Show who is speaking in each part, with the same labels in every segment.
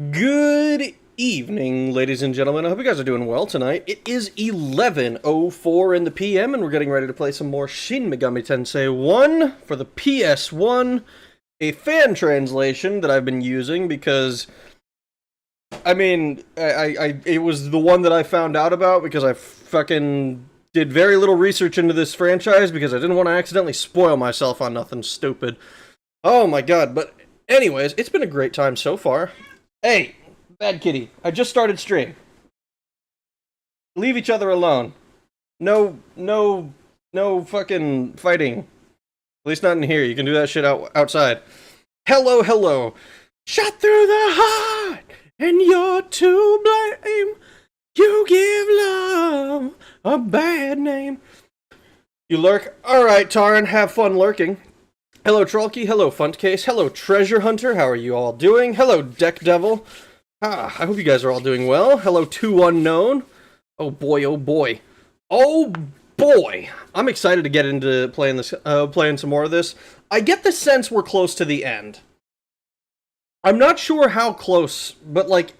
Speaker 1: Good evening, ladies and gentlemen. I hope you guys are doing well tonight. It is 11:04 in the PM, and we're getting ready to play some more Shin Megami Tensei 1 for the PS1. A fan translation that I've been using because, I mean, it was the one that I found out about because I fucking did very little research into this franchise because I didn't want to accidentally spoil myself on nothing stupid. Oh my god, but anyways, it's been a great time so far. Hey, Bad kitty. I just started stream. Leave each other alone. No fucking fighting. At least not in here. You can do that shit outside. Hello, hello. Shot through the heart, and you're to blame. You give love a bad name. You lurk? Alright, Taran, have fun lurking. Hello, Trollkey. Hello, Funtcase. Hello, Treasure Hunter. How are you all doing? Hello, Deck Devil. I hope you guys are all doing well. Hello, 2 Unknown. Oh boy, oh boy. Oh boy! I'm excited to get into playing some more of this. I get the sense we're close to the end. I'm not sure how close, but like,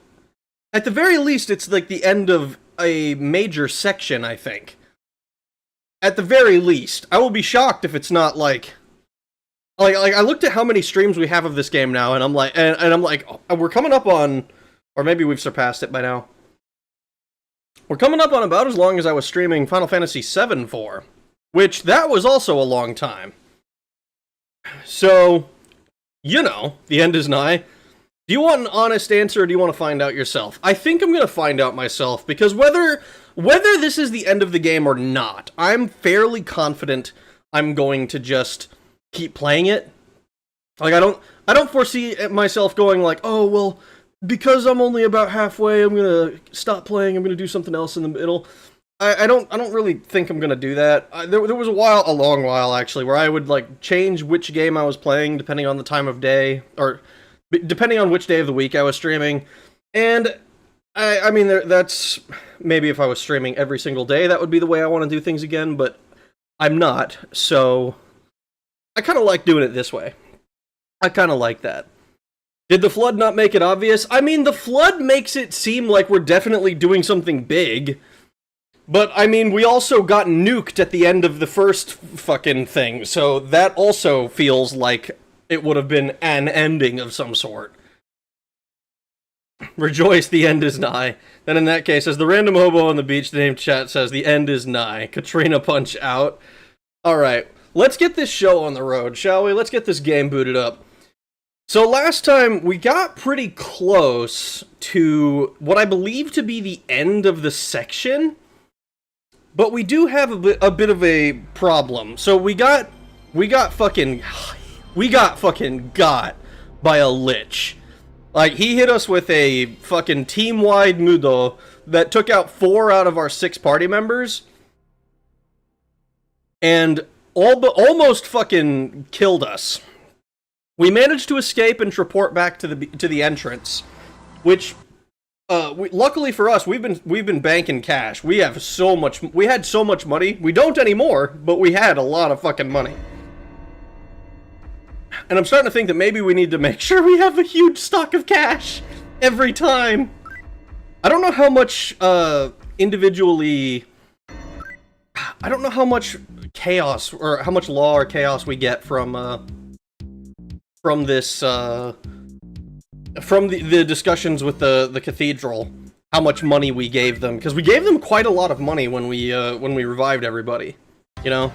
Speaker 1: at the very least, it's like the end of a major section, I think. At the very least. I will be shocked if it's not like I looked at how many streams we have of this game now, and I'm like, oh, we're coming up on, or maybe we've surpassed it by now. We're coming up on about as long as I was streaming Final Fantasy VII for, which that was also a long time. So, you know, the end is nigh. Do you want an honest answer, or do you want to find out yourself? I think I'm going to find out myself, because whether this is the end of the game or not, I'm fairly confident I'm going to just keep playing it. Like, I don't foresee myself going like, oh, well, because I'm only about halfway, I'm going to stop playing, I'm going to do something else in the middle. I don't really think I'm going to do that. There was a long while, actually, where I would, like, change which game I was playing depending on the time of day, or depending on which day of the week I was streaming. And, I mean, that's, maybe if I was streaming every single day, that would be the way I want to do things again, but I'm not, so I kind of like doing it this way. I kind of like that. Did the flood not make it obvious? I mean, the flood makes it seem like we're definitely doing something big. But, I mean, we also got nuked at the end of the first fucking thing, so that also feels like it would have been an ending of some sort. Rejoice, the end is nigh. Then in that case, as the random hobo on the beach named chat says, the end is nigh. Katrina punch out. Alright, let's get this show on the road, shall we? Let's get this game booted up. So last time, we got pretty close to what I believe to be the end of the section, but we do have a bit of a problem. So we got fucking got by a lich. Like, he hit us with a fucking team-wide Mudo that took out 4 out of our 6 party members, and almost fucking killed us. We managed to escape and report back to the entrance, which, luckily for us, we've been banking cash. We had so much money. We don't anymore, but we had a lot of fucking money. And I'm starting to think that maybe we need to make sure we have a huge stock of cash every time. I don't know how much individually. I don't know how much chaos or how much law or chaos we get from this from the discussions with the Cathedral, how much money we gave them, because we gave them quite a lot of money when we revived everybody, you know.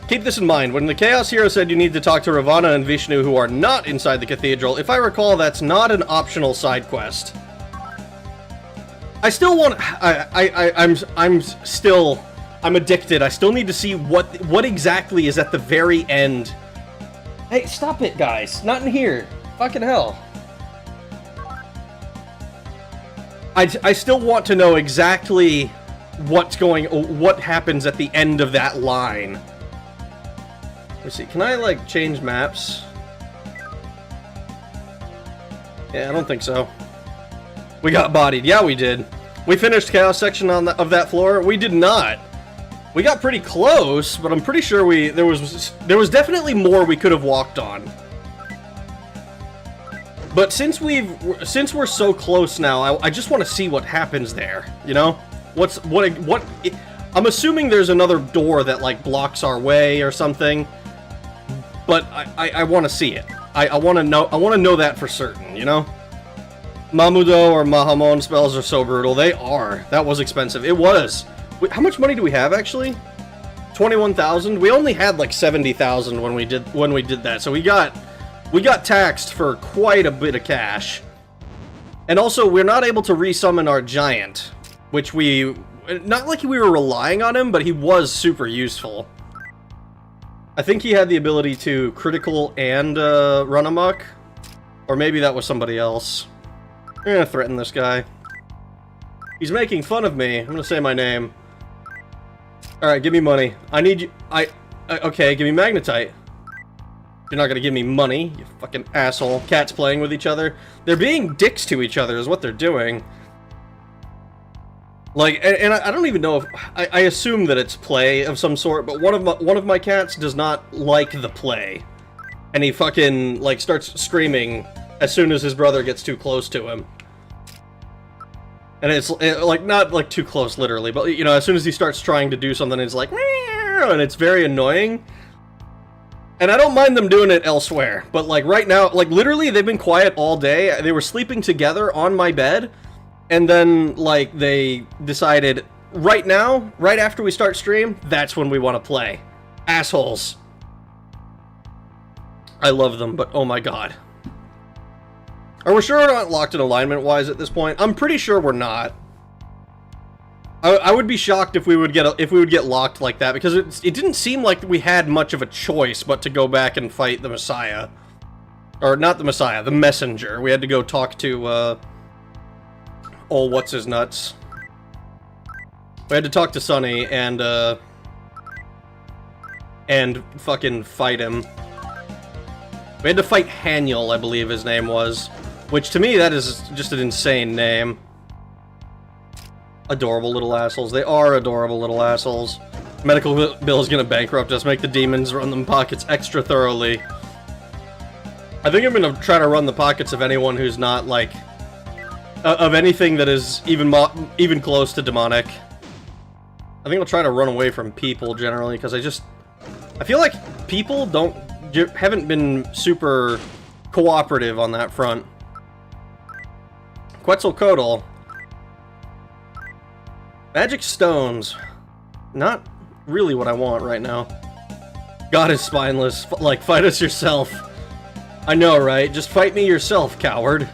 Speaker 1: Keep this in mind, when the Chaos Hero said you need to talk to Ravana and Vishnu who are not inside the Cathedral, if I recall, that's not an optional side quest. I still want, I'm addicted. I still need to see what exactly is at the very end. Hey, stop it, guys. Not in here. Fucking hell. I still want to know exactly what happens at the end of that line. Let me see, can I, like, change maps? Yeah, I don't think so. We got bodied. Yeah, we did. We finished Chaos section of that floor. We did not. We got pretty close, but I'm pretty sure there was definitely more we could have walked on. But since we're so close now, I just want to see what happens there, you know? I'm assuming there's another door that, like, blocks our way or something. But I want to see it. I want to know that for certain, you know? Mamudo or Mahamon spells are so brutal. They are. That was expensive. It was. Wait, how much money do we have, actually? 21,000? We only had like 70,000 when we did that. So we got taxed for quite a bit of cash. And also, we're not able to resummon our giant, which we... Not like we were relying on him, but he was super useful. I think he had the ability to critical and run amok. Or maybe that was somebody else. I'm gonna threaten this guy. He's making fun of me. I'm gonna say my name. Alright, give me money. I need you... okay, give me magnetite. You're not gonna give me money, you fucking asshole. Cats playing with each other. They're being dicks to each other is what they're doing. Like, and I don't even know if... I assume that it's play of some sort, but one of my cats does not like the play. And he fucking, like, starts screaming as soon as his brother gets too close to him. And it's, like, not, like, too close, literally, but, you know, as soon as he starts trying to do something, it's like, meow, and it's very annoying. And I don't mind them doing it elsewhere, but, like, right now, like, literally, they've been quiet all day. They were sleeping together on my bed, and then, like, they decided, right now, right after we start stream, that's when we want to play. Assholes. I love them, but oh my god. Are we sure we're not locked in alignment-wise at this point? I'm pretty sure we're not. I would be shocked if we would get locked like that, because it didn't seem like we had much of a choice but to go back and fight the Messiah. Or, not the Messiah, the Messenger. We had to go talk to, oh, what's-his-nuts. We had to talk to Sonny and fucking fight him. We had to fight Haniel, I believe his name was. Which, to me, that is just an insane name. Adorable little assholes. They are adorable little assholes. Medical bill is gonna bankrupt us. Make the demons run them pockets extra thoroughly. I think I'm gonna try to run the pockets of anyone who's not, like... of anything that is even close to demonic. I think I'll try to run away from people, generally, because I feel like people haven't been super cooperative on that front. Quetzalcoatl. Magic stones. Not really what I want right now. God is spineless. Like, fight us yourself. I know, right? Just fight me yourself, coward.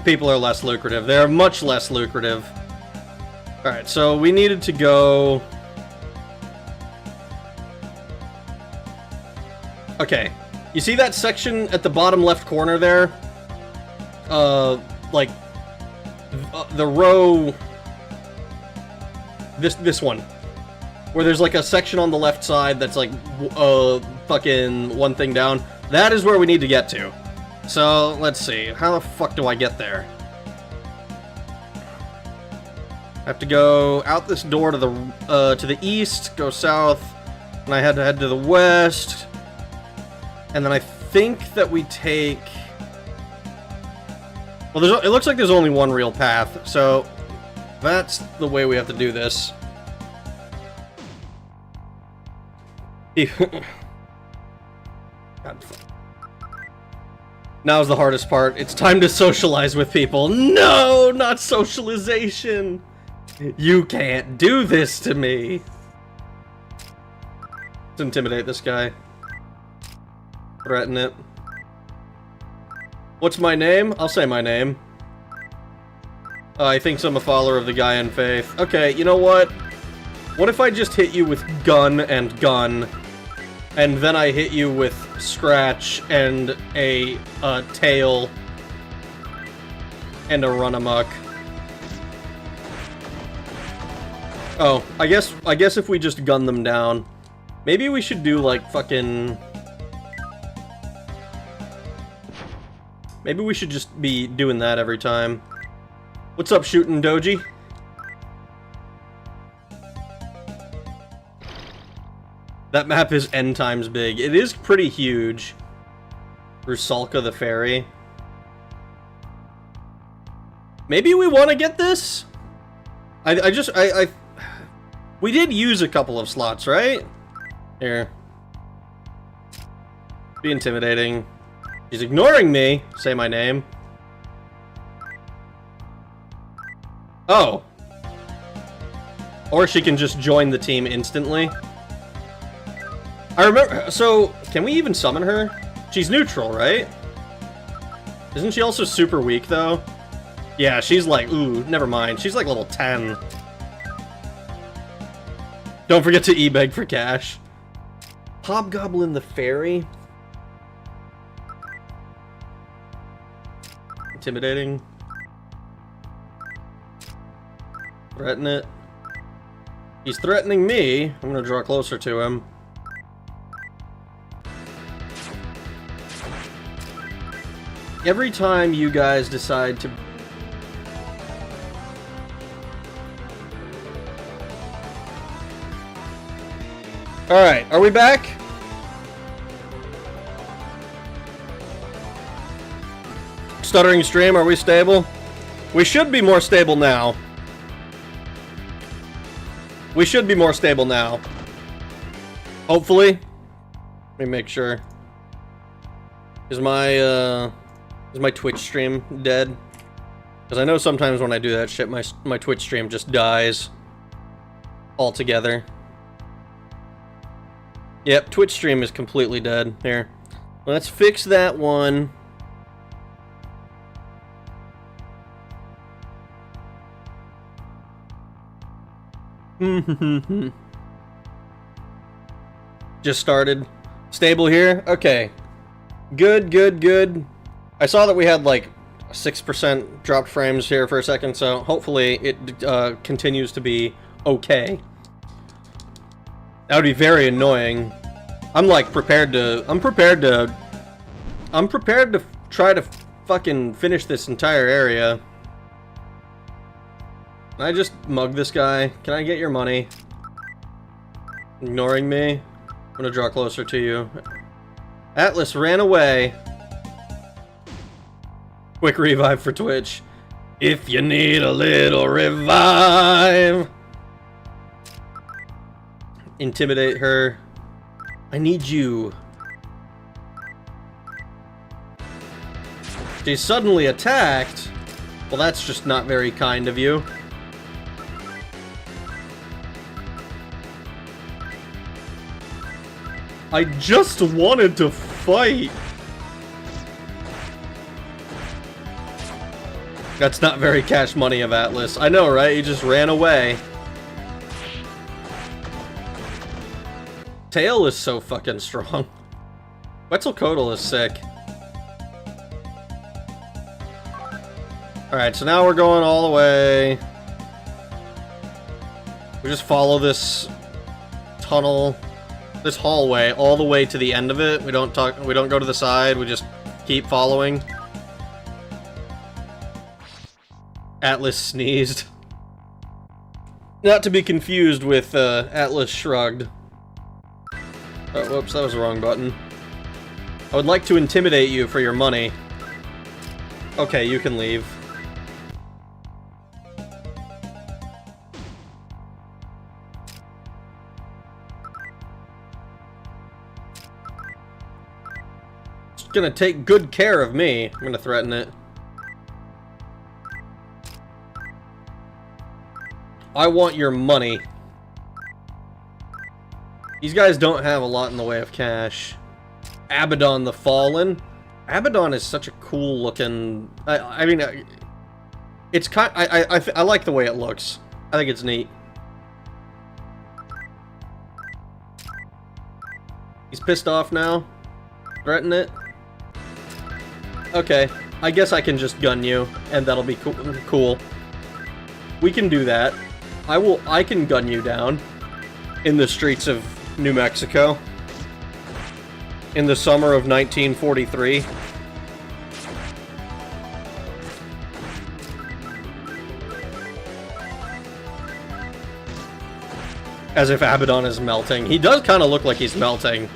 Speaker 1: People are less lucrative. They're much less lucrative. Alright, so we needed to go... Okay. You see that section at the bottom left corner there? Like... the row... This one. Where there's like a section on the left side that's like, fucking one thing down. That is where we need to get to. So, let's see. How the fuck do I get there? I have to go out this door to the east, go south, and I had to head to the west. And then I think that we take... Well, it looks like there's only one real path, so that's the way we have to do this. God. Now's the hardest part. It's time to socialize with people. No, not socialization. You can't do this to me. Let's intimidate this guy. Threaten it. What's my name? I'll say my name. I think I'm a follower of the guy in faith. Okay, you know what? What if I just hit you with gun, and then I hit you with scratch and a tail and a run amok? Oh, I guess if we just gun them down, maybe we should do like fucking. Maybe we should just be doing that every time. What's up, Shootin' Doji? That map is N times big. It is pretty huge. Rusalka the Fairy. Maybe we want to get this? We did use a couple of slots, right? Here. Be intimidating. He's ignoring me. Say my name. Oh. Or she can just join the team instantly. I remember... So, can we even summon her? She's neutral, right? Isn't she also super weak, though? Yeah, she's like, ooh, never mind. She's like level 10. Don't forget to e-beg for cash. Hobgoblin the Fairy. Intimidating. Threaten it. He's threatening me. I'm gonna draw closer to him. Every time you guys decide to... Alright, are we back? Stuttering stream, are we stable? We should be more stable now. We should be more stable now. Hopefully. Let me make sure. Is my Twitch stream dead? Because I know sometimes when I do that shit, my Twitch stream just dies altogether. Yep, Twitch stream is completely dead. Here. Let's fix that one. Just started. Stable here? Okay. Good, good, good. I saw that we had like 6% dropped frames here for a second, so hopefully it continues to be okay. That would be very annoying. I'm like prepared to try to fucking finish this entire area. Can I just mug this guy? Can I get your money? Ignoring me? I'm gonna draw closer to you. Atlas ran away. Quick revive for Twitch. If you need a little revive. Intimidate her. I need you. She's suddenly attacked. Well, that's just not very kind of you. I just wanted to fight. That's not very cash money of Atlas. I know, right? He just ran away. Tail is so fucking strong. Quetzalcoatl is sick. Alright, so now we're going all the way. We just follow this tunnel, this hallway, all the way to the end of it. We don't go to the side, we just keep following. Atlas sneezed. Not to be confused with Atlas shrugged. Oh, whoops, that was the wrong button. I would like to intimidate you for your money. Okay, you can leave. It's gonna take good care of me. I'm gonna threaten it. I want your money. These guys don't have a lot in the way of cash. Abaddon the Fallen. Abaddon is such a cool looking... I mean, it's kind... I like the way it looks. I think it's neat. He's pissed off now. Threaten it. Okay, I guess I can just gun you, and that'll be cool. We can do that. I can gun you down in the streets of New Mexico in the summer of 1943. As if Abaddon is melting. He does kind of look like he's melting.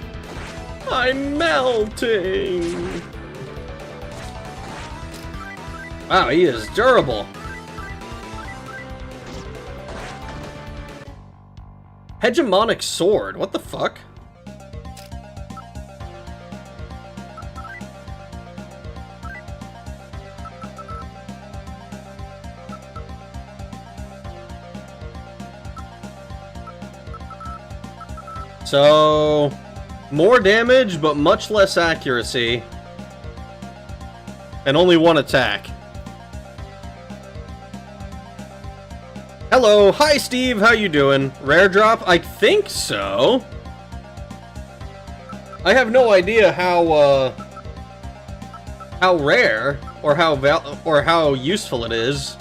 Speaker 1: I'm melting! Wow, he is durable. Hegemonic sword, what the fuck? So, more damage, but much less accuracy. And only one attack. Hello, hi Steve, how you doing? Rare drop? I think so. I have no idea how rare or how useful it is.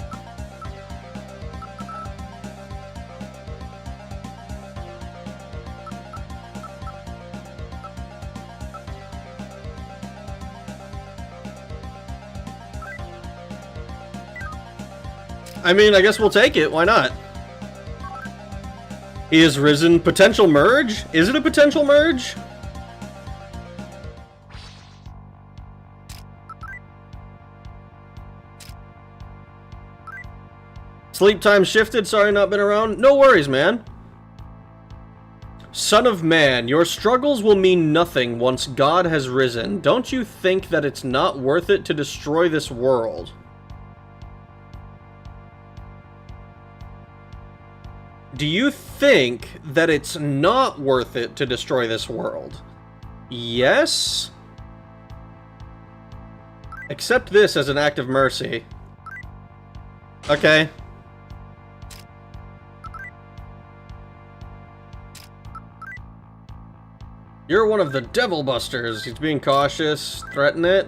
Speaker 1: I mean, I guess we'll take it. Why not? He has risen. Potential merge? Is it a potential merge? Sleep time shifted. Sorry, not been around. No worries, man. Son of man, your struggles will mean nothing once God has risen. Don't you think that it's not worth it to destroy this world? Do you think that it's not worth it to destroy this world? Yes? Accept this as an act of mercy. Okay. You're one of the Devil Busters. He's being cautious. Threaten it.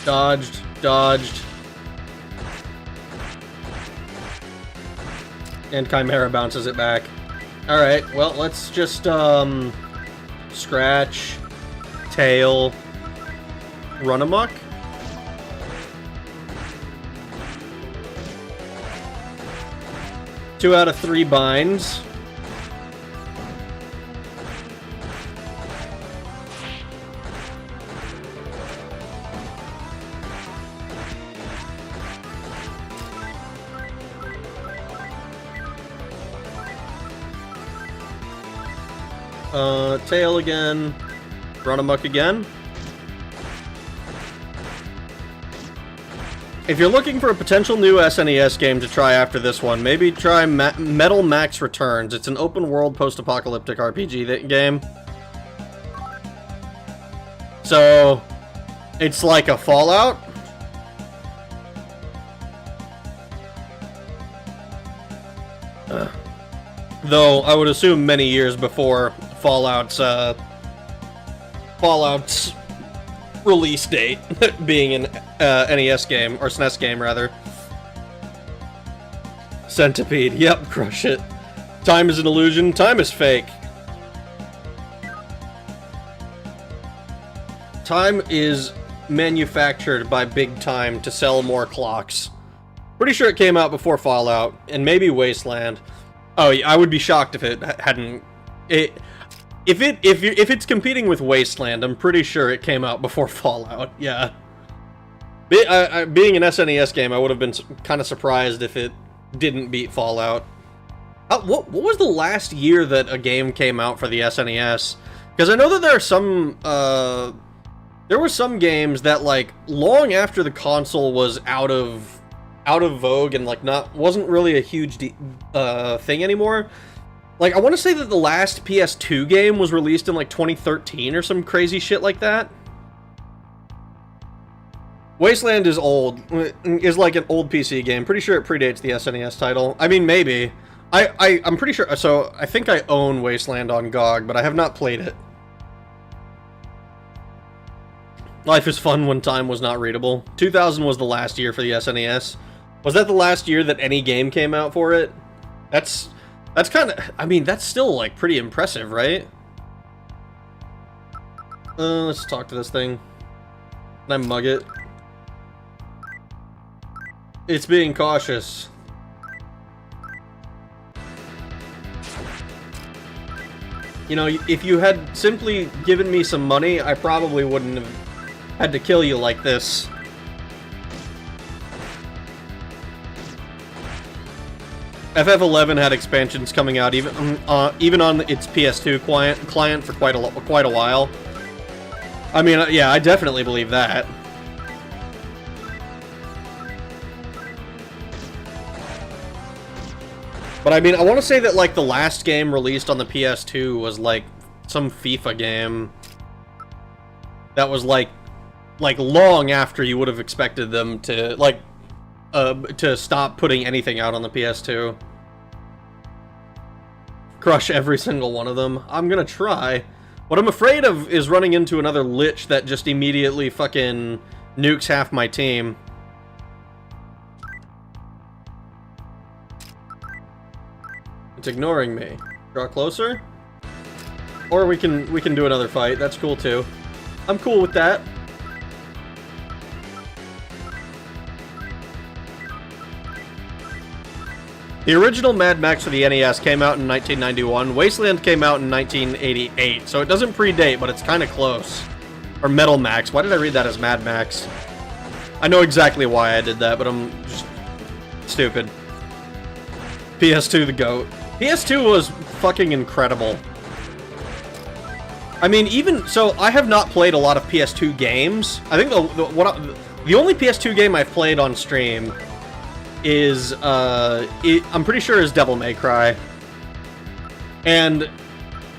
Speaker 1: Dodged. Dodged. And Chimera bounces it back. Alright, well, let's just, scratch, tail, run amok. Two out of 3 binds. Tail again. Run amok again. If you're looking for a potential new SNES game to try after this one, maybe try Metal Max Returns. It's an open-world post-apocalyptic RPG game. So, it's like a Fallout. Though, I would assume many years before Fallout's release date, being an NES game, or SNES game, rather. Centipede, yep, crush it. Time is an illusion, time is fake. Time is manufactured by Big Time to sell more clocks. Pretty sure it came out before Fallout, and maybe Wasteland. Oh, yeah, I would be shocked if it hadn't... If it's competing with Wasteland, I'm pretty sure it came out before Fallout, yeah. Being an SNES game, I would have been kind of surprised if it didn't beat Fallout. What was the last year that a game came out for the SNES? Because I know that there are some... there were some games that, like, long after the console was out of vogue and, like, wasn't really a huge thing anymore. Like, I want to say that the last PS2 game was released in, like, 2013 or some crazy shit like that. Wasteland is old. Is like an old PC game. Pretty sure it predates the SNES title. I mean, maybe. I'm pretty sure... So, I think I own Wasteland on GOG, but I have not played it. Life is fun when time was not readable. 2000 was the last year for the SNES. Was that the last year that any game came out for it? That's kind of... I mean, that's still, like, pretty impressive, right? Let's talk to this thing. Can I mug it? It's being cautious. You know, if you had simply given me some money, I probably wouldn't have had to kill you like this. FF11 had expansions coming out even on its PS2 client for quite a while. I mean, yeah, I definitely believe that. But I mean, I want to say that, like, the last game released on the PS2 was, like, some FIFA game. that was like long after you would have expected them to to stop putting anything out on the PS2. Crush every single one of them. I'm gonna try. What I'm afraid of is running into another lich that just immediately fucking nukes half my team. It's ignoring me. Draw closer? Or we can do another fight. That's cool too. I'm cool with that. The original Mad Max for the NES came out in 1991. Wasteland came out in 1988, so it doesn't predate, but it's kind of close. Or Metal Max. Why did I read that as Mad Max? I know exactly why I did that, but I'm just stupid. PS2 the GOAT. PS2 was fucking incredible. I mean, even so, I have not played a lot of PS2 games. I think the only PS2 game I've played on stream is I'm pretty sure is Devil May Cry, and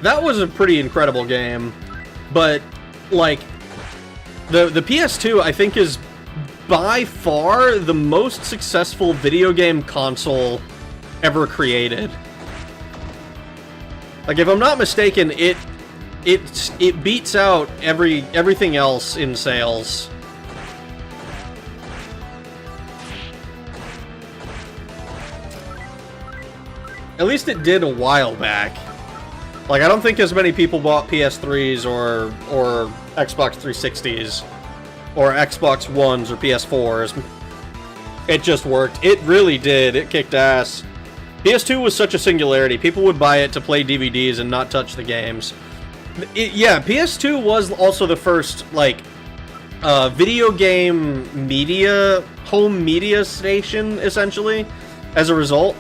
Speaker 1: that was a pretty incredible game. But like the PS2, I think, is by far the most successful video game console ever created. Like, if I'm not mistaken, it beats out everything else in sales. At least it did a while back. Like, I don't think as many people bought PS3s or Xbox 360s or Xbox Ones or PS4s. It just worked. It really did. It kicked ass. PS2 was such a singularity. People would buy it to play DVDs and not touch the games. Yeah, PS2 was also the first, like, video game media, home media station, essentially, as a result.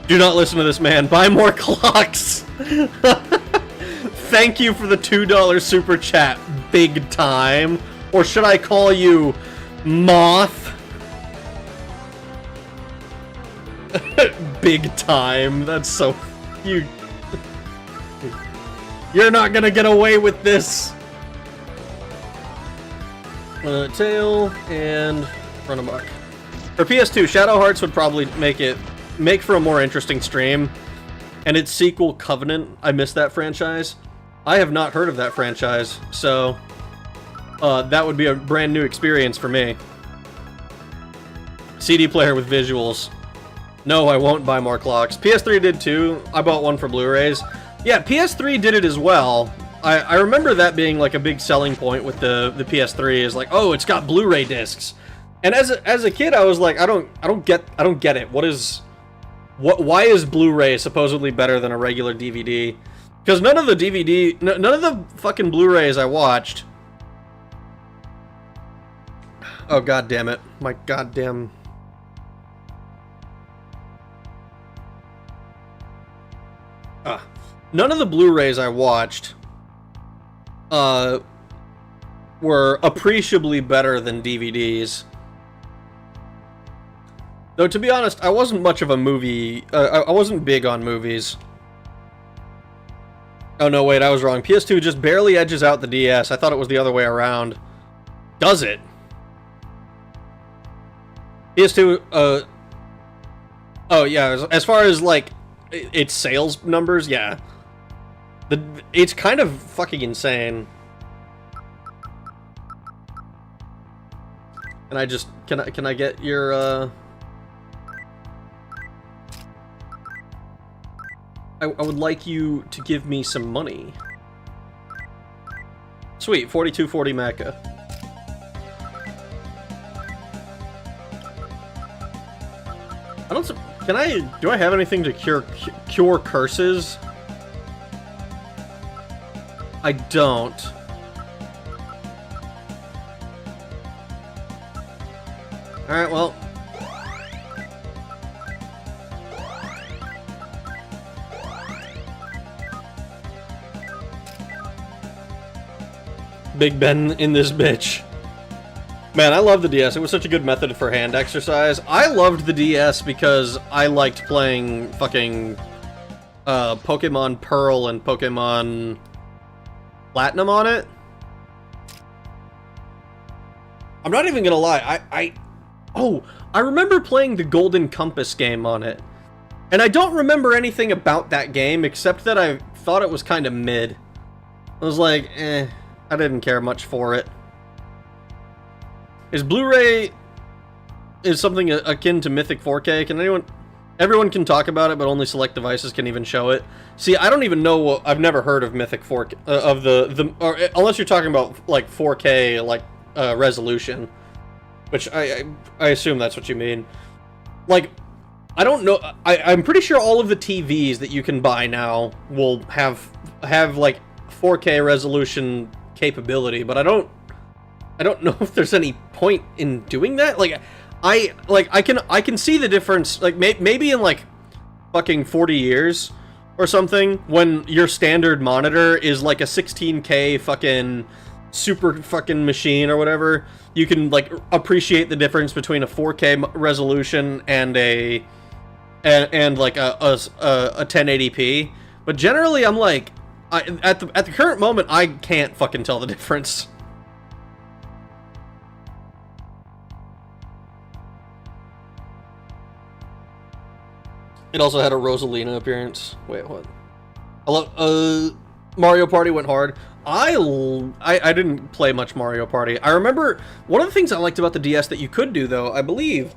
Speaker 1: Do not listen to this man. Buy more clocks. Thank you for the $2 super chat. Big time. Or should I call you Moth? Big time. That's so... You're not gonna get away with this. Tail and run amok. For PS2, Shadow Hearts would probably make for a more interesting stream. And its sequel, Covenant, I missed that franchise. I have not heard of that franchise, so that would be a brand new experience for me. CD player with visuals. No, I won't buy more clocks. PS3 did too. I bought one for Blu-rays. Yeah, PS3 did it as well. I remember that being like a big selling point with the PS3 is like, oh, it's got Blu-ray discs. And as a kid, I was like, I don't get it. Why is Blu-ray supposedly better than a regular DVD? Because none of the fucking Blu-rays I watched. Oh, god damn it. My goddamn... None of the Blu-rays I watched were appreciably better than DVDs. Though, to be honest, I wasn't much of a movie... I wasn't big on movies. Oh, no, wait, I was wrong. PS2 just barely edges out the DS. I thought it was the other way around. Does it? PS2, oh, yeah, as far as, like, its sales numbers, yeah. It's kind of fucking insane. And I just... Can I get your, I would like you to give me some money. Sweet, 4240 Mecha. Do I have anything to cure curses? I don't. Alright, well. Big Ben in this bitch. Man, I love the DS. It was such a good method for hand exercise. I loved the DS because I liked playing fucking Pokemon Pearl and Pokemon Platinum on it. I'm not even gonna lie, I remember playing the Golden Compass game on it. And I don't remember anything about that game, except that I thought it was kind of mid. I was like, I didn't care much for it. Is Blu-ray is something akin to Mythic 4K? Can everyone can talk about it, but only select devices can even show it? See, I don't even know, I've never heard of Mythic 4K, or unless you're talking about, like, 4K, like, resolution. Which, I assume that's what you mean. Like, I don't know, I'm pretty sure all of the TVs that you can buy now will have like, 4K resolution capability, but I don't know if there's any point in doing that. Like, I can see the difference, like, maybe in, like, fucking 40 years or something, when your standard monitor is, like, a 16K fucking super fucking machine or whatever, you can, like, appreciate the difference between a 4K resolution and like a 1080p. But generally, I'm like, at the current moment, I can't fucking tell the difference. It also had a Rosalina appearance. Wait, what? Mario Party went hard. I didn't play much Mario Party. I remember one of the things I liked about the DS that you could do, though, I believe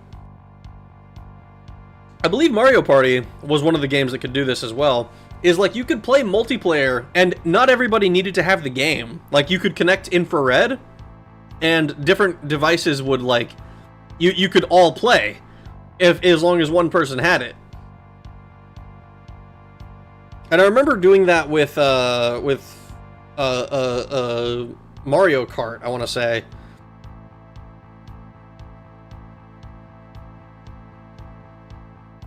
Speaker 1: Mario Party was one of the games that could do this as well, is, like, you could play multiplayer, and not everybody needed to have the game. Like, you could connect infrared, and different devices would, like, you could all play, as long as one person had it. And I remember doing that with Mario Kart, I want to say.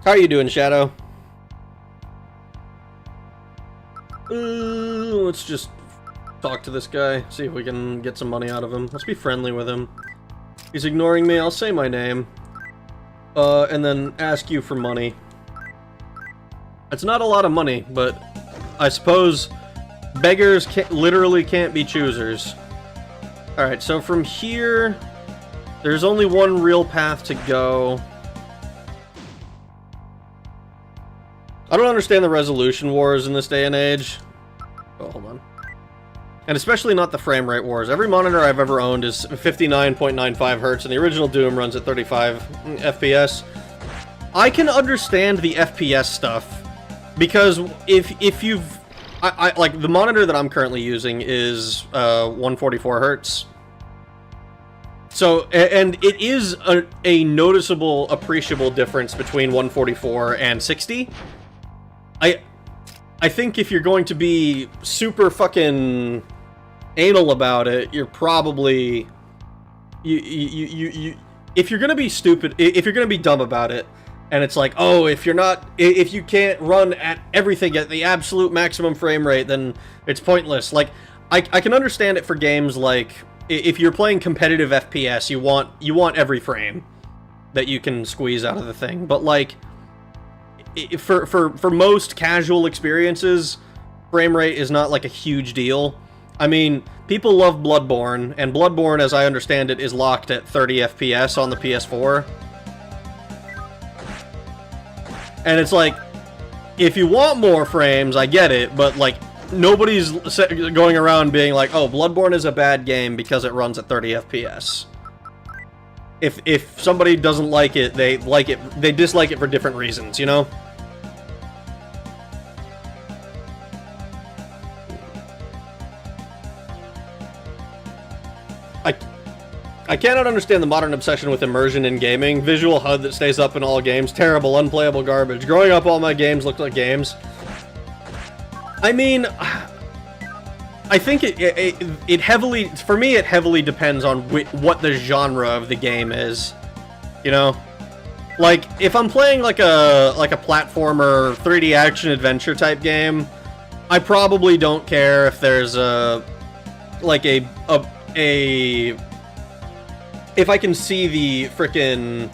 Speaker 1: How are you doing, Shadow? Let's just talk to this guy, see if we can get some money out of him. Let's be friendly with him. He's ignoring me, I'll say my name. And then ask you for money. It's not a lot of money, but I suppose beggars literally can't be choosers. Alright, so from here, there's only one real path to go. I don't understand the resolution wars in this day and age. Oh, hold on. And especially not the frame rate wars. Every monitor I've ever owned is 59.95 hertz, and the original Doom runs at 35 FPS. I can understand the FPS stuff, because if you've... like, the monitor that I'm currently using is 144 hertz. So, and it is a noticeable, appreciable difference between 144 and 60. I think if you're going to be super fucking anal about it, you're probably... if you're gonna be stupid, if you're gonna be dumb about it, and it's like, oh, if you can't run at everything at the absolute maximum frame rate, then it's pointless. Like, I can understand it for games like, if you're playing competitive FPS, you want every frame that you can squeeze out of the thing. But, like, for most casual experiences, frame rate is not, like, a huge deal. I mean, people love Bloodborne, and Bloodborne, as I understand it, is locked at 30 FPS on the PS4. And it's like, if you want more frames, I get it, but, like, nobody's going around being like, oh, Bloodborne is a bad game because it runs at 30 FPS. If somebody doesn't like it, they dislike it for different reasons, you know? I cannot understand the modern obsession with immersion in gaming. Visual HUD that stays up in all games. Terrible, unplayable garbage. Growing up, all my games looked like games. I mean, I think it heavily, for me, it heavily depends on what the genre of the game is. You know? Like, if I'm playing like a platformer, 3D action adventure type game, I probably don't care if there's if I can see the frickin'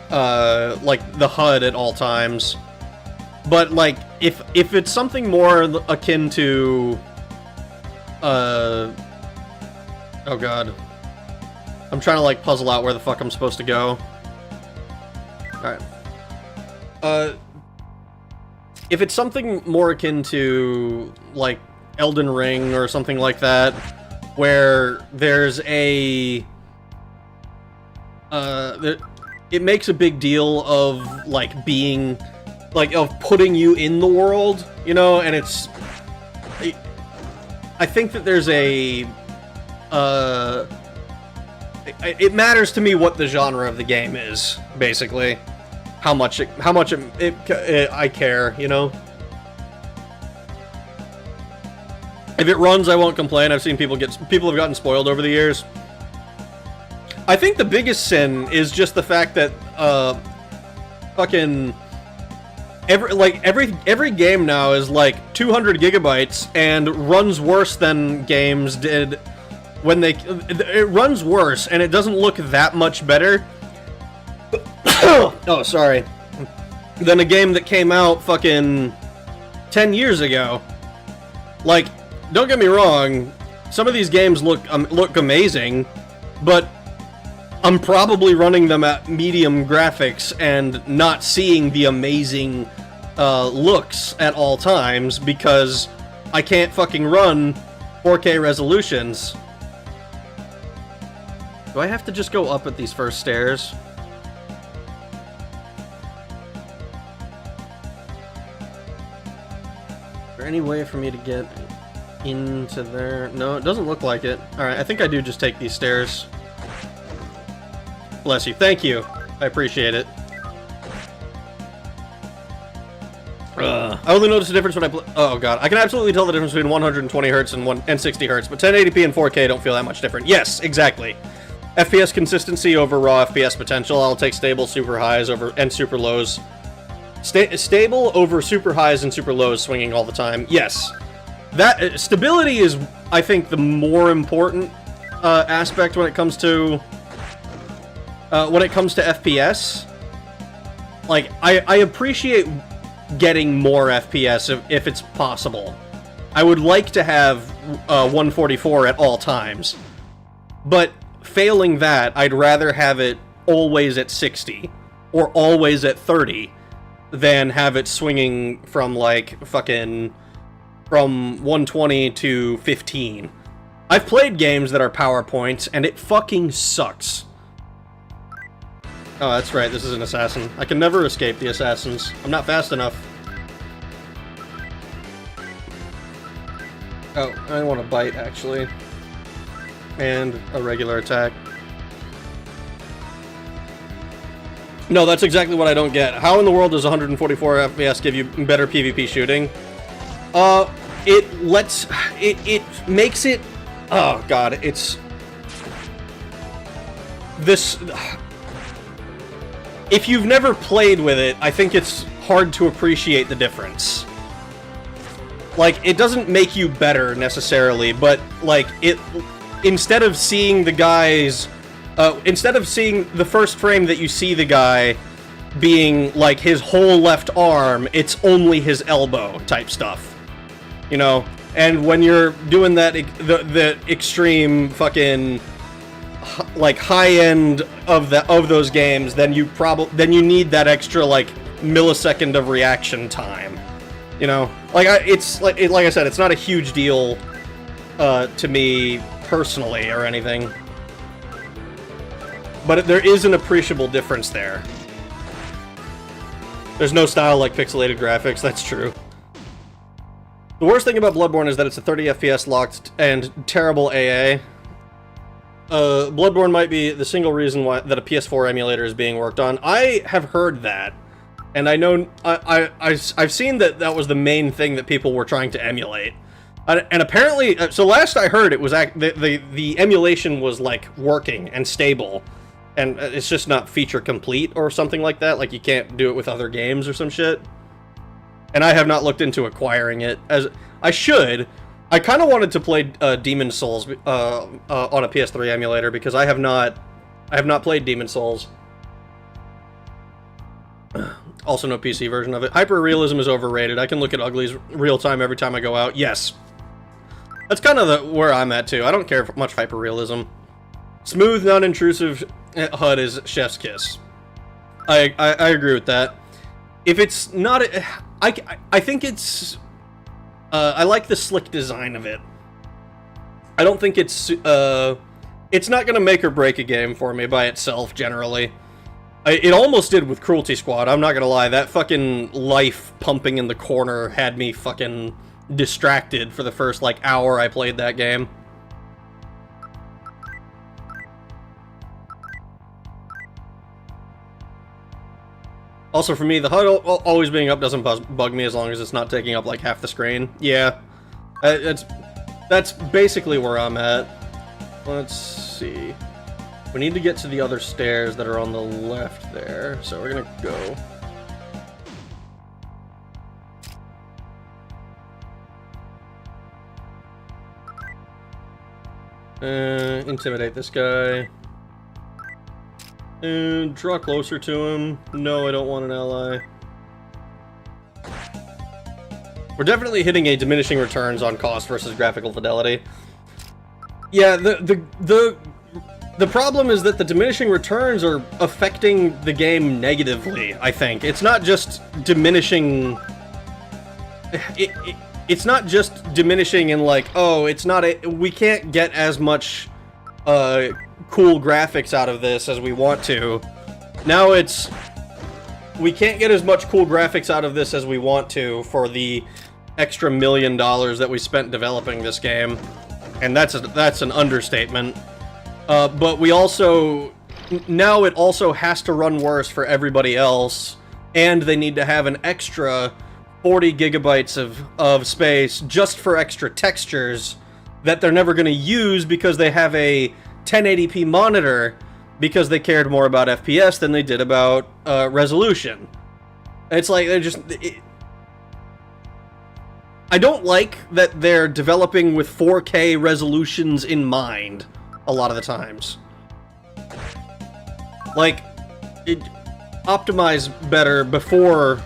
Speaker 1: like, the HUD at all times. But, like, if it's something more akin to, oh god. I'm trying to, like, puzzle out where the fuck I'm supposed to go. Alright. If it's something more akin to, like, Elden Ring or something like that, where there's a... it makes a big deal of, like, being... like, of putting you in the world, you know, and it's... I think that there's a... it matters to me what the genre of the game is, basically. How much I care, you know? If it runs, I won't complain. I've seen people have gotten spoiled over the years. I think the biggest sin is just the fact that, fucking... Every game now is like 200 gigabytes and runs worse than games did when they... It runs worse, and it doesn't look that much better. Oh, sorry. Than a game that came out fucking 10 years ago. Like, don't get me wrong, some of these games look amazing, but I'm probably running them at medium graphics and not seeing the amazing looks at all times because I can't fucking run 4K resolutions. Do I have to just go up at these first stairs? Is there any way for me to get into there? No, it doesn't look like it. Alright, I think I do just take these stairs. Bless you. Thank you. I appreciate it. I only notice the difference when I play... Oh god. I can absolutely tell the difference between 120 Hz and 60 Hz, but 1080p and 4K don't feel that much different. Yes, exactly. FPS consistency over raw FPS potential. I'll take stable super highs and super lows. Stable over super highs and super lows swinging all the time. Yes. That stability is, I think, the more important aspect when it comes to FPS. Like, I appreciate getting more FPS if it's possible. I would like to have 144 at all times. But failing that, I'd rather have it always at 60 or always at 30 than have it swinging from, like, fucking... from 120 to 15. I've played games that are PowerPoints, and it fucking sucks. Oh, that's right, this is an assassin. I can never escape the assassins. I'm not fast enough. Oh, I want a bite, actually. And a regular attack. No, that's exactly what I don't get. How in the world does 144 FPS give you better PvP shooting? It makes it... Oh, God, it's... This... If you've never played with it, I think it's hard to appreciate the difference. Like, it doesn't make you better, necessarily, but, like, it... Instead of seeing the guy's... instead of seeing the first frame that you see the guy being, like, his whole left arm, it's only his elbow type stuff. You know? And when you're doing that, the extreme fucking... like, high end of those games, then you need that extra, like, millisecond of reaction time. You know? Like, like I said, it's not a huge deal to me personally or anything. But there is an appreciable difference there. There's no style like pixelated graphics, that's true. The worst thing about Bloodborne is that it's a 30 FPS locked and terrible AA. Bloodborne might be the single reason why that a PS4 emulator is being worked on. I have heard that, and I know I've seen that was the main thing that people were trying to emulate. And apparently, so last I heard, it was the emulation was like working and stable, and it's just not feature complete or something like that. Like you can't do it with other games or some shit. And I have not looked into acquiring it as I should. I kind of wanted to play Demon Souls on a PS3 emulator because I have not played Demon Souls. Also, no PC version of it. Hyper-realism is overrated. I can look at uglies real time every time I go out. Yes. That's kind of where I'm at, too. I don't care for much hyper-realism. Smooth, non-intrusive HUD is chef's kiss. I agree with that. If it's not, I think it's. I like the slick design of it. I don't think it's not gonna make or break a game for me by itself. Generally, it almost did with Cruelty Squad. I'm not gonna lie. That fucking life pumping in the corner had me fucking distracted for the first like hour I played that game. Also, for me, the HUD always being up doesn't bug me as long as it's not taking up like half the screen. Yeah, that's basically where I'm at. Let's see. We need to get to the other stairs that are on the left there, so we're gonna go. Intimidate this guy. And draw closer to him. No, I don't want an ally. We're definitely hitting a diminishing returns on cost versus graphical fidelity. Yeah, the problem is that the diminishing returns are affecting the game negatively, I think. It's not just diminishing... It's not just diminishing in like, oh, it's not a... We can't get as much, cool graphics out of this as we want to. Now it's... We can't get as much cool graphics out of this as we want to for the extra $1 million that we spent developing this game. And that's an understatement. But we also... Now it also has to run worse for everybody else, and they need to have an extra 40 gigabytes of space just for extra textures that they're never going to use because they have a 1080p monitor because they cared more about FPS than they did about resolution. It's like they're just... I don't like that they're developing with 4K resolutions in mind a lot of the times. Like, optimize better before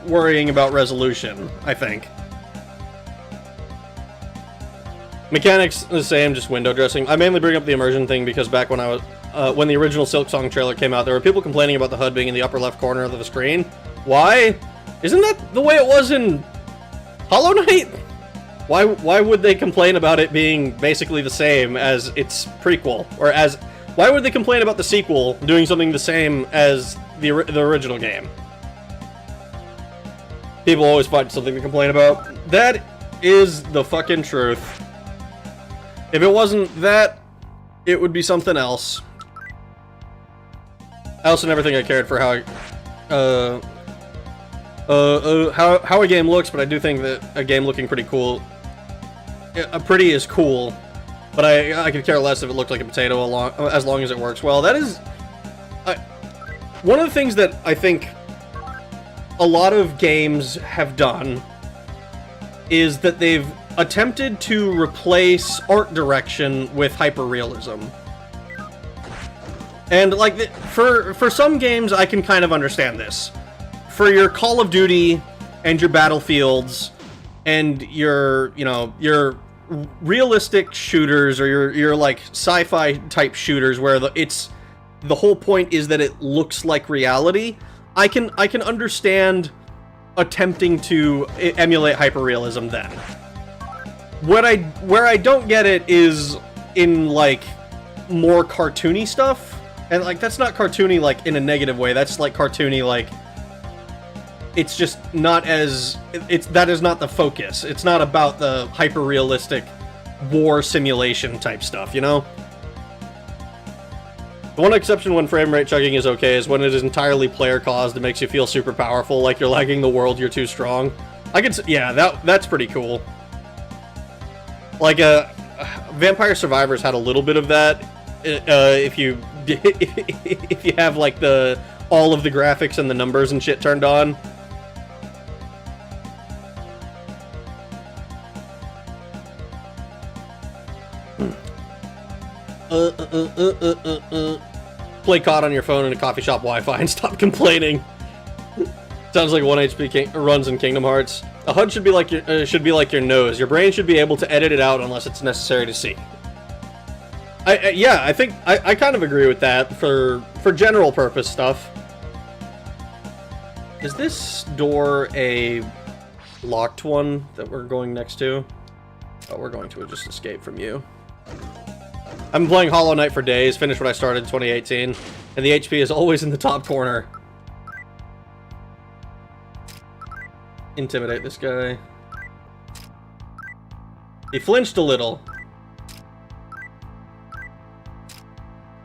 Speaker 1: worrying about resolution, I think. Mechanics the same, just window dressing. I mainly bring up the immersion thing because back when I was when the original Silksong trailer came out, there were people complaining about the HUD being in the upper left corner of the screen. Why? Isn't that the way it was in Hollow Knight? Why would they complain about it being basically the same as its prequel, or as... Why would they complain about the sequel doing something the same as the original game? People always find something to complain about. That is the fucking truth. If it wasn't that, it would be something else. I also never think I cared for how a game looks, but I do think that a game looking pretty cool... pretty is cool. But I could care less if it looked like a potato as long as it works well. That is... one of the things that I think a lot of games have done is that they've attempted to replace art direction with hyperrealism. And, like, for some games, I can kind of understand this. For your Call of Duty and your Battlefields and your, you know, your realistic shooters, or your like sci-fi type shooters where the whole point is that it looks like reality, I can understand attempting to emulate hyperrealism then. Where I don't get it is in like more cartoony stuff, and like that's not cartoony like in a negative way, that's like cartoony like it's just not as... that is not the focus. It's not about the hyper-realistic war simulation type stuff, you know? The one exception when frame rate chugging is okay is when it is entirely player-caused. It makes you feel super powerful, like you're lagging the world, you're too strong. Yeah, that's pretty cool. Like, Vampire Survivors had a little bit of that. If you have, like, all of the graphics and the numbers and shit turned on. Play COD on your phone in a coffee shop Wi-Fi and stop complaining. Sounds like 1 HP runs in Kingdom Hearts. A HUD should be like your nose. Your brain should be able to edit it out unless it's necessary to see. Yeah, I think I kind of agree with that for general purpose stuff. Is this door a locked one that we're going next to? Oh, we're going to just escape from you. I've been playing Hollow Knight for days, finished what I started in 2018, and the HP is always in the top corner. Intimidate this guy. He flinched a little.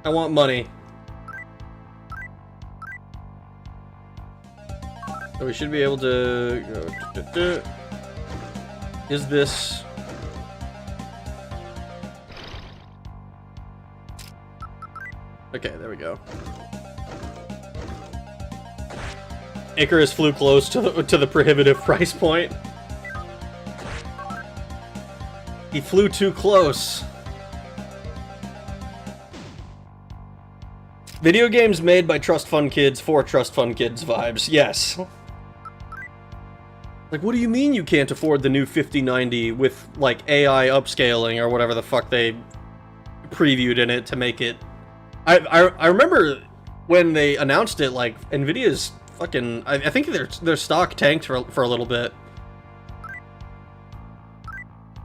Speaker 1: I want money. So we should be able to go. Is this... Okay, there we go. Icarus flew close to the prohibitive price point. He flew too close. Video games made by trust fund kids for trust fund kids vibes. Yes. Like, what do you mean you can't afford the new 5090 with, like, AI upscaling or whatever the fuck they previewed in it to make it... I remember when they announced it, like, Nvidia's fucking... I think their stock tanked for a little bit.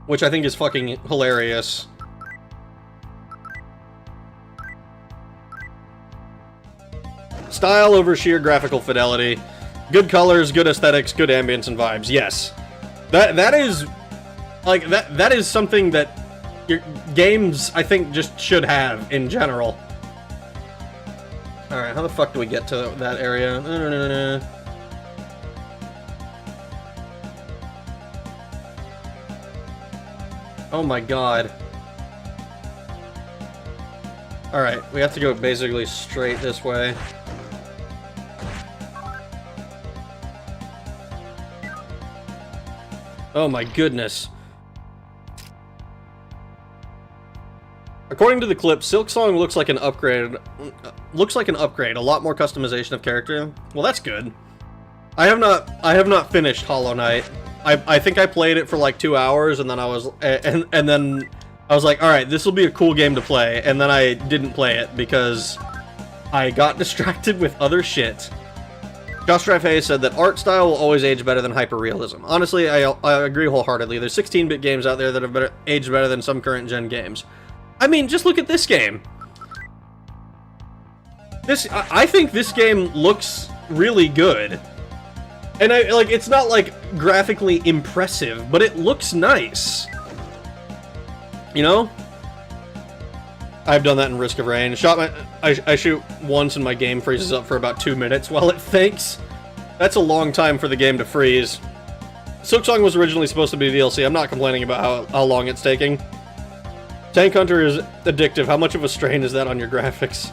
Speaker 1: Which I think is fucking hilarious. Style over sheer graphical fidelity. Good colors, good aesthetics, good ambience and vibes. Yes. That is... Like, that is something that your games, I think, just should have in general. Alright, how the fuck do we get to that area? Oh my god. Alright, we have to go basically straight this way. Oh my goodness. According to the clip, Silksong looks like an upgrade. A lot more customization of character. Well, that's good. I have not finished Hollow Knight. I think I played it for like 2 hours, and then I was then I was like, all right, this will be a cool game to play, and then I didn't play it because I got distracted with other shit. Josh Rafe said that art style will always age better than hyperrealism. Honestly, I agree wholeheartedly. There's 16-bit games out there that have aged better than some current-gen games. I mean, just look at this game. I think this game looks really good. And it's not like graphically impressive, but it looks nice. You know? I've done that in Risk of Rain. I shoot once and my game freezes up for about 2 minutes while it thinks. That's a long time for the game to freeze. Silksong was originally supposed to be DLC. I'm not complaining about how long it's taking. Tank Hunter is addictive. How much of a strain is that on your graphics?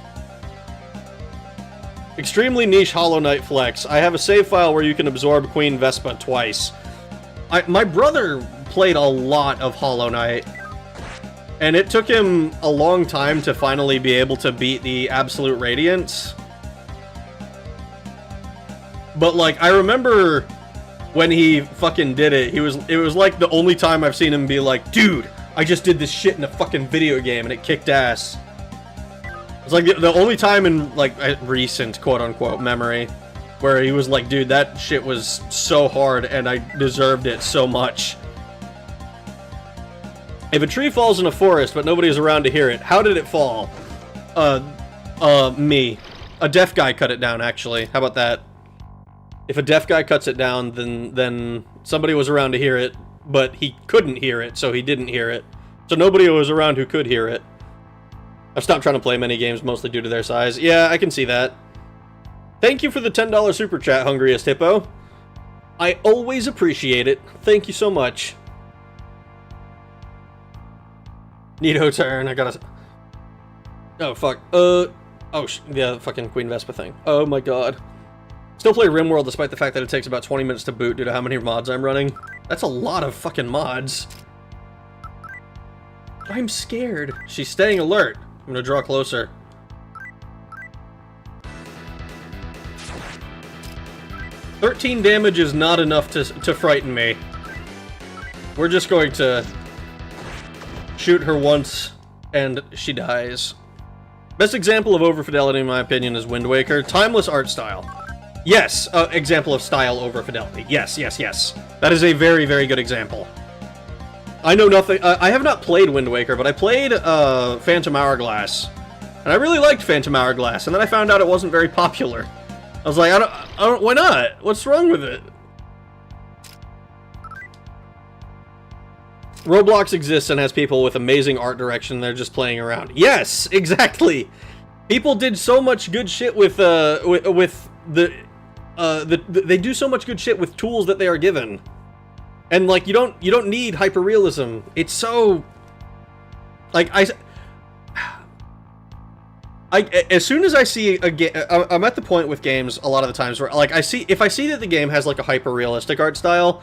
Speaker 1: Extremely niche Hollow Knight flex. I have a save file where you can absorb Queen Vespa twice. My brother played a lot of Hollow Knight. And it took him a long time to finally be able to beat the Absolute Radiance. But, like, I remember when he fucking did it, it was like the only time I've seen him be like, dude, I just did this shit in a fucking video game and it kicked ass. It's like the only time in, like, recent, quote-unquote, memory where he was like, dude, that shit was so hard and I deserved it so much. If a tree falls in a forest, but nobody is around to hear it, how did it fall? Me. A deaf guy cut it down, actually. How about that? If a deaf guy cuts it down, then somebody was around to hear it, but he couldn't hear it, so he didn't hear it. So nobody was around who could hear it. I've stopped trying to play many games, mostly due to their size. Yeah, I can see that. Thank you for the $10 super chat, Hungriest Hippo. I always appreciate it. Thank you so much. Neato turn, I gotta... Oh, fuck. Yeah, fucking Queen Vespa thing. Oh my god. Still play RimWorld despite the fact that it takes about 20 minutes to boot due to how many mods I'm running. That's a lot of fucking mods. I'm scared. She's staying alert. I'm gonna draw closer. $13 damage is not enough to frighten me. We're just going to shoot her once and she dies. Best example of over-fidelity, in my opinion, is Wind Waker. Timeless art style. Yes, example of style over fidelity. Yes, yes, yes. That is a very, very good example. I know nothing. I have not played Wind Waker, but I played Phantom Hourglass, and I really liked Phantom Hourglass. And then I found out it wasn't very popular. I was like, I don't. Why not? What's wrong with it? Roblox exists and has people with amazing art direction. They're just playing around. Yes, exactly. People did so much good shit with they do so much good shit with tools that they are given. And like you don't need hyperrealism. It's so like as soon as I see a game, I'm at the point with games a lot of the times where like if I see that the game has like a hyper-realistic art style,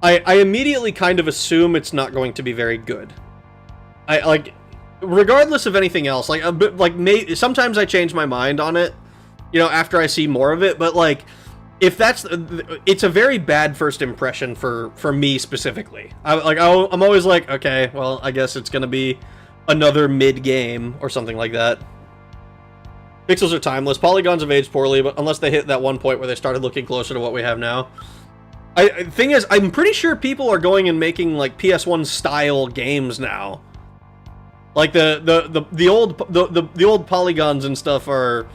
Speaker 1: I immediately kind of assume it's not going to be very good. I like, regardless of anything else, like sometimes I change my mind on it, you know, after I see more of it. But like, if it's a very bad first impression for me specifically. I'm always like, okay, well, I guess it's gonna be another mid game or something like that. Pixels are timeless. Polygons have aged poorly, but unless they hit that one point where they started looking closer to what we have now. Thing is, I'm pretty sure people are going and making like PS1 style games now. Like the old polygons and stuff are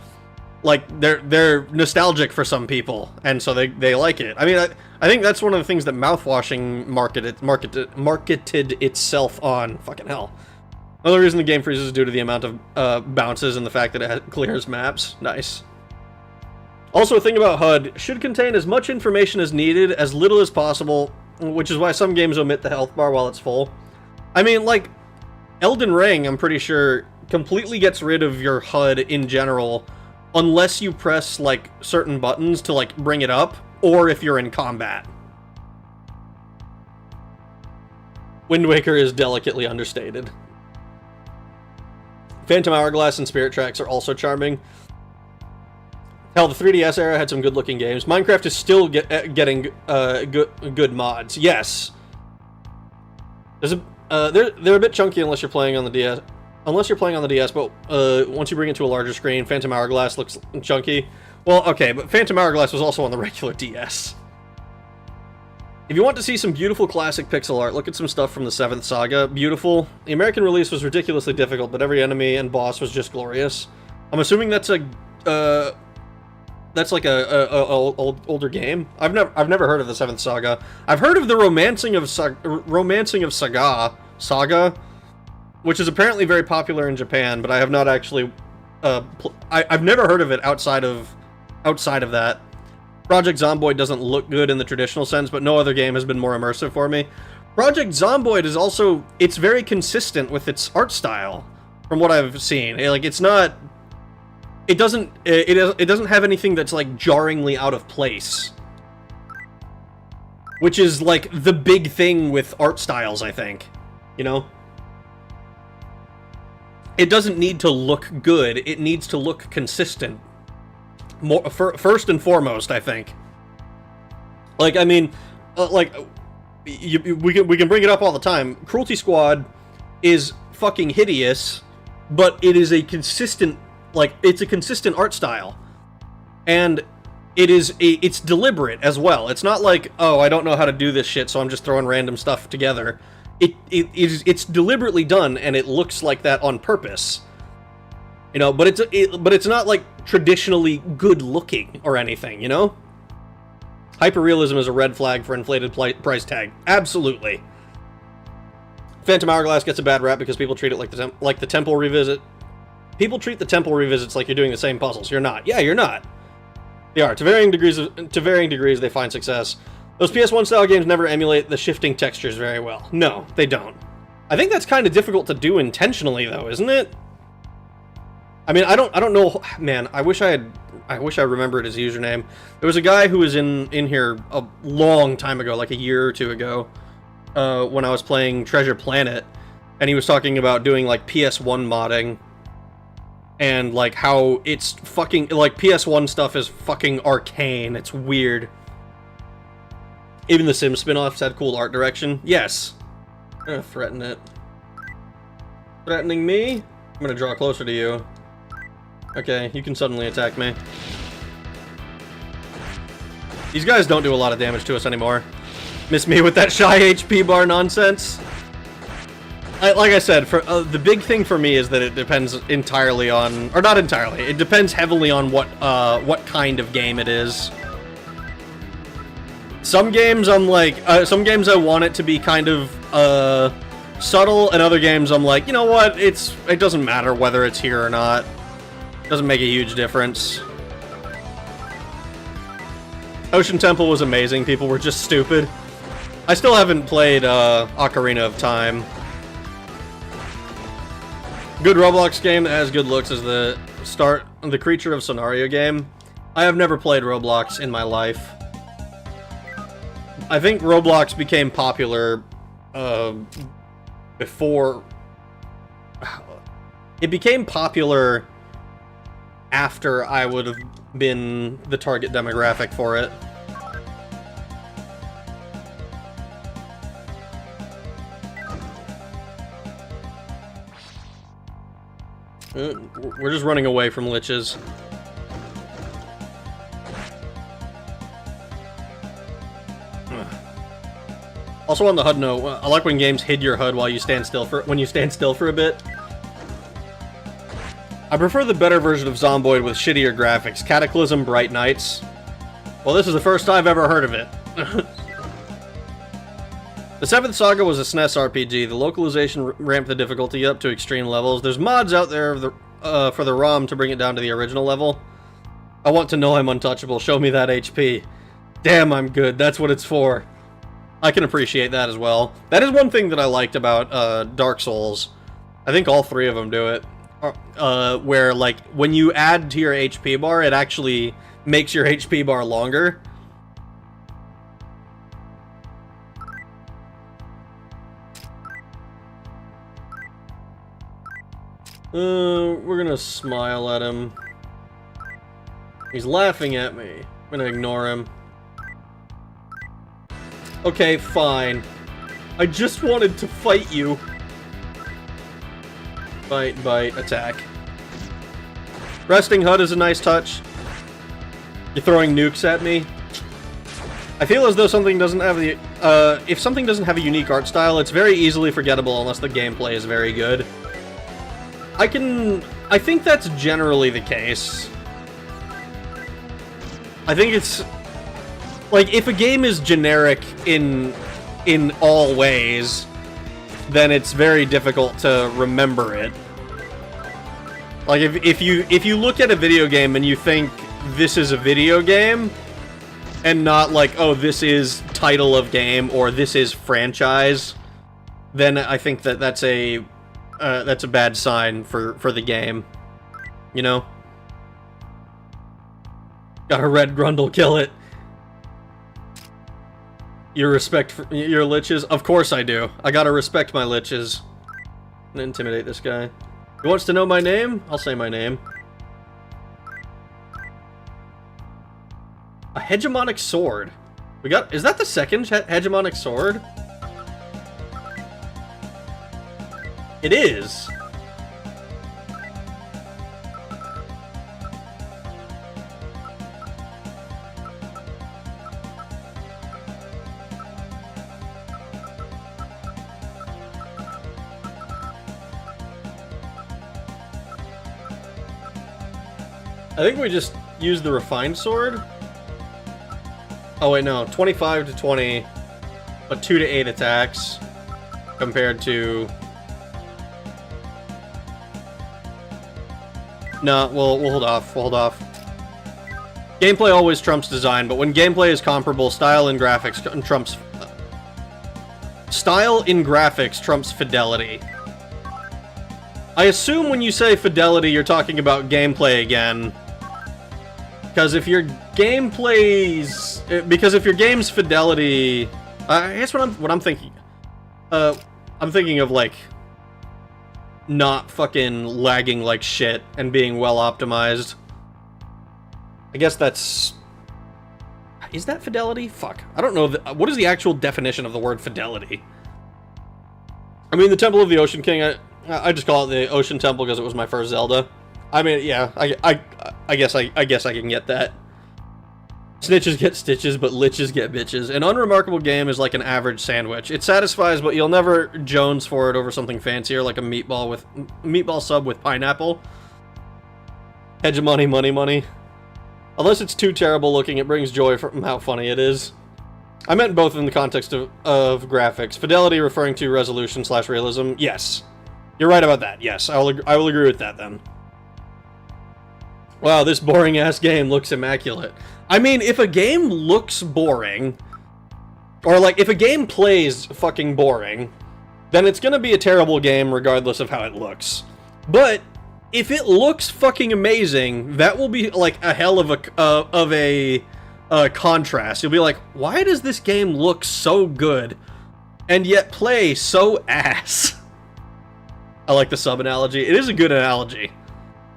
Speaker 1: like they're nostalgic for some people, and so they like it. I mean, I think that's one of the things that mouthwashing marketed itself on. Fucking hell. Another reason the game freezes is due to the amount of bounces and the fact that it clears maps. Nice. Also, a thing about HUD, should contain as much information as needed, as little as possible, which is why some games omit the health bar while it's full. I mean, like, Elden Ring, I'm pretty sure, completely gets rid of your HUD in general, unless you press, like, certain buttons to, like, bring it up, or if you're in combat. Wind Waker is delicately understated. Phantom Hourglass and Spirit Tracks are also charming. Hell, the 3DS era had some good-looking games. Minecraft is still getting good mods. Yes. There's they're a bit chunky unless you're playing on the DS. But once you bring it to a larger screen, Phantom Hourglass looks chunky. Well, okay, but Phantom Hourglass was also on the regular DS. If you want to see some beautiful classic pixel art, look at some stuff from the 7th Saga. Beautiful. The American release was ridiculously difficult, but every enemy and boss was just glorious. I'm assuming that's like a older game. I've never heard of the 7th Saga. I've heard of the Romancing of Saga, which is apparently very popular in Japan, but I have not actually I've never heard of it outside of that. Project Zomboid doesn't look good in the traditional sense, but no other game has been more immersive for me. Project Zomboid is also, it's very consistent with its art style from what I've seen. Like, it's not, it doesn't have anything that's like jarringly out of place, which is like the big thing with art styles, I think, you know? It doesn't need to look good, it needs to look consistent. First and foremost, I think. Like, I mean, like, we can bring it up all the time. Cruelty Squad is fucking hideous, but it is a consistent, like, it's a consistent art style, and it's deliberate as well. It's not like, oh, I don't know how to do this shit, so I'm just throwing random stuff together. It's deliberately done, and it looks like that on purpose. You know, but it's not like traditionally good looking or anything, you know? Hyperrealism is a red flag for inflated price tag. Absolutely. Phantom Hourglass gets a bad rap because people treat it like the Temple Revisit. People treat the Temple Revisits like you're doing the same puzzles. You're not. Yeah, you're not. They are. To varying degrees, they find success. Those PS1 style games never emulate the shifting textures very well. No, they don't. I think that's kind of difficult to do intentionally, though, isn't it? I mean, I don't know, man. I wish I remembered his username. There was a guy who was in here a long time ago, like a year or two ago, when I was playing Treasure Planet, and he was talking about doing like PS1 modding, and like how it's fucking like PS1 stuff is fucking arcane. It's weird. Even the Sims spin-offs had cool art direction. Yes, I'm gonna threaten it. Threatening me? I'm gonna draw closer to you. Okay, you can suddenly attack me. These guys don't do a lot of damage to us anymore. Miss me with that shy HP bar nonsense. Like I said, for the big thing for me is that it depends entirely on, or not entirely, it depends heavily on what kind of game it is. Some games I'm like, some games I want it to be kind of subtle, and other games I'm like, you know what, it doesn't matter whether it's here or not. It doesn't make a huge difference. Ocean Temple was amazing. People were just stupid. I still haven't played Ocarina of Time. Good Roblox game that has good looks is the Creature of Scenario game. I have never played Roblox in my life. I think Roblox became popular before... It became popular after I would have been the target demographic for it. We're just running away from liches. Also on the HUD note, I like when games hid your HUD while you stand still for a bit. I prefer the better version of Zomboid with shittier graphics. Cataclysm Bright Nights. Well, this is the first I've ever heard of it. The 7th Saga was a SNES RPG. The localization ramped the difficulty up to extreme levels. There's mods out there for the ROM to bring it down to the original level. I want to know I'm untouchable. Show me that HP. Damn, I'm good. That's what it's for. I can appreciate that as well. That is one thing that I liked about Dark Souls. I think all 3 of them do it. Where, like, when you add to your HP bar, it actually makes your HP bar longer. We're gonna smile at him. He's laughing at me. I'm gonna ignore him. Okay, fine. I just wanted to fight you. Bite, bite, attack. Resting HUD is a nice touch. You're throwing nukes at me. I feel as though something doesn't have the... if something doesn't have a unique art style, it's very easily forgettable unless the gameplay is very good. I think that's generally the case. I think it's... Like, if a game is generic in all ways, then it's very difficult to remember it. Like, if you look at a video game and you think this is a video game, and not like, oh, this is title of game, or this is franchise, then I think that's a bad sign for the game. You know? Got a red Grundle, kill it. Your respect for your liches? Of course I do. I gotta respect my liches. I'm gonna intimidate this guy. He wants to know my name? I'll say my name. A hegemonic sword. Is that the second hegemonic sword? It is. I think we just used the refined sword. Oh wait, no. 25 to 20, but 2 to 8 attacks compared to... No, we'll hold off. We'll hold off. Gameplay always trumps design, but when gameplay is comparable, style in graphics trumps... Style in graphics trumps fidelity. I assume when you say fidelity, you're talking about gameplay again. Because if your game's fidelity, I guess what I'm thinking, I'm thinking of like not fucking lagging like shit and being well optimized. I guess that's... Is that fidelity? Fuck, I don't know. What is the actual definition of the word fidelity? I mean, the Temple of the Ocean King. I just call it the Ocean Temple because it was my first Zelda. I mean, yeah, I guess I can get that. Snitches get stitches, but liches get bitches. An unremarkable game is like an average sandwich. It satisfies, but you'll never Jones for it over something fancier, like a meatball sub with pineapple. Hegemony, money. Unless it's too terrible looking, it brings joy from how funny it is. I meant both in the context of graphics. Fidelity referring to resolution/realism. Yes. You're right about that. Yes, I will agree with that then. Wow, this boring-ass game looks immaculate. I mean, if a game looks boring, or like, if a game plays fucking boring, then it's gonna be a terrible game regardless of how it looks. But if it looks fucking amazing, that will be like a hell of a contrast. You'll be like, why does this game look so good and yet play so ass? I like the sub analogy. It is a good analogy.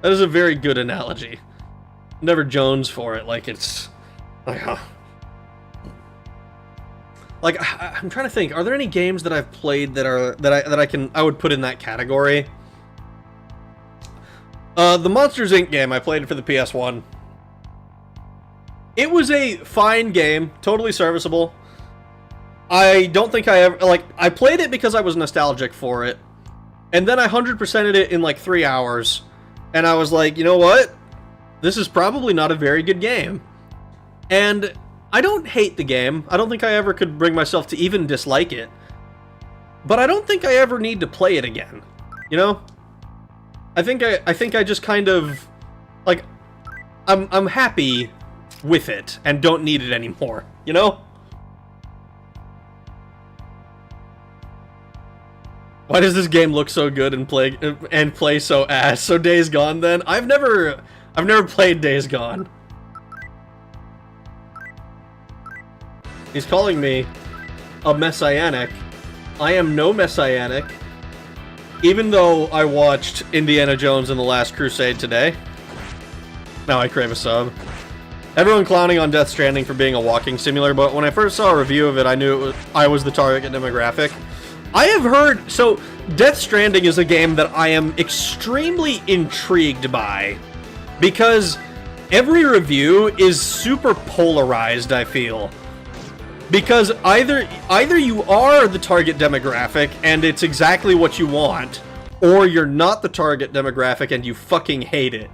Speaker 1: That is a very good analogy. Never Jones for it, like it's like, like I'm trying to think. Are there any games that I've played that I would put in that category? The Monsters Inc. game I played for the PS1. It was a fine game, totally serviceable. I don't think I ever I played it because I was nostalgic for it, and then I 100%ed it in like 3 hours, and I was like, you know what? This is probably not a very good game. And I don't hate the game. I don't think I ever could bring myself to even dislike it. But I don't think I ever need to play it again. You know? I think I just kind of like I'm happy with it and don't need it anymore, you know? Why does this game look so good and play so ass? So Days Gone then? I've never played Days Gone. He's calling me a messianic. I am no messianic. Even though I watched Indiana Jones and the Last Crusade today. Now I crave a sub. Everyone clowning on Death Stranding for being a walking simulator, but when I first saw a review of it, I knew I was the target demographic. I have heard... So, Death Stranding is a game that I am extremely intrigued by. Because every review is super polarized, I feel. Because either you are the target demographic and it's exactly what you want, or you're not the target demographic and you fucking hate it.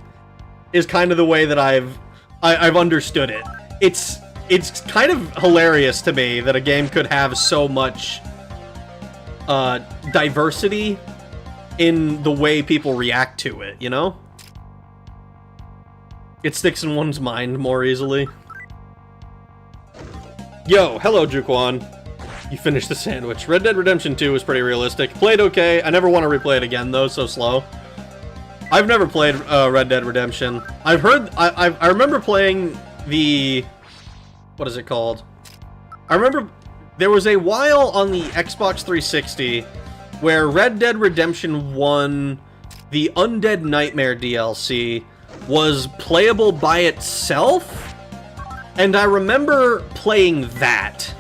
Speaker 1: Is kind of the way that I've understood it. It's kind of hilarious to me that a game could have so much diversity in the way people react to it, you know? It sticks in one's mind more easily. Yo, hello, Juquan. You finished the sandwich. Red Dead Redemption 2 was pretty realistic. Played okay. I never want to replay it again, though, so slow. I've never played Red Dead Redemption. I've heard... I remember playing the... What is it called? I remember there was a while on the Xbox 360 where Red Dead Redemption 1, the Undead Nightmare DLC, was playable by itself, and I remember playing that.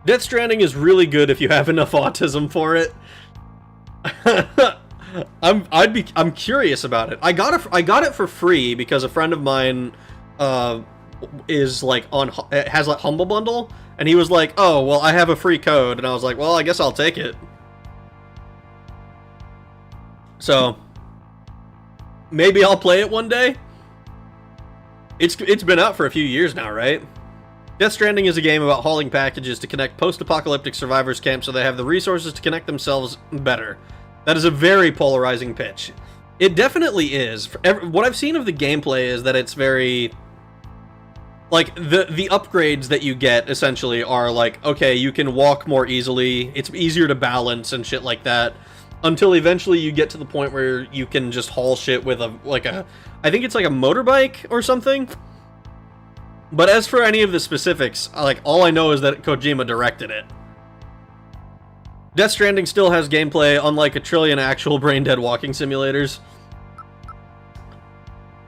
Speaker 1: Death Stranding is really good if you have enough autism for it. I'm curious about it. I got it for free because a friend of mine is like has like Humble Bundle, and he was like, "Oh, well, I have a free code," and I was like, "Well, I guess I'll take it." So maybe I'll play it one day. It's been out for a few years now, right? Death Stranding is a game about hauling packages to connect post-apocalyptic survivors' camps so they have the resources to connect themselves better. That is a very polarizing pitch. It definitely is. What I've seen of the gameplay is that it's very... Like, the upgrades that you get, essentially, are like, okay, you can walk more easily, it's easier to balance and shit like that, until eventually you get to the point where you can just haul shit with I think it's like a motorbike or something? But as for any of the specifics, like, all I know is that Kojima directed it. Death Stranding still has gameplay, unlike a trillion actual brain-dead walking simulators.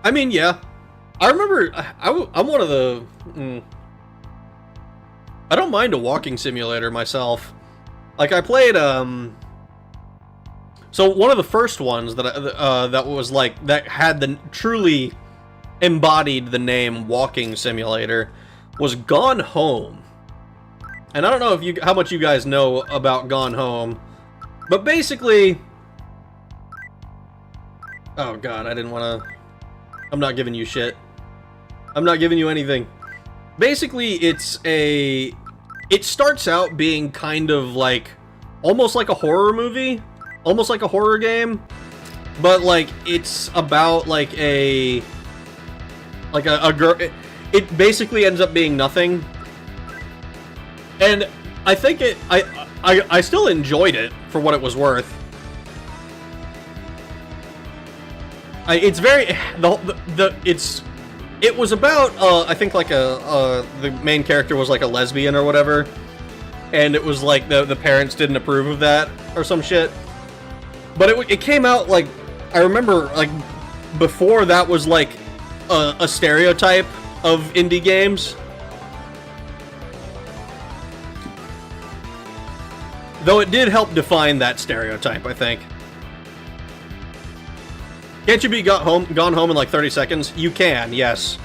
Speaker 1: I mean, yeah. I remember, I'm one of the... I don't mind a walking simulator myself. Like, I played, so one of the first ones that was like, that had the truly embodied the name walking simulator was Gone Home. And I don't know if how much you guys know about Gone Home, but basically... Oh god, I didn't want to... I'm not giving you shit. I'm not giving you anything. Basically, it starts out being kind of like, almost like a horror movie, almost like a horror game, but like, it's about like a girl, it basically ends up being nothing, and I think I still enjoyed it for what it was worth. It's very, it was about, I think like the main character was like a lesbian or whatever, and it was like the parents didn't approve of that or some shit. But it came out like, I remember like before that was like a stereotype of indie games. Though it did help define that stereotype, I think. Can't you be Gone Home in like 30 seconds? You can, yes.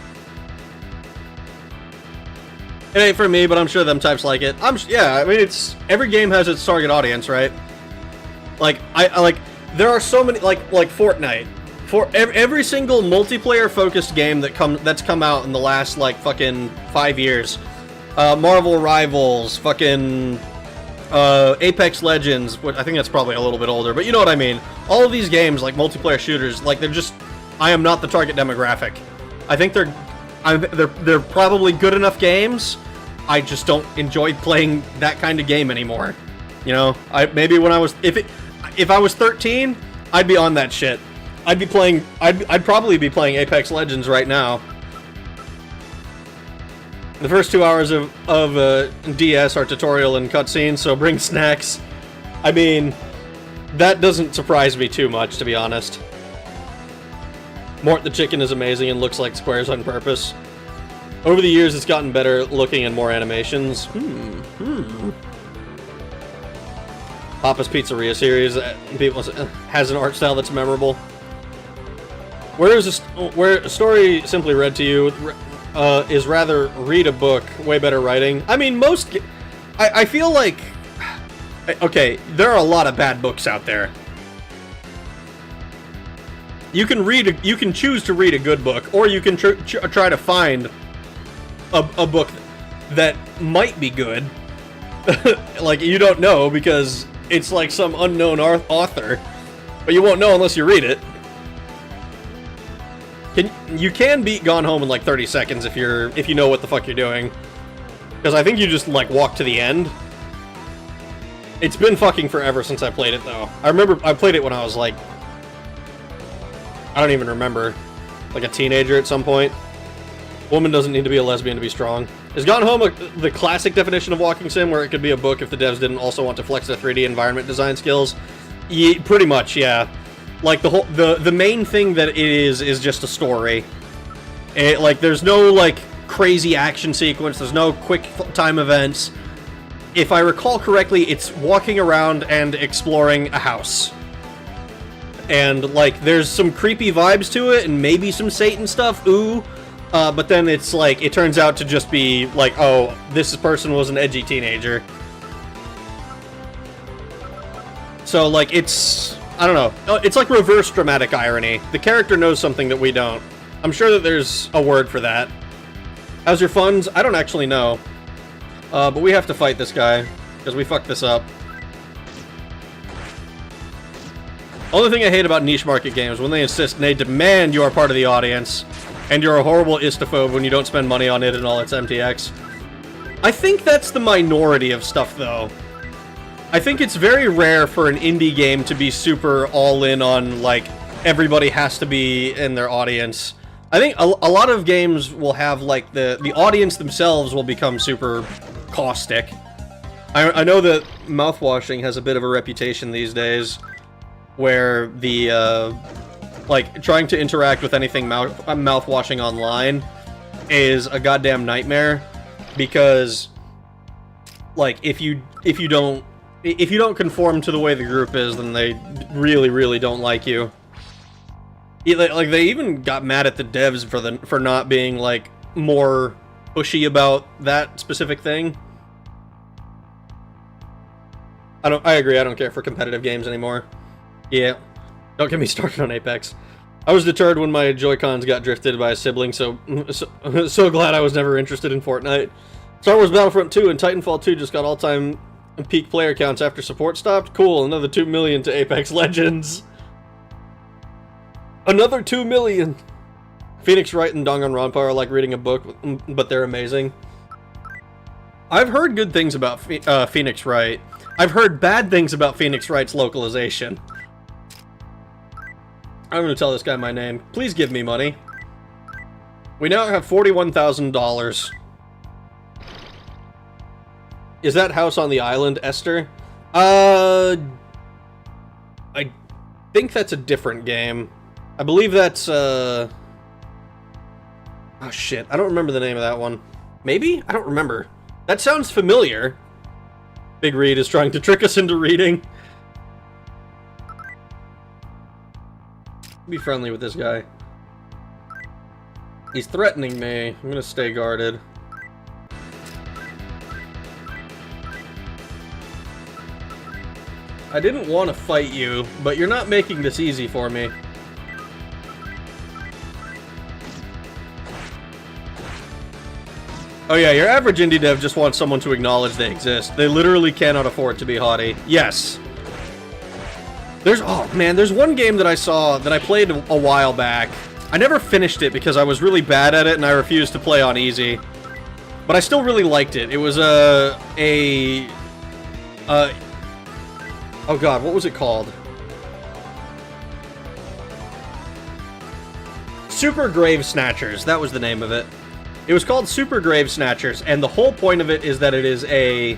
Speaker 1: It ain't for me, but I'm sure them types like it. Yeah, I mean, it's... Every game has its target audience, right? Like, I like... There are so many... Like Fortnite. For every single multiplayer-focused game that's come out in the last, like, fucking 5 years. Marvel Rivals, fucking... Apex Legends, which I think that's probably a little bit older, but you know what I mean. All of these games, like multiplayer shooters, like they're just, I am not the target demographic. I think they're probably good enough games. I just don't enjoy playing that kind of game anymore. You know, maybe when I was, if I was 13, I'd be on that shit. I'd probably be playing Apex Legends right now. The first 2 hours of DS are tutorial and cutscenes, so bring snacks. I mean, that doesn't surprise me too much, to be honest. Mort the chicken is amazing and looks like squares on purpose. Over the years, it's gotten better looking and more animations. Papa's Pizzeria series has an art style that's memorable. Where a story simply read to you is rather read a book, way better writing. I mean, I feel like, okay, there are a lot of bad books out there. You can choose to read a good book, or you can try to find a book that might be good. Like, you don't know because it's like some unknown author, but you won't know unless you read it. You can beat Gone Home in like 30 seconds if you know what the fuck you're doing. Because I think you just like walk to the end. It's been fucking forever since I played it though. I remember I played it when I was like, I don't even remember, like a teenager at some point. Woman doesn't need to be a lesbian to be strong. Is Gone Home the classic definition of walking sim, where it could be a book if the devs didn't also want to flex their 3D environment design skills? Yeah, pretty much, yeah. Like the main thing that it is just a story. Like there's no like crazy action sequence. There's no quick time events. If I recall correctly, it's walking around and exploring a house. And like there's some creepy vibes to it, and maybe some Satan stuff. Ooh, but then it's like it turns out to just be like, oh, this person was an edgy teenager. So like it's. I don't know. It's like reverse dramatic irony. The character knows something that we don't. I'm sure that there's a word for that. How's your funds? I don't actually know. But we have to fight this guy, because we fucked this up. Only thing I hate about niche market games, when they insist and they demand you are part of the audience, and you're a horrible istophobe when you don't spend money on it and all its MTX. I think that's the minority of stuff, though. I think it's very rare for an indie game to be super all-in on, like, everybody has to be in their audience. I think a lot of games will have, like, the audience themselves will become super caustic. I know that mouthwashing has a bit of a reputation these days, where the like, trying to interact with anything mouth-washing online is a goddamn nightmare, because, like, if you don't conform to the way the group is, then they really, really don't like you. Like, they even got mad at the devs for not being, like, more pushy about that specific thing. I agree, I don't care for competitive games anymore. Yeah. Don't get me started on Apex. I was deterred when my Joy-Cons got drifted by a sibling, so glad I was never interested in Fortnite. Star Wars Battlefront 2 and Titanfall 2 just got all-time peak player counts after support stopped. Cool, another 2 million to Apex Legends. Another 2 million! Phoenix Wright and Danganronpa are like reading a book, but they're amazing. I've heard good things about Phoenix Wright. I've heard bad things about Phoenix Wright's localization. I'm gonna tell this guy my name. Please give me money. We now have $41,000. Is that house on the island, Esther? I think that's a different game. I believe that's, oh shit, I don't remember the name of that one. Maybe? I don't remember. That sounds familiar. Big Reed is trying to trick us into reading. Be friendly with this guy. He's threatening me. I'm gonna stay guarded. I didn't want to fight you, but you're not making this easy for me. Oh yeah, your average indie dev just wants someone to acknowledge they exist. They literally cannot afford to be haughty. Yes. Oh man, there's one game that I saw that I played a while back. I never finished it because I was really bad at it and I refused to play on easy. But I still really liked it. It was oh god, what was it called? Super Grave Snatchers, that was the name of it. It was called Super Grave Snatchers, and the whole point of it is that it is a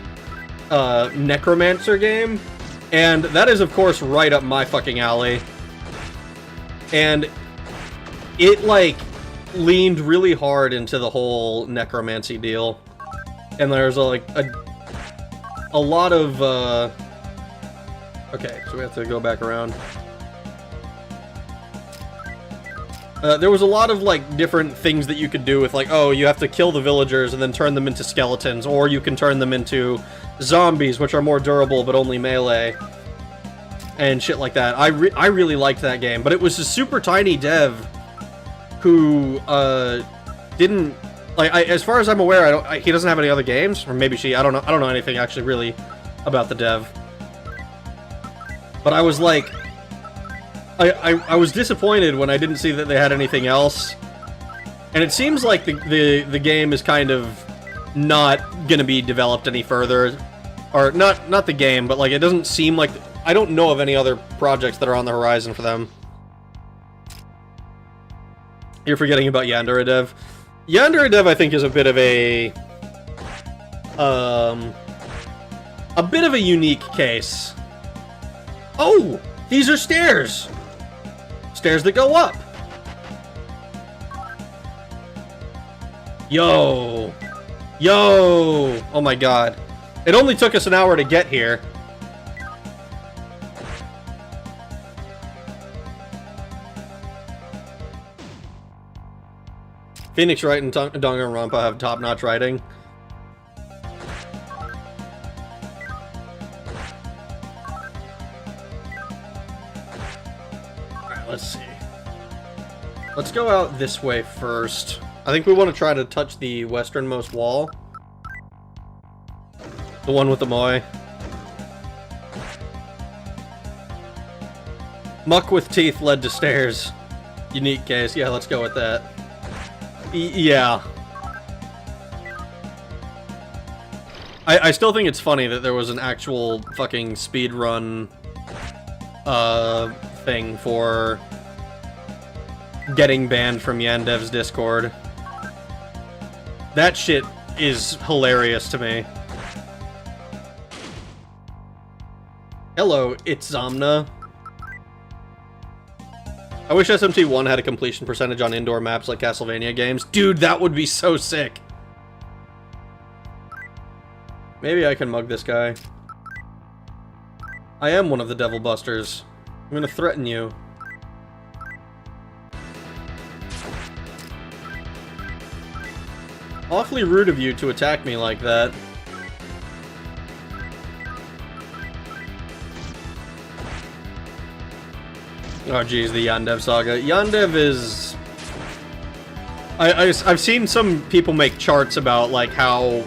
Speaker 1: necromancer game, and that is, of course, right up my fucking alley. And it, like, leaned really hard into the whole necromancy deal. And there's, a lot of, okay, so we have to go back around. There was a lot of, like, different things that you could do with, like, oh, you have to kill the villagers and then turn them into skeletons, or you can turn them into zombies, which are more durable but only melee, and shit like that. I really liked that game, but it was a super tiny dev who, didn't, like, as far as I'm aware, he doesn't have any other games, or maybe she, I don't know anything actually really about the dev. But I was like, I was disappointed when I didn't see that they had anything else. And it seems like the game is kind of not gonna be developed any further. Or, not the game, but, like, it doesn't seem like... I don't know of any other projects that are on the horizon for them. You're forgetting about Yandere Dev. Yandere Dev, I think, is a bit of a unique case. Oh! These are stairs! Stairs that go up! Yo! Yo! Oh my god. It only took us an hour to get here. Phoenix Wright and Danganronpa have top-notch writing. Alright, let's see. Let's go out this way first. I think we want to try to touch the westernmost wall. The one with the moai. Muck with teeth led to stairs. Unique case. Yeah, let's go with that. Yeah. I still think it's funny that there was an actual fucking speedrun thing for getting banned from Yandev's Discord. That shit is hilarious to me. Hello, it's Zomna. I wish SMT1 had a completion percentage on indoor maps like Castlevania games. Dude, that would be so sick. Maybe I can mug this guy. I am one of the Devil Busters. I'm gonna threaten you. Awfully rude of you to attack me like that. Oh geez, the Yandev saga. Yandev is... I've seen some people make charts about, like, how...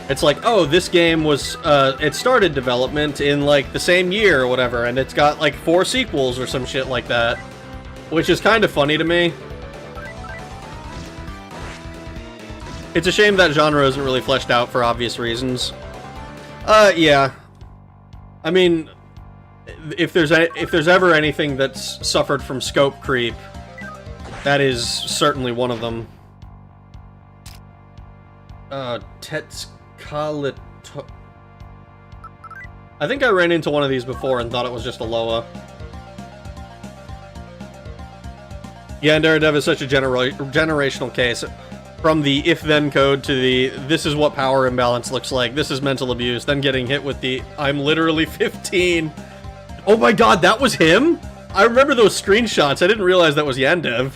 Speaker 1: It's like, oh, this game was, it started development in, like, the same year or whatever, and it's got, like, 4 sequels or some shit like that. Which is kind of funny to me. It's a shame that genre isn't really fleshed out for obvious reasons. Yeah. I mean... If there's ever anything that's suffered from scope creep, that is certainly one of them. Tetsukalito... I think I ran into one of these before and thought it was just a Loa. Yeah, and Daredevil is such a generational case. From the if-then code to the, this is what power imbalance looks like, this is mental abuse, then getting hit with the, I'm literally 15. Oh my god, that was him? I remember those screenshots. I didn't realize that was Yandev.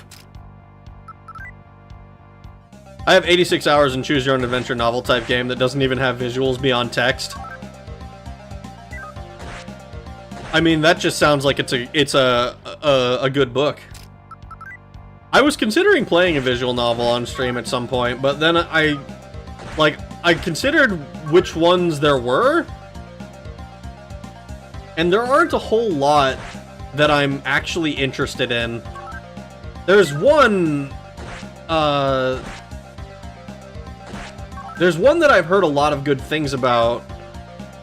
Speaker 1: I have 86 hours in Choose Your Own Adventure novel type game that doesn't even have visuals beyond text. I mean, that just sounds like it's a good book. I was considering playing a visual novel on stream at some point, but then I considered which ones there were. And there aren't a whole lot that I'm actually interested in. There's one that I've heard a lot of good things about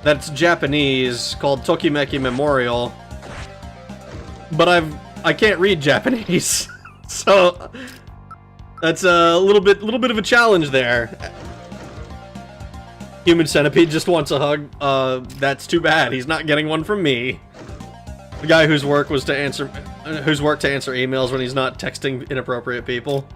Speaker 1: that's Japanese, called Tokimeki Memorial. But I can't read Japanese. So that's a little bit of a challenge there. Human Centipede just wants a hug. That's too bad. He's not getting one from me. The guy whose work to answer emails when he's not texting inappropriate people.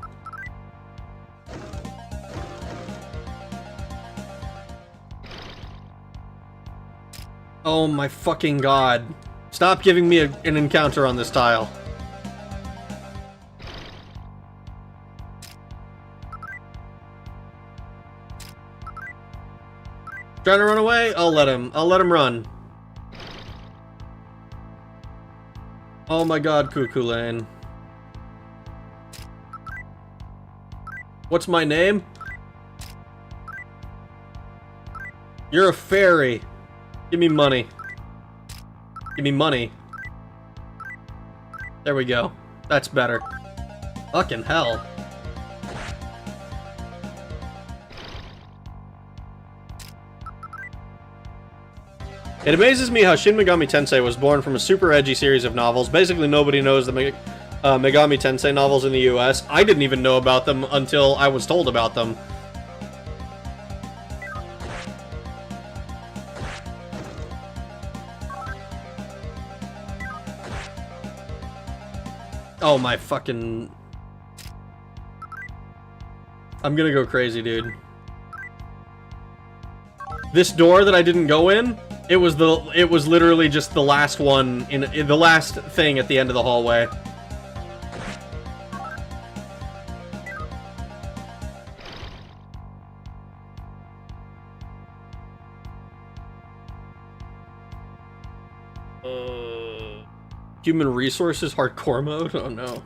Speaker 1: Oh my fucking god. Stop giving me an encounter on this tile. Trying to run away? I'll let him run. Oh my god, Cuckoo Lane. What's my name? You're a fairy. Give me money. Give me money. There we go. That's better. Fucking hell. It amazes me how Shin Megami Tensei was born from a super edgy series of novels. Basically, nobody knows the Megami Tensei novels in the US. I didn't even know about them until I was told about them. Oh my fucking... I'm gonna go crazy, dude. This door that I didn't go in? It was literally just the last one in the last thing at the end of the hallway. Human resources hardcore mode? Oh no.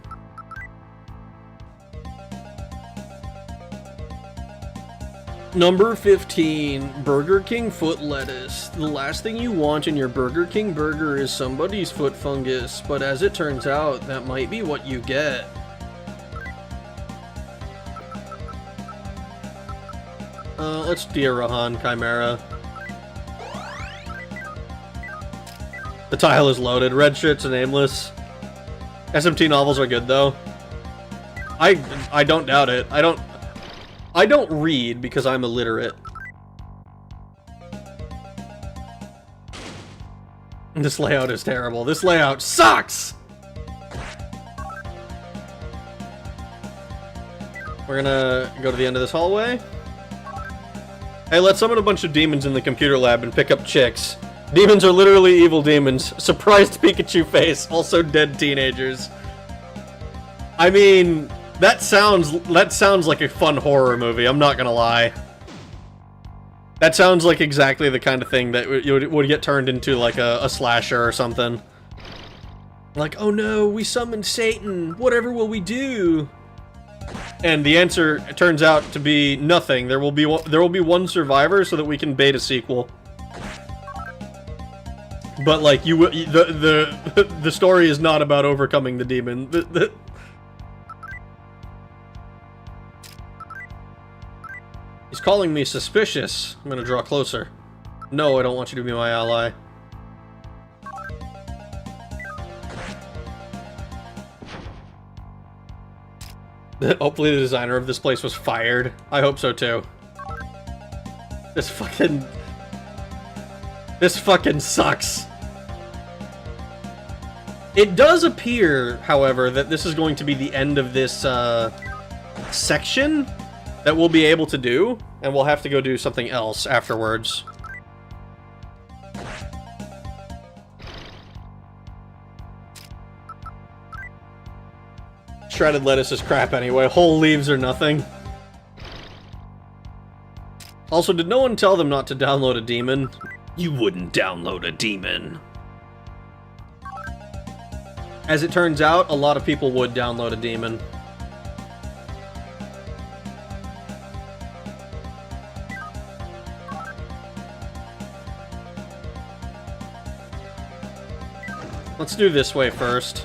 Speaker 1: Number 15, Burger King foot lettuce. The last thing you want in your Burger King burger is somebody's foot fungus, but as it turns out, that might be what you get. Let's Rahan Chimera. The tile is loaded. Red shirts and aimless. SMT novels are good though. I don't doubt it. I don't read because I'm illiterate. This layout is terrible. This layout sucks! We're gonna go to the end of this hallway. Hey, let's summon a bunch of demons in the computer lab and pick up chicks. Demons are literally evil demons. Surprised Pikachu face. Also dead teenagers. I mean, that sounds like a fun horror movie, I'm not gonna lie. That sounds like exactly the kind of thing that would get turned into like a slasher or something. Like, oh no, we summoned Satan. Whatever will we do? And the answer turns out to be nothing. There will be one survivor so that we can bait a sequel. But like the story is not about overcoming the demon. He's calling me suspicious. I'm gonna draw closer. No, I don't want you to be my ally. Hopefully the designer of this place was fired. I hope so too. This fucking sucks. It does appear, however, that this is going to be the end of this section that we'll be able to do, and we'll have to go do something else afterwards. Shredded lettuce is crap anyway. Whole leaves are nothing. Also, did no one tell them not to download a demon? You wouldn't download a demon. As it turns out, a lot of people would download a demon. Let's do this way first.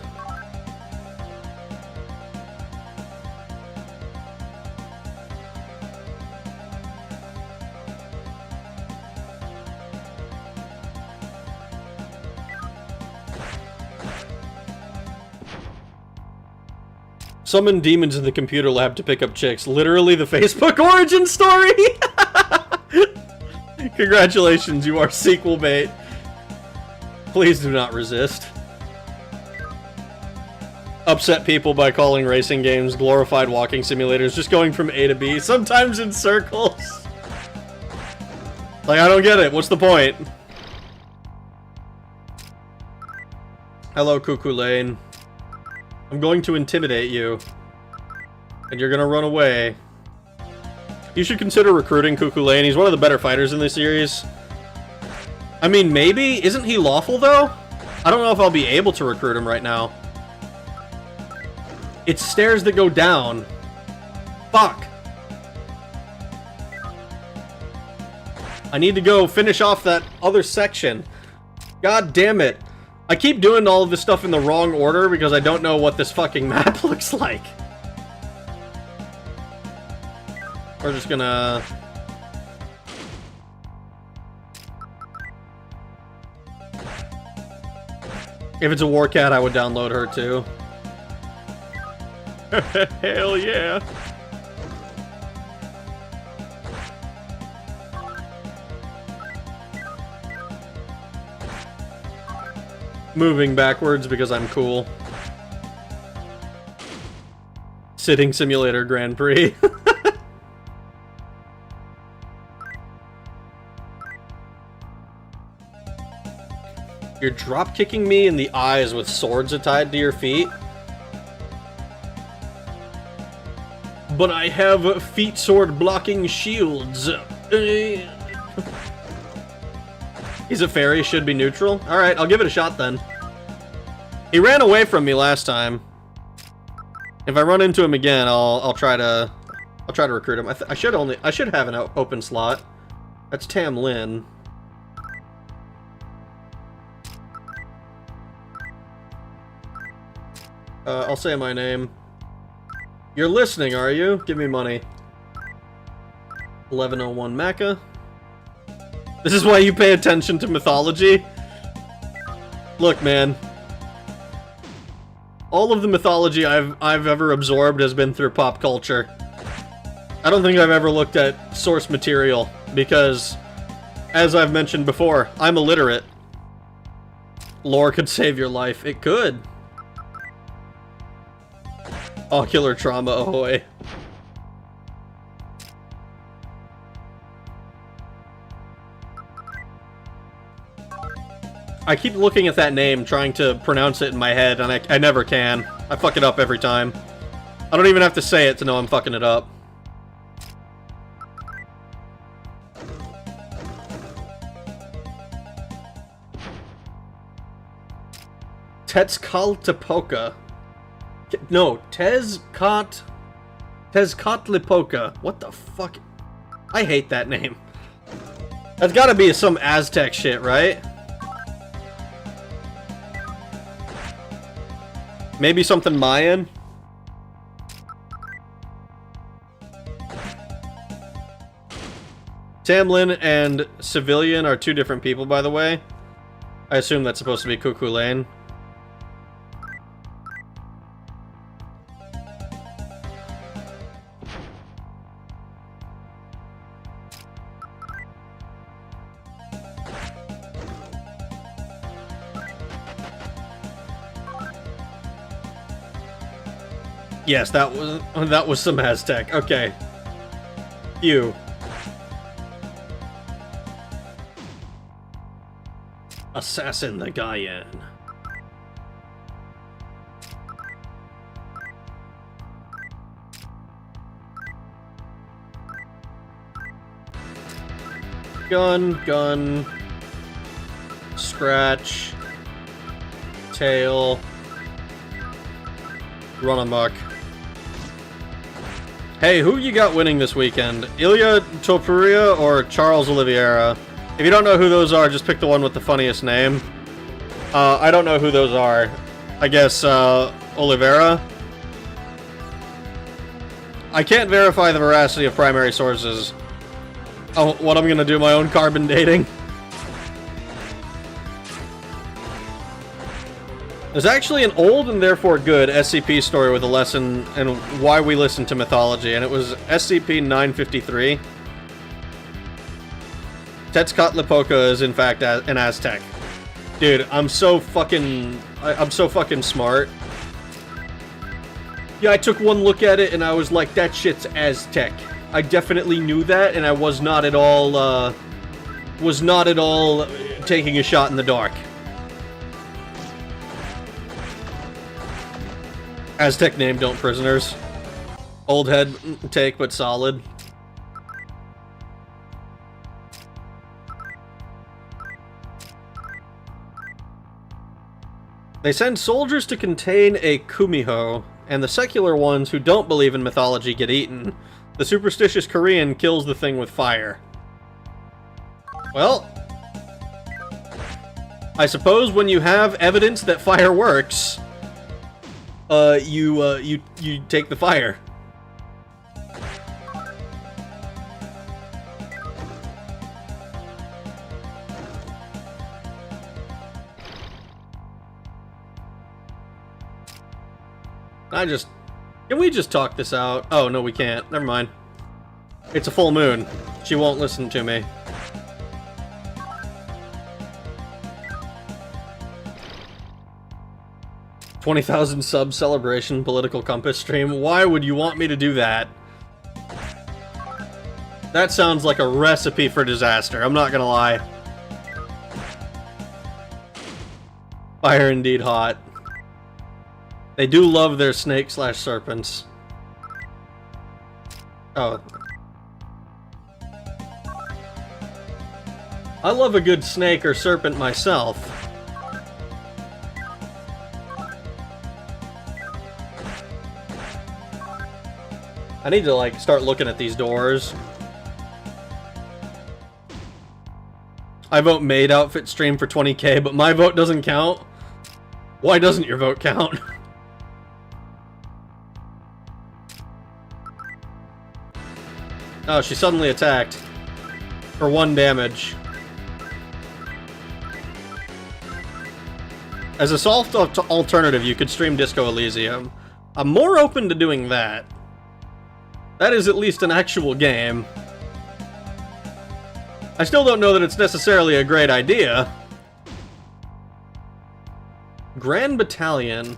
Speaker 1: Summon demons in the computer lab to pick up chicks. Literally the Facebook origin story! Congratulations, you are sequel bait. Please do not resist. Upset people by calling racing games glorified walking simulators, just going from A to B, sometimes in circles. Like, I don't get it. What's the point? Hello, Cuckoo Lane. I'm going to intimidate you. And you're gonna run away. You should consider recruiting Cuckoo Lane. He's one of the better fighters in this series. I mean, maybe? Isn't he lawful, though? I don't know if I'll be able to recruit him right now. It's stairs that go down. Fuck. I need to go finish off that other section. God damn it. I keep doing all of this stuff in the wrong order because I don't know what this fucking map looks like. We're just gonna... If it's a war cat, I would download her too. Hell yeah. Moving backwards because I'm cool. Sitting Simulator Grand Prix. You're drop kicking me in the eyes with swords tied to your feet. But I have feet sword blocking shields. He's a fairy, should be neutral. Alright, I'll give it a shot then. He ran away from me last time. If I run into him again, I'll try to recruit him. I should have an open slot. That's Tam Lin. I'll say my name. You're listening, are you? Give me money. 1101 Mecha. This is why you pay attention to mythology? Look, man. All of the mythology I've ever absorbed has been through pop culture. I don't think I've ever looked at source material, because, as I've mentioned before, I'm illiterate. Lore could save your life. It could. Ocular trauma, ahoy. I keep looking at that name, trying to pronounce it in my head, and I never can. I fuck it up every time. I don't even have to say it to know I'm fucking it up. Tezcatlipoca. No, Tezcatlipoca. What the fuck? I hate that name. That's gotta be some Aztec shit, right? Maybe something Mayan? Tamlin and Civilian are two different people, by the way. I assume that's supposed to be Cuckoo Lane. Yes, that was some Aztec. Okay. You. Assassin the Gaian. Gun. Scratch. Tail. Run amok. Hey, who you got winning this weekend? Ilya Topuria or Charles Oliveira? If you don't know who those are, just pick the one with the funniest name. I don't know who those are. I guess, Oliveira? I can't verify the veracity of primary sources. Oh, what, I'm gonna do my own carbon dating? There's actually an old and therefore good SCP story with a lesson in why we listen to mythology, and it was SCP-953. Tezcatlipoca is in fact an Aztec. Dude, I'm so fucking smart. Yeah, I took one look at it and I was like, that shit's Aztec. I definitely knew that, and I was not at all taking a shot in the dark. Aztec name, don't prisoners. Old head take, but solid. They send soldiers to contain a kumiho, and the secular ones who don't believe in mythology get eaten. The superstitious Korean kills the thing with fire. Well, I suppose when you have evidence that fire works, you take the fire. Can we just talk this out? Oh, no, we can't. Never mind. It's a full moon. She won't listen to me. $20,000 sub celebration political compass stream. Why would you want me to do that? That sounds like a recipe for disaster. I'm not gonna lie. Fire indeed hot. They do love their snake/serpents. Oh. I love a good snake or serpent myself. I need to, like, start looking at these doors. I vote maid outfit stream for 20k, but my vote doesn't count. Why doesn't your vote count? Oh, she suddenly attacked. For 1 damage. As a soft alternative, you could stream Disco Elysium. I'm more open to doing that. That is at least an actual game. I still don't know that it's necessarily a great idea. Grand Battalion.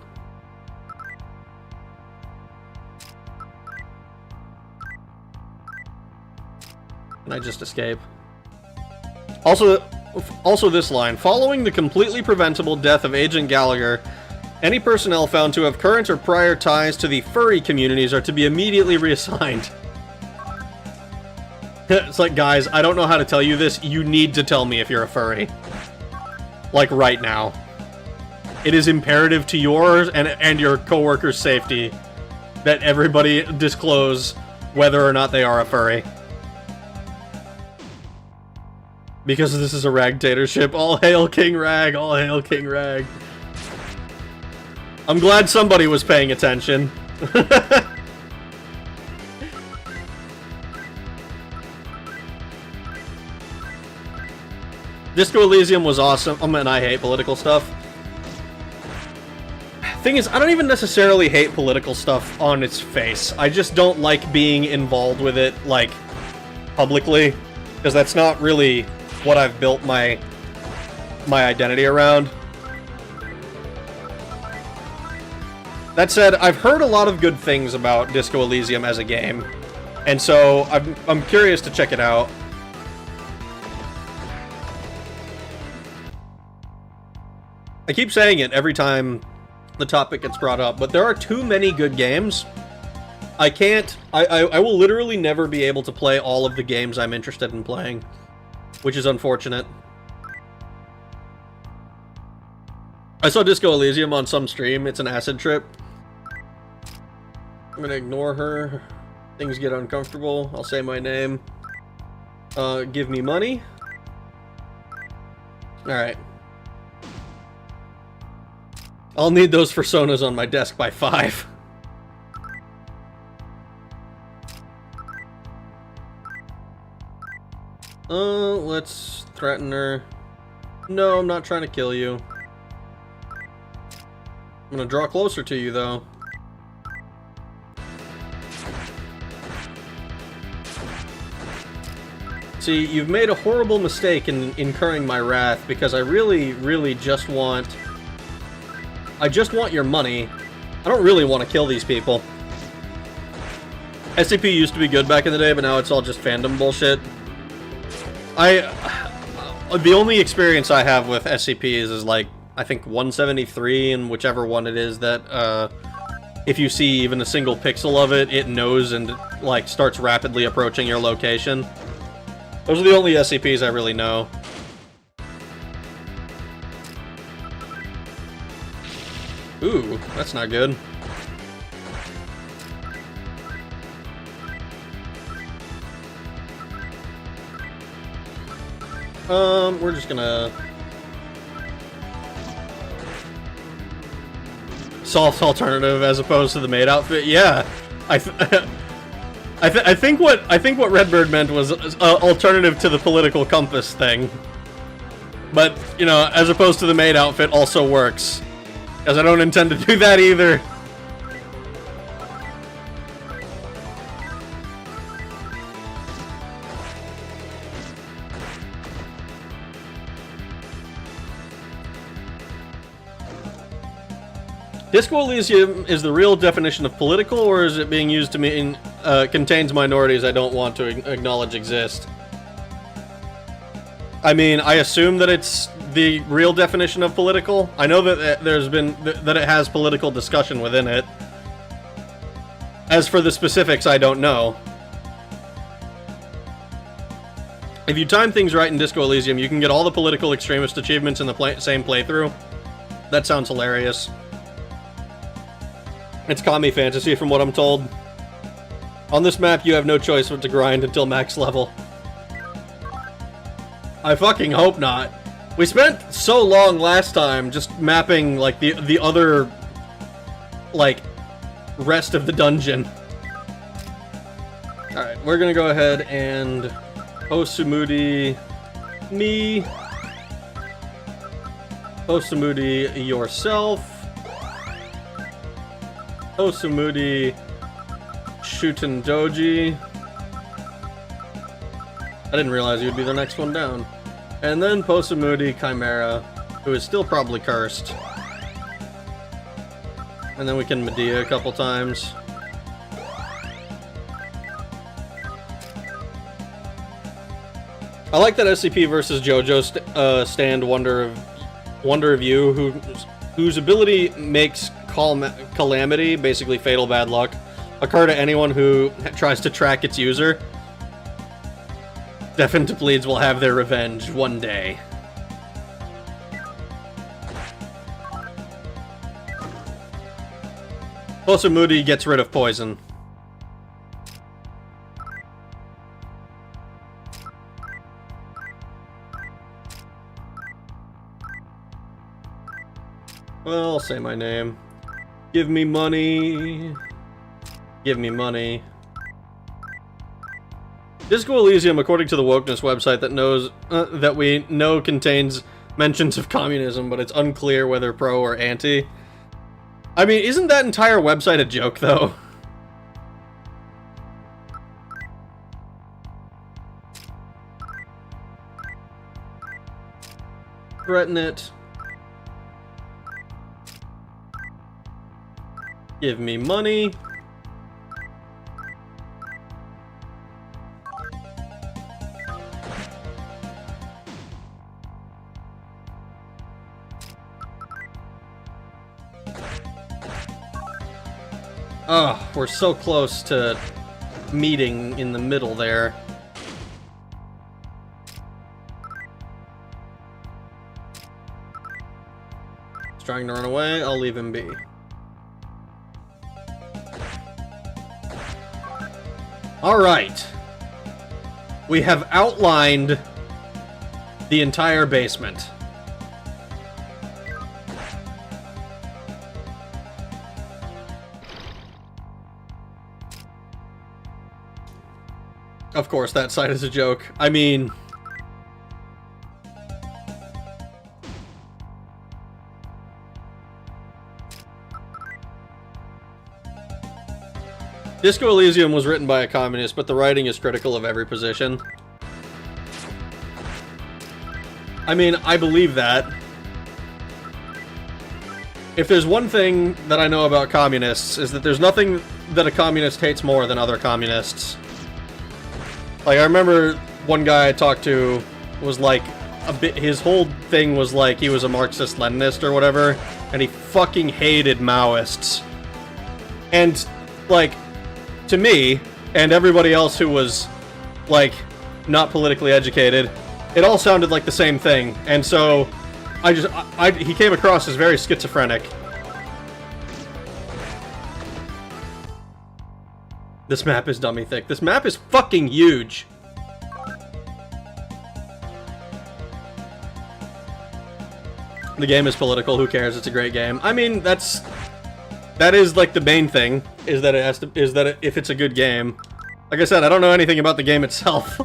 Speaker 1: Can I just escape? Also, Also this line, following the completely preventable death of Agent Gallagher, any personnel found to have current or prior ties to the furry communities are to be immediately reassigned. It's like, guys, I don't know how to tell you this. You need to tell me if you're a furry. Like, right now. It is imperative to yours and your coworkers' safety that everybody disclose whether or not they are a furry. Because this is a ragtatorship. All hail King Rag, all hail King Rag. I'm glad somebody was paying attention. Disco Elysium was awesome, and I hate political stuff. Thing is, I don't even necessarily hate political stuff on its face. I just don't like being involved with it, like, publicly. Because that's not really what I've built my identity around. That said, I've heard a lot of good things about Disco Elysium as a game. And so, I'm curious to check it out. I keep saying it every time the topic gets brought up, but there are too many good games. I will literally never be able to play all of the games I'm interested in playing, which is unfortunate. I saw Disco Elysium on some stream. It's an acid trip. I'm gonna ignore her. Things get uncomfortable. I'll say my name. Give me money. Alright. I'll need those personas on my desk by 5. Let's threaten her. No, I'm not trying to kill you. I'm gonna draw closer to you, though. See, you've made a horrible mistake in incurring my wrath, because I really, really just want... I just want your money. I don't really want to kill these people. SCP used to be good back in the day, but now it's all just fandom bullshit. The only experience I have with SCPs is, like, I think 173, and whichever one it is that, if you see even a single pixel of it, it knows and, like, starts rapidly approaching your location. Those are the only SCPs I really know. Ooh, that's not good. We're just gonna... soft alternative as opposed to the maid outfit. Yeah, I think what Redbird meant was alternative to the political compass thing. But, you know, as opposed to the maid outfit also works. Because I don't intend to do that either. Disco Elysium is the real definition of political, or is it being used to mean contains minorities I don't want to acknowledge exist? I mean, I assume that it's the real definition of political. I know that there's been that it has political discussion within it. As for the specifics, I don't know. If you time things right in Disco Elysium, you can get all the political extremist achievements in the same playthrough. That sounds hilarious. It's commie fantasy from what I'm told. On this map, you have no choice but to grind until max level. I fucking hope not. We spent so long last time just mapping, like, the other, like, rest of the dungeon. Alright, we're gonna go ahead and Osumudi me. Osumudi yourself. Osumudi Shuten Doji. I didn't realize you'd be the next one down. And then Posamudi Chimera, who is still probably cursed. And then we can Medea a couple times. I like that SCP versus JoJo stand Wonder of You, whose ability makes calamity, basically fatal bad luck, occur to anyone who tries to track its user. Definite Bleeds will have their revenge one day. Also, Moody gets rid of poison. Well, I'll say my name. Give me money. Give me money. Disco Elysium, according to the Wokeness website that we know contains mentions of communism, but it's unclear whether pro or anti. I mean, isn't that entire website a joke, though? Threaten it. Give me money. Oh, we're so close to meeting in the middle there. He's trying to run away. I'll leave him be. Alright. We have outlined the entire basement. Of course, that side is a joke. I mean... Disco Elysium was written by a communist, but the writing is critical of every position. I mean, I believe that. If there's one thing that I know about communists, is that there's nothing that a communist hates more than other communists. Like, I remember one guy I talked to was like, his whole thing was like he was a Marxist-Leninist or whatever, and he fucking hated Maoists. And, like, to me, and everybody else who was, like, not politically educated, it all sounded like the same thing. And so, he came across as very schizophrenic. This map is dummy thick. This map is fucking huge. The game is political. Who cares? It's a great game. I mean, that is like the main thing, is that if it's a good game. Like I said, I don't know anything about the game itself.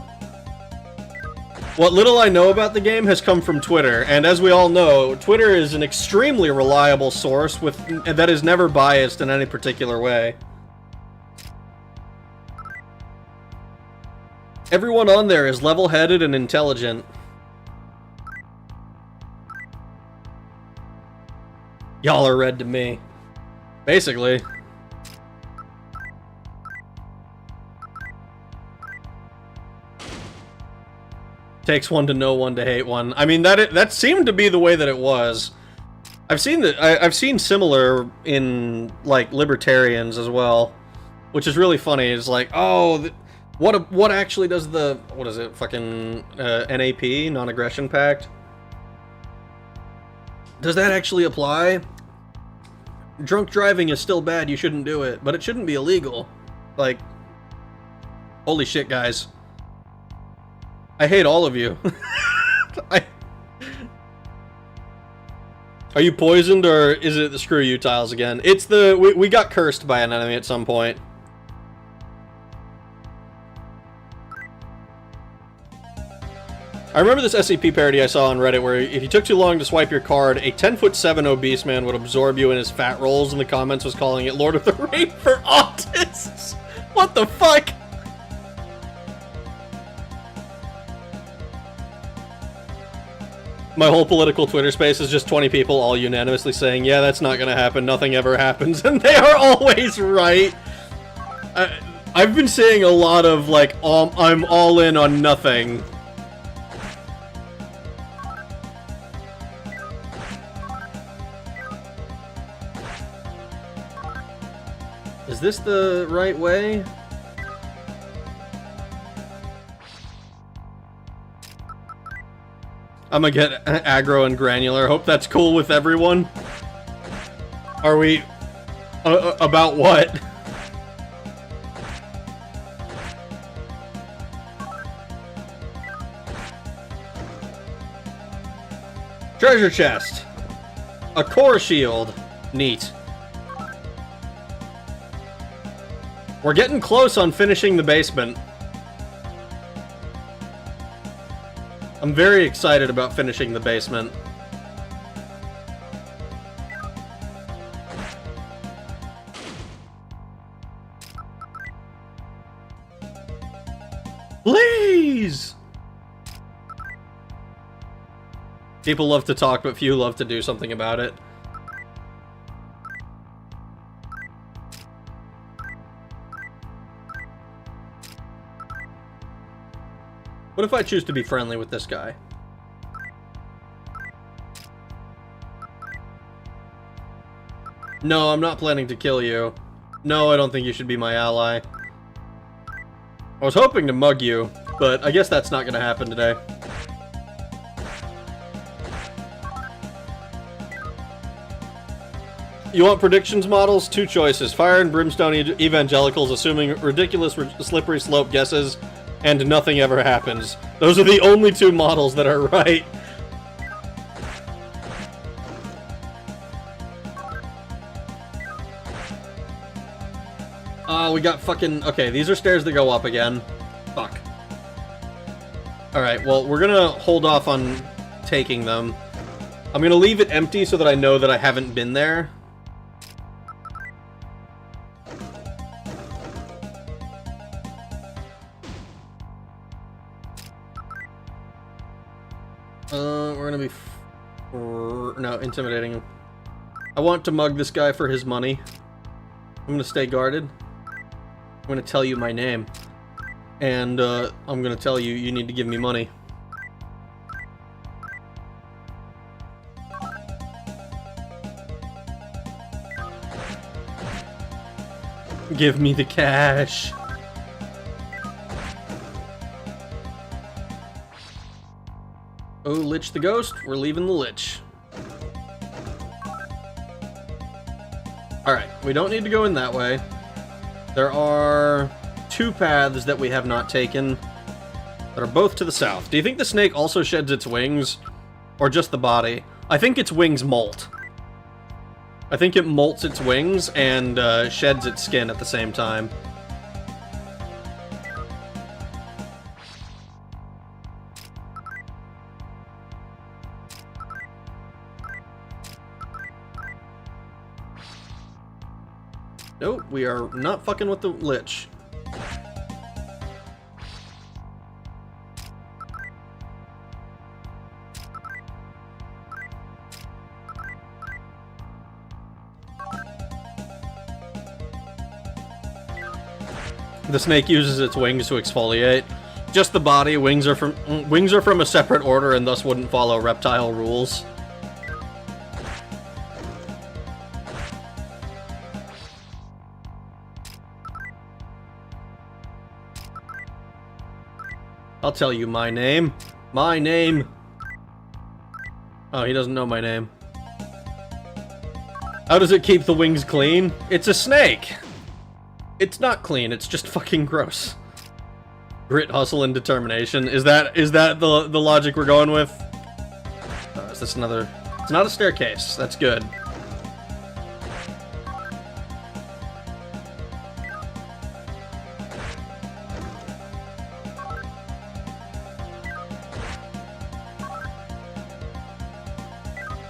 Speaker 1: What little I know about the game has come from Twitter, and as we all know, Twitter is an extremely reliable source that is never biased in any particular way. Everyone on there is level-headed and intelligent. Y'all are red to me. Basically. Takes one to know one to hate one. I mean, that seemed to be the way that it was. I've seen similar in, like, libertarians as well, which is really funny. It's like, oh, what actually does the, what is it, fucking NAP, Non-Aggression Pact? Does that actually apply? Drunk driving is still bad, you shouldn't do it, but it shouldn't be illegal. Like, holy shit, guys. I hate all of you. Are you poisoned, or is it the screw you tiles again? It's the, we got cursed by an enemy at some point. I remember this SCP parody I saw on Reddit where if you took too long to swipe your card, a 10'7" obese man would absorb you in his fat rolls, and the comments was calling it Lord of the Ring for autists. What the fuck? My whole political Twitter space is just 20 people all unanimously saying, yeah, that's not gonna happen, nothing ever happens, and they are always right. I've been seeing a lot of, like, I'm all in on nothing. Is this the right way? I'm gonna get aggro and granular. Hope that's cool with everyone. Are we... about what? Treasure chest. A core shield. Neat. We're getting close on finishing the basement. I'm very excited about finishing the basement. Please! People love to talk, but few love to do something about it. What if I choose to be friendly with this guy? No, I'm not planning to kill you. No, I don't think you should be my ally. I was hoping to mug you, but I guess that's not gonna happen today. You want predictions models? Two choices. Fire and Brimstone Evangelicals assuming ridiculous slippery slope guesses, and nothing ever happens. Those are the only two models that are right. We got fucking... Okay, these are stairs that go up again. Fuck. Alright, well, we're gonna hold off on taking them. I'm gonna leave it empty so that I know that I haven't been there. We're gonna be... No, intimidating him. I want to mug this guy for his money. I'm gonna stay guarded. I'm gonna tell you my name. And, I'm gonna tell you, you need to give me money. Give me the cash. Oh, Lich the Ghost, we're leaving the Lich. Alright, we don't need to go in that way. There are two paths that we have not taken that are both to the south. Do you think the snake also sheds its wings? Or just the body? I think its wings molt. I think it molts its wings and sheds its skin at the same time. Nope, we are not fucking with the Lich. The snake uses its wings to exfoliate. Just the body. Wings are from a separate order and thus wouldn't follow reptile rules. I'll tell you my name. My name. Oh, he doesn't know my name. How does it keep the wings clean? It's a snake. It's not clean, it's just fucking gross. Grit, hustle, and determination. Is that the logic we're going with? Is this another... It's not a staircase. That's good.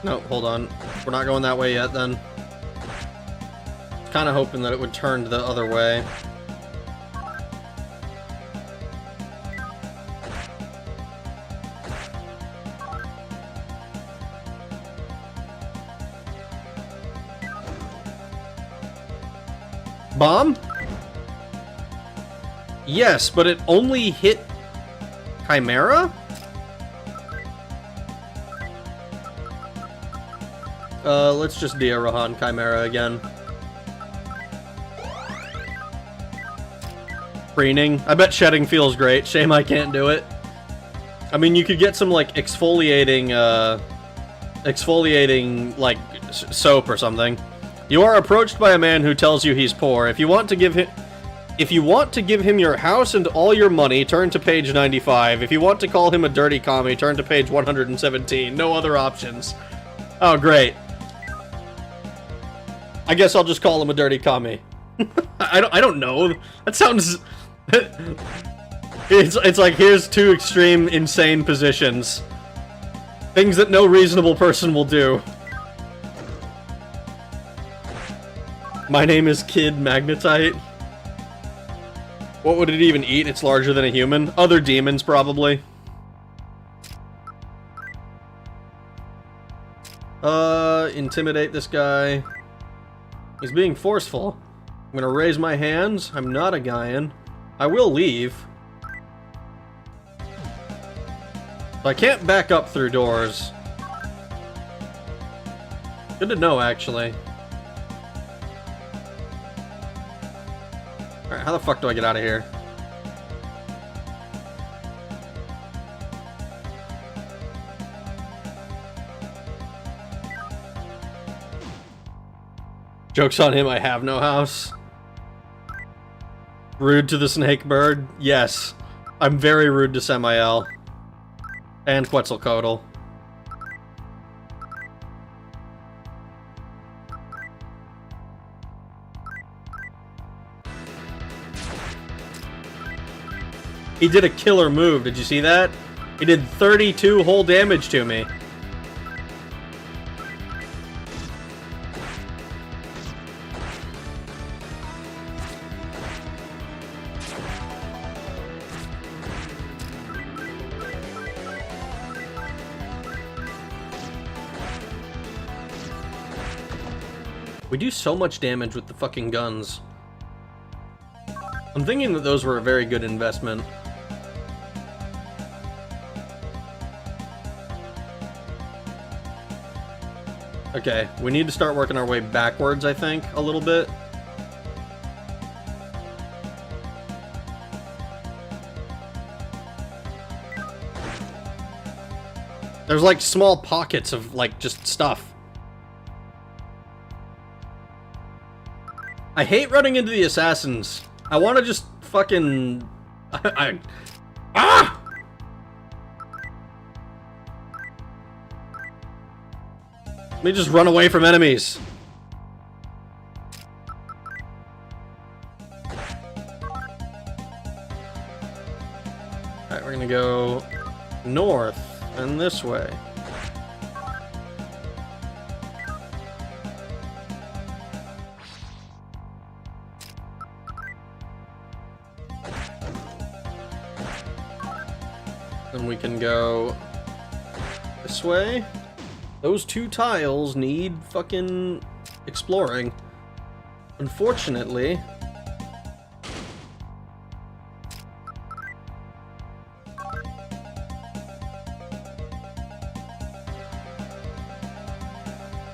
Speaker 1: No, hold on. We're not going that way yet, then. Kind of hoping that it would turn the other way. Bomb? Yes, but it only hit Chimera? Let's just Dia Rahan Chimera again. Preening. I bet shedding feels great. Shame I can't do it. I mean, you could get some, like, exfoliating, like, soap or something. You are approached by a man who tells you he's poor. If you want to give him your house and all your money, turn to page 95. If you want to call him a dirty commie, turn to page 117. No other options. Oh, great. I guess I'll just call him a dirty commie. I don't know. That sounds... It's like, here's two extreme, insane positions. Things that no reasonable person will do. My name is Kid Magnetite. What would it even eat? It's larger than a human. Other demons, probably. Intimidate this guy. He's being forceful. I'm gonna raise my hands. I'm not a Gaian. I will leave. I can't back up through doors. Good to know, actually. Alright, how the fuck do I get out of here? Joke's on him, I have no house. Rude to the snake bird? Yes. I'm very rude to Samael. And Quetzalcoatl. He did a killer move, did you see that? He did 32 whole damage to me. We do so much damage with the fucking guns. I'm thinking that those were a very good investment. Okay, we need to start working our way backwards, I think, a little bit. There's like small pockets of like just stuff. I hate running into the assassins. I want to just fucking... Ah! Let me just run away from enemies. Alright, we're gonna go north and this way. Then we can go this way. Those two tiles need fucking exploring. Unfortunately.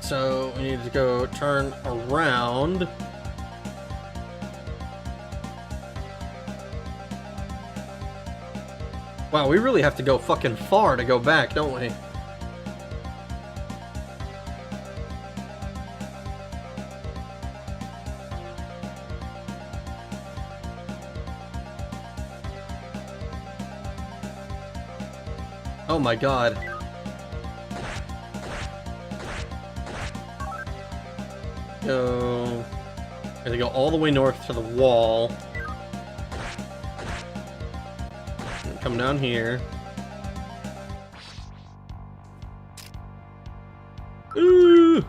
Speaker 1: So we need to go turn around. Wow, we really have to go fucking far to go back, don't we? Oh my god. Go... I have to go all the way north to the wall. Come down here. Ooh!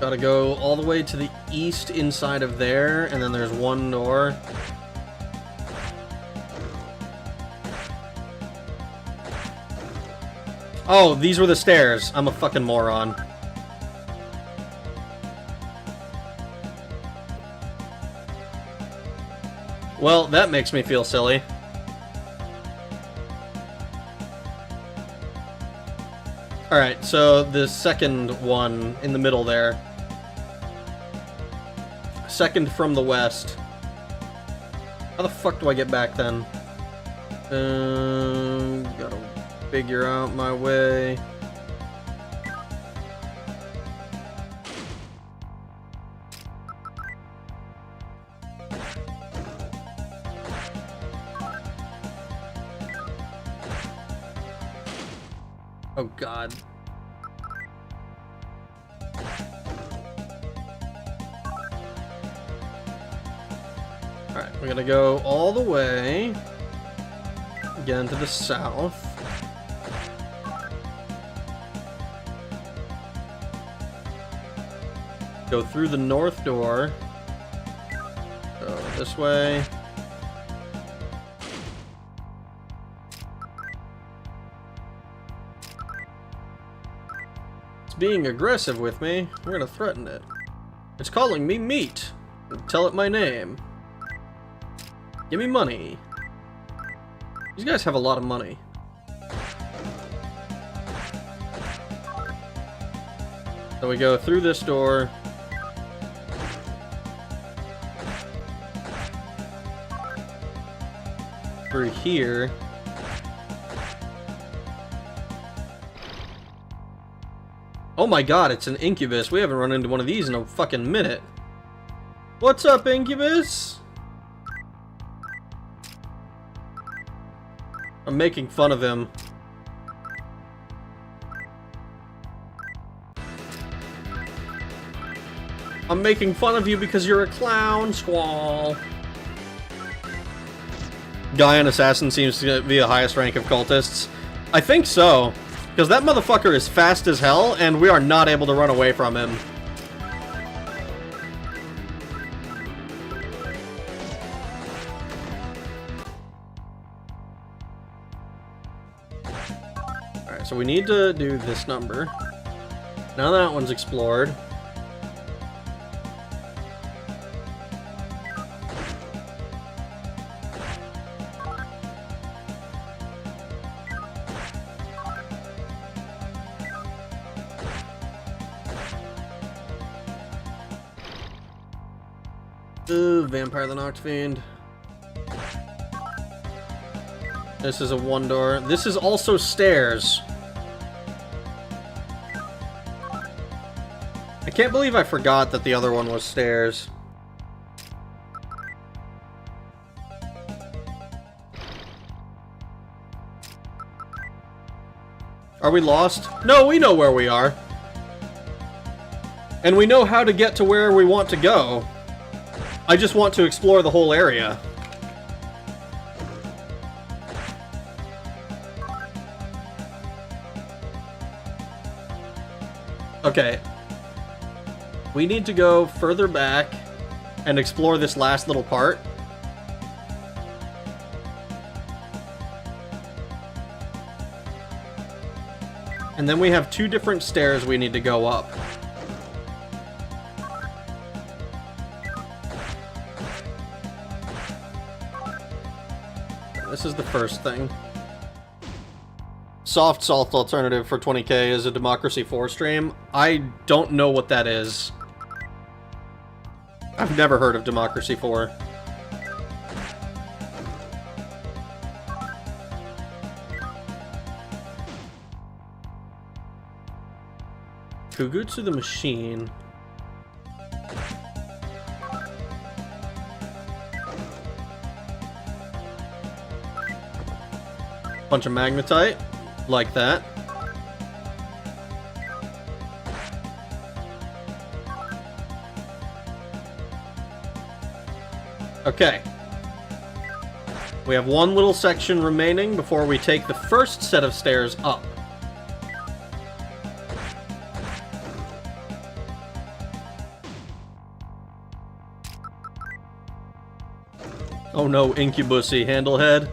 Speaker 1: Gotta go all the way to the east inside of there, and then there's one door. Oh, these were the stairs. I'm a fucking moron. Well, that makes me feel silly. Alright, so the second one in the middle there. Second from the west. How the fuck do I get back then? Gotta figure out my way. Oh god. Alright, we're gonna go all the way again to the south. Go through the north door. Go this way. It's being aggressive with me. We're gonna threaten it. It's calling me meat. Tell it my name. Give me money. These guys have a lot of money. So we go through this door. Through here. Oh my god, it's an incubus. We haven't run into one of these in a fucking minute. What's up, incubus? I'm making fun of him. I'm making fun of you because you're a clown, squall. Gaian Assassin seems to be the highest rank of cultists. I think so, because that motherfucker is fast as hell, and we are not able to run away from him. Alright, so we need to do this number. Now that one's explored. Vampire the Noctfiend. This is a one door. This is also stairs. I can't believe I forgot that the other one was stairs. Are we lost? No, we know where we are. And we know how to get to where we want to go. I just want to explore the whole area. Okay. We need to go further back and explore this last little part. And then we have two different stairs we need to go up. This is the first thing. Soft Salt alternative for 20k is a Democracy 4 stream. I don't know what that is. I've never heard of Democracy 4. Kugutsu the Machine. Bunch of magnetite, like that. Okay. We have one little section remaining before we take the first set of stairs up. Oh no, Incubusy Handlehead.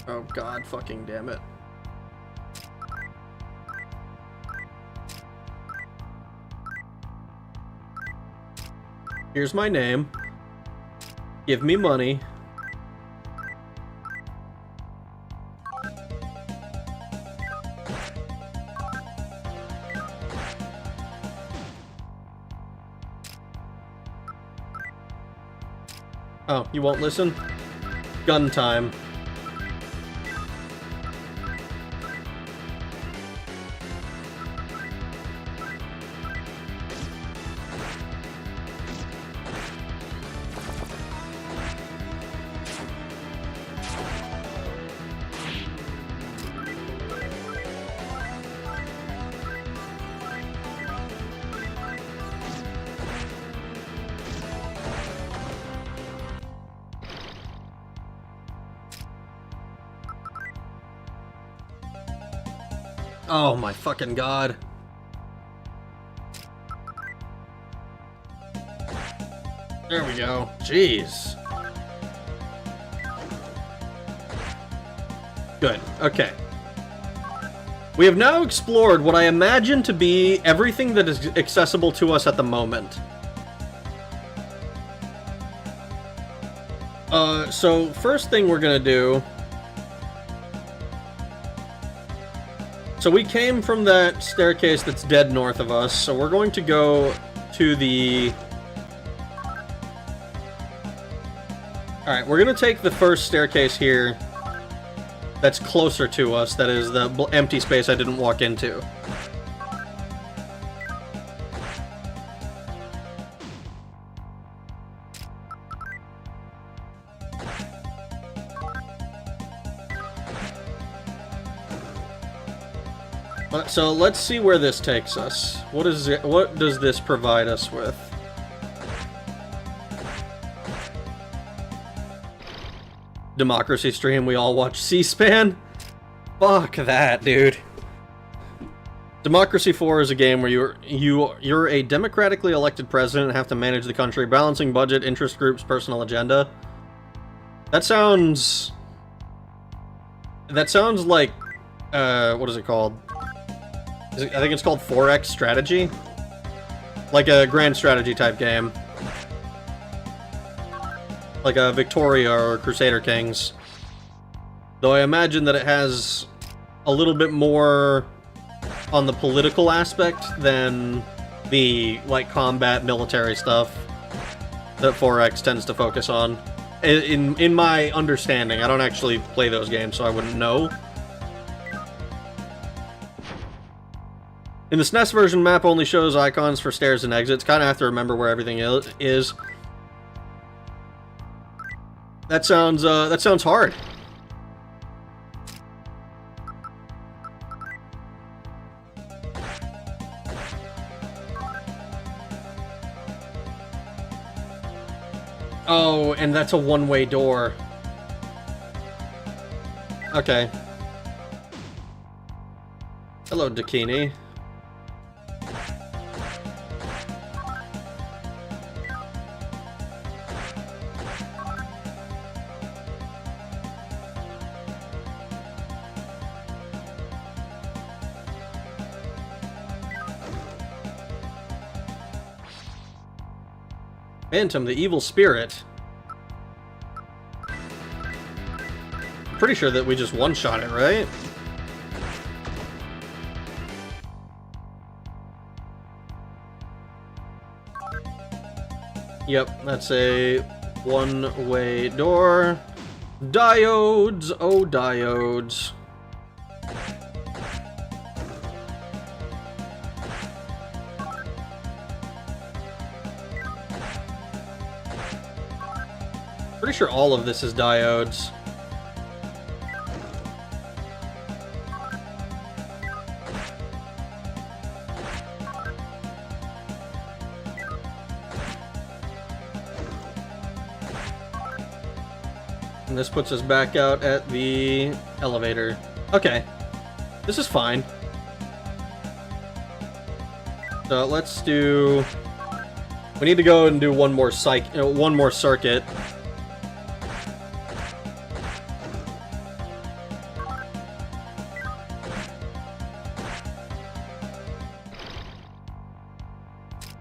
Speaker 1: Oh god, fucking damn it. Here's my name. Give me money. Oh, you won't listen? Gun time. Oh my fucking god. There we go. Jeez. Good. Okay. We have now explored what I imagine to be everything that is accessible to us at the moment. So first thing we're gonna do... So we came from that staircase that's dead north of us, so we're going to go to the... Alright, we're gonna take the first staircase here that's closer to us, that is the empty space I didn't walk into. So let's see where this takes us. What is it? What does this provide us with? Democracy stream. We all watch C-SPAN. Fuck that, dude. Democracy 4 is a game where you're a democratically elected president and have to manage the country, balancing budget, interest groups, personal agenda. That sounds like what is it called? I think it's called 4X strategy. Like a grand strategy type game. Like a Victoria or Crusader Kings. Though I imagine that it has a little bit more on the political aspect than the, like, combat military stuff that 4X tends to focus on. In my understanding, I don't actually play those games, so I wouldn't know. In the SNES version, map only shows icons for stairs and exits. Kind of have to remember where everything is. That sounds hard. Oh, and that's a one-way door. Okay. Hello, Dakini. Phantom, the evil spirit. Pretty sure that we just one-shot it, right? Yep, that's a one-way door. Diodes, oh diodes. Pretty sure all of this is diodes. And this puts us back out at the elevator. Okay. This is fine. So let's do... We need to go and do one more circuit.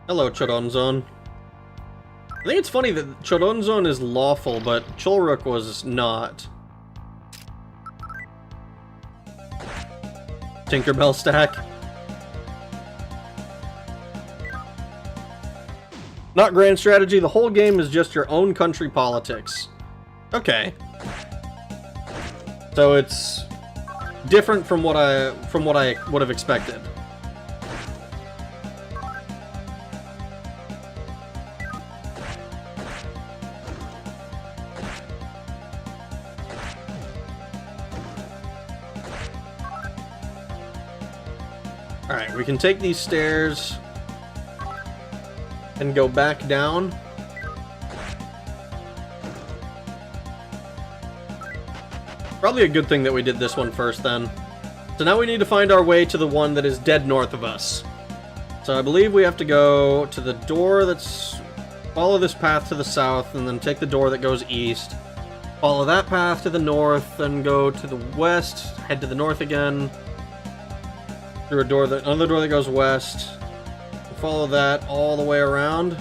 Speaker 1: Hello, Choronzon. I think it's funny that Choronzon is lawful, but Cholruk was not. Tinkerbell stack. Not grand strategy, the whole game is just your own country politics. Okay. So it's different from what I would have expected. Alright, we can take these stairs and go back down. Probably a good thing that we did this one first then. So now we need to find our way to the one that is dead north of us. So I believe we have to go to the door that's... Follow this path to the south, and then take the door that goes east. Follow that path to the north, then go to the west, head to the north again. Through another door that goes west. Follow that all the way around.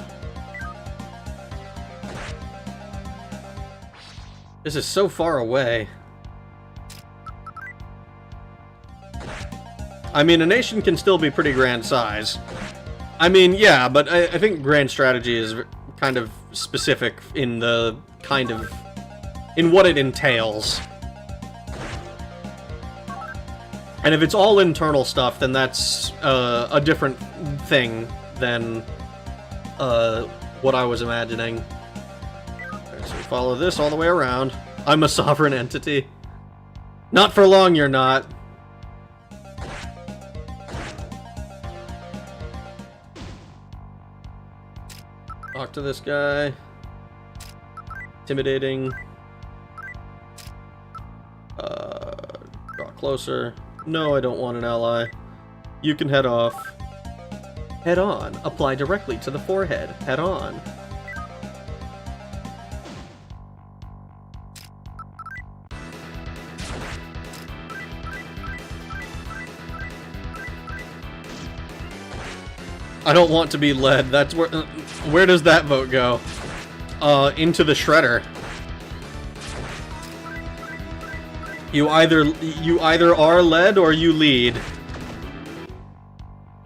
Speaker 1: This is so far away. I mean, a nation can still be pretty grand size. I mean, yeah, but I think grand strategy is kind of specific in the in what it entails. And if it's all internal stuff, then that's a different thing than what I was imagining. Okay, so we follow this all the way around. I'm a sovereign entity. Not for long, you're not. Talk to this guy. Intimidating. Draw closer. No, I don't want an ally. You can head off. Head on. Apply directly to the forehead. Head on. I don't want to be led. That's where does that vote go? Into the shredder. You either are led or you lead.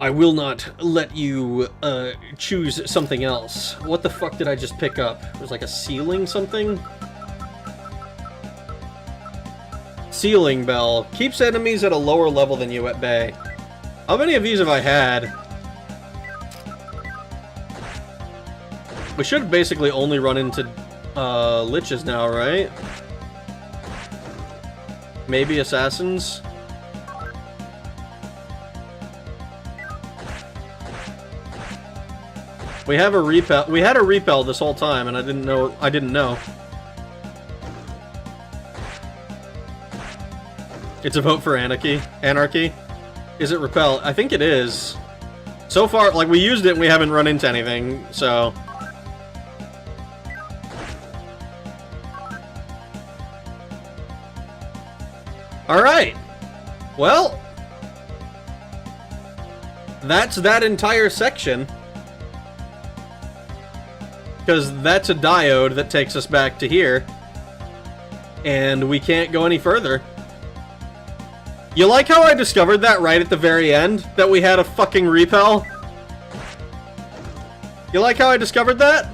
Speaker 1: I will not let you choose something else. What the fuck did I just pick up? It was like a ceiling something? Ceiling bell. Keeps enemies at a lower level than you at bay. How many of these have I had? We should basically only run into liches now, right? Maybe assassins? We have a repel. We had a repel this whole time, and I didn't know. It's a vote for anarchy. Anarchy? Is it repel? I think it is. So far, like, we used it and we haven't run into anything, so... Alright! Well... That's that entire section. Because that's a diode that takes us back to here. And we can't go any further. You like how I discovered that right at the very end? That we had a fucking repel? You like how I discovered that?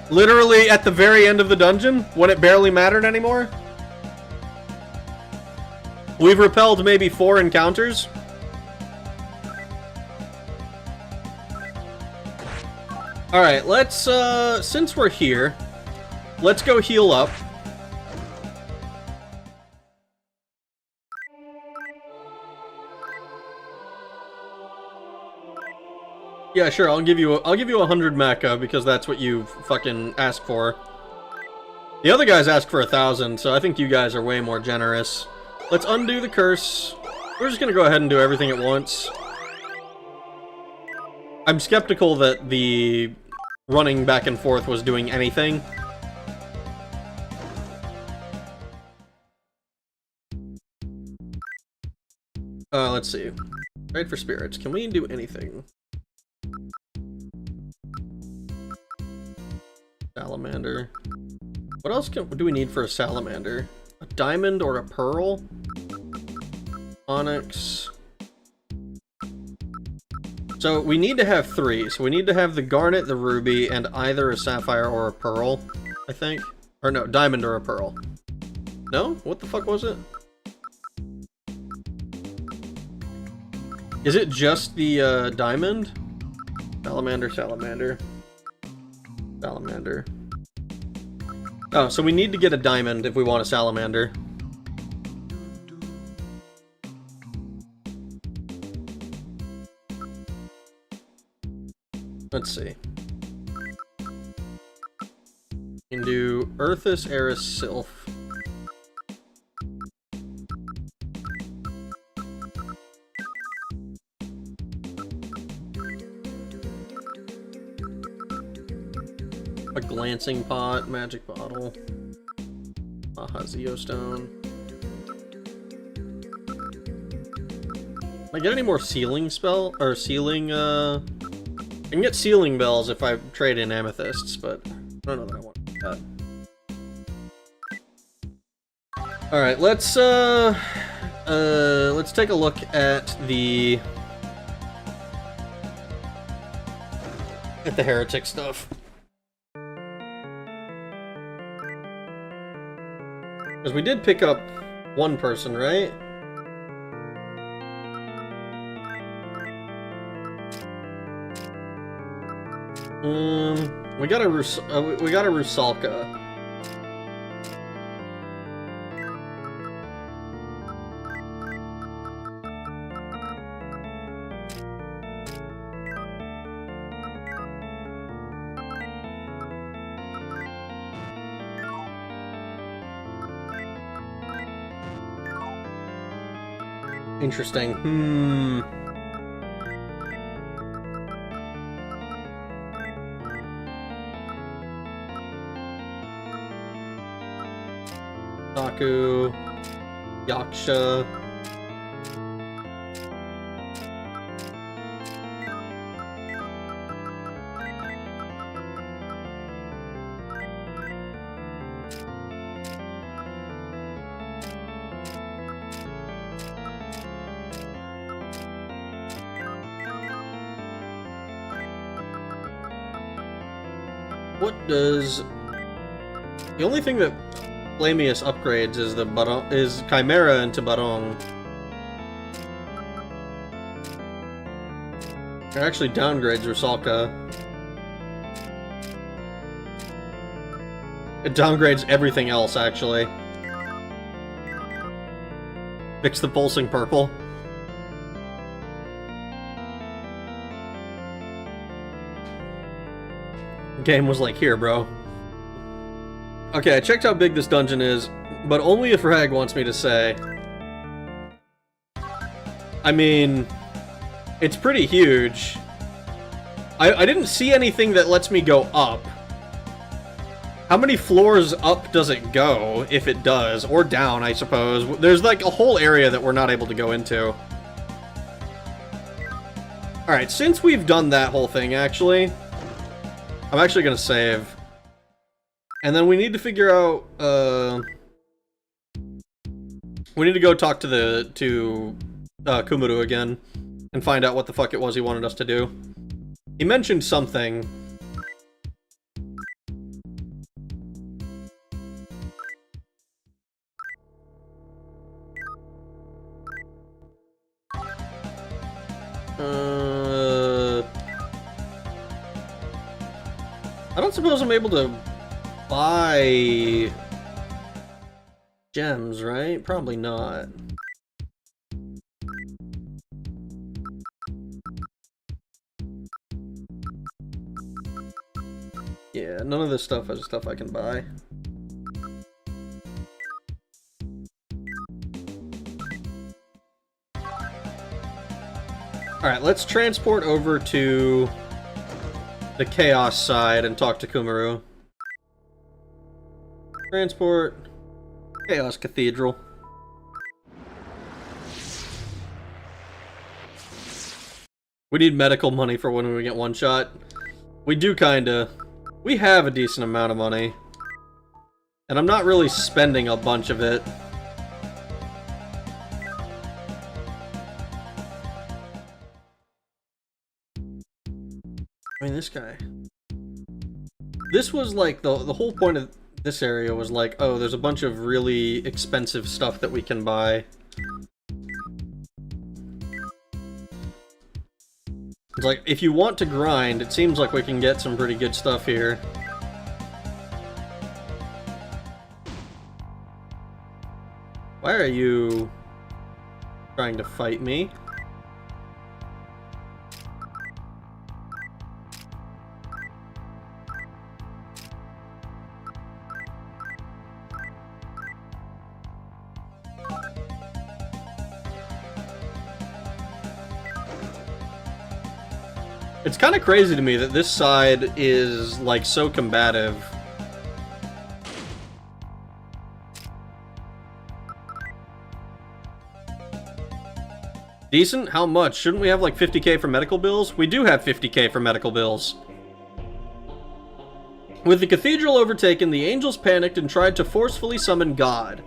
Speaker 1: Literally at the very end of the dungeon? When it barely mattered anymore? We've repelled maybe 4 encounters. Alright, let's, since we're here, let's go heal up. Yeah, sure, I'll give you 100 mecha, because that's what you fucking asked for. The other guys asked for 1,000, so I think you guys are way more generous. Let's undo the curse. We're just gonna go ahead and do everything at once. I'm skeptical that the running back and forth was doing anything. Let's see. Trade for spirits. Can we do anything? Salamander. What else do we need for a salamander? A diamond or a pearl? Onyx. So we need to have 3. So we need to have the garnet, the ruby, and either a sapphire or a pearl, I think. Or no, diamond or a pearl. No? What the fuck was it? Is it just the diamond? Salamander, salamander. Salamander. Oh, so we need to get a diamond if we want a salamander. Let's see. We can do Earthus, Eris, Sylph. A glancing pot, magic bottle. Zeo stone. Can I get any more sealing spell or sealing I can get sealing bells if I trade in amethysts, but I don't know that I want that. Alright, let's take a look at the heretic stuff. Because we did pick up one person, right? We got a Rusalka. Interesting. Taku, Yaksha. What does... The only thing that Flamius upgrades is the is Chimera into Barong. It actually downgrades Rusalka. It downgrades everything else, actually. Fix the pulsing purple. The game was like, here, bro. Okay, I checked how big this dungeon is, but only if Rag wants me to say. I mean, it's pretty huge. I didn't see anything that lets me go up. How many floors up does it go, if it does? Or down, I suppose. There's like a whole area that we're not able to go into. Alright, since we've done that whole thing, actually, I'm actually gonna save. And then we need to figure out, we need to go talk to Kumuru again, and find out what the fuck it was he wanted us to do. He mentioned something. I don't suppose I'm able to buy gems, right? Probably not. Yeah, none of this stuff is stuff I can buy. Alright, let's transport over to the Chaos side and talk to Kumuru. Transport. Chaos Cathedral. We need medical money for when we get one shot. We do kinda. We have a decent amount of money. And I'm not really spending a bunch of it. I mean, this guy. This was like, the whole point of this area was like, oh, there's a bunch of really expensive stuff that we can buy. It's like, if you want to grind, it seems like we can get some pretty good stuff here. Why are you trying to fight me? It's kind of crazy to me that this side is, like, so combative. Decent? How much? Shouldn't we have, like, 50k for medical bills? We do have 50k for medical bills. With the cathedral overtaken, the angels panicked and tried to forcefully summon God.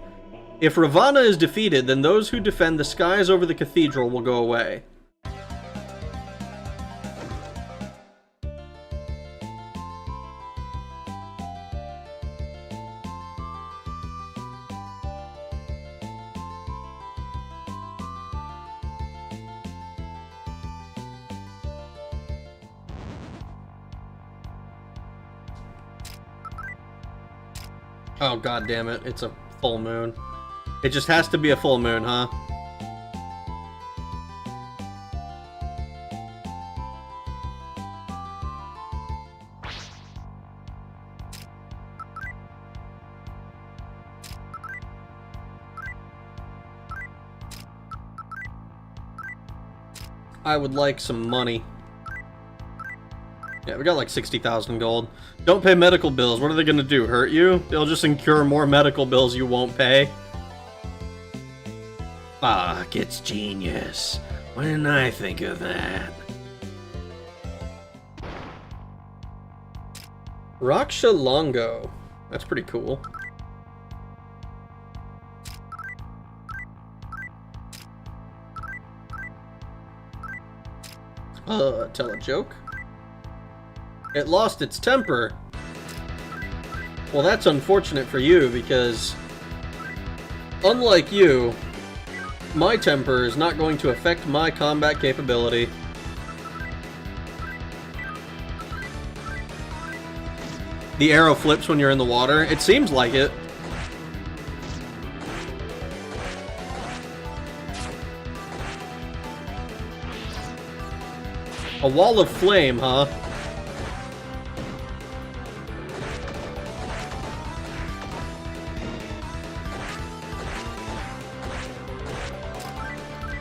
Speaker 1: If Ravana is defeated, then those who defend the skies over the cathedral will go away. Oh, god damn it, it's a full moon. It just has to be a full moon, huh? I would like some money. Yeah, we got like 60,000 gold. Don't pay medical bills. What are they gonna do? Hurt you? They'll just incur more medical bills you won't pay. Fuck, it's genius. Why didn't I think of that? Raksha Longo. That's pretty cool. Tell a joke? It lost its temper. Well, that's unfortunate for you, because unlike you, my temper is not going to affect my combat capability. The arrow flips when you're in the water. It seems like it. A wall of flame, huh?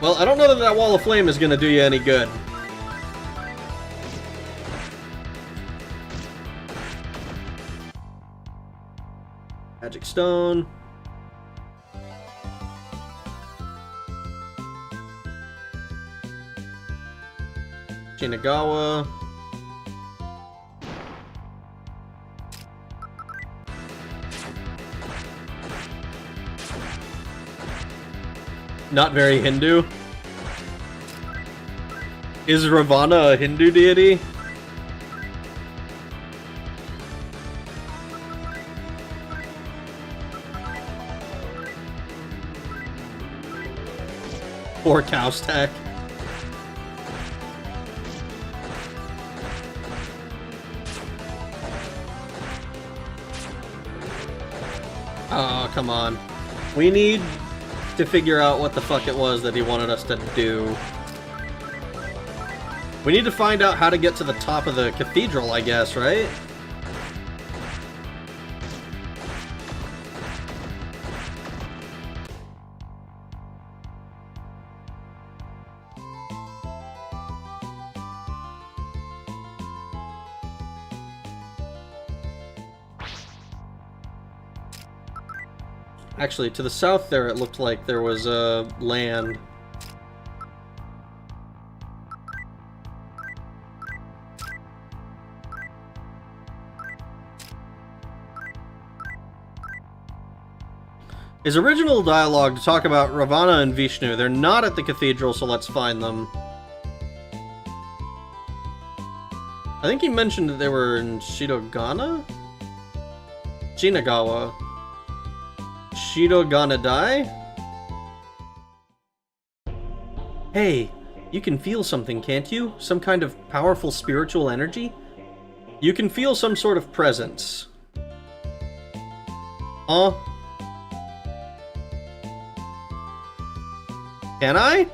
Speaker 1: Well, I don't know that that wall of flame is going to do you any good. Magic stone. Shinagawa. Not very Hindu. Is Ravana a Hindu deity? Poor cow stack. Oh, come on. We need to figure out what the fuck it was that he wanted us to do. We need to find out how to get to the top of the cathedral, I guess, right? Actually, to the south there, it looked like there was land. His original dialogue to talk about Ravana and Vishnu. They're not at the cathedral, so let's find them. I think he mentioned that they were in Shidogana? Shinagawa. Shidogana Dai? Hey, you can feel something, can't you? Some kind of powerful spiritual energy? You can feel some sort of presence. Can I?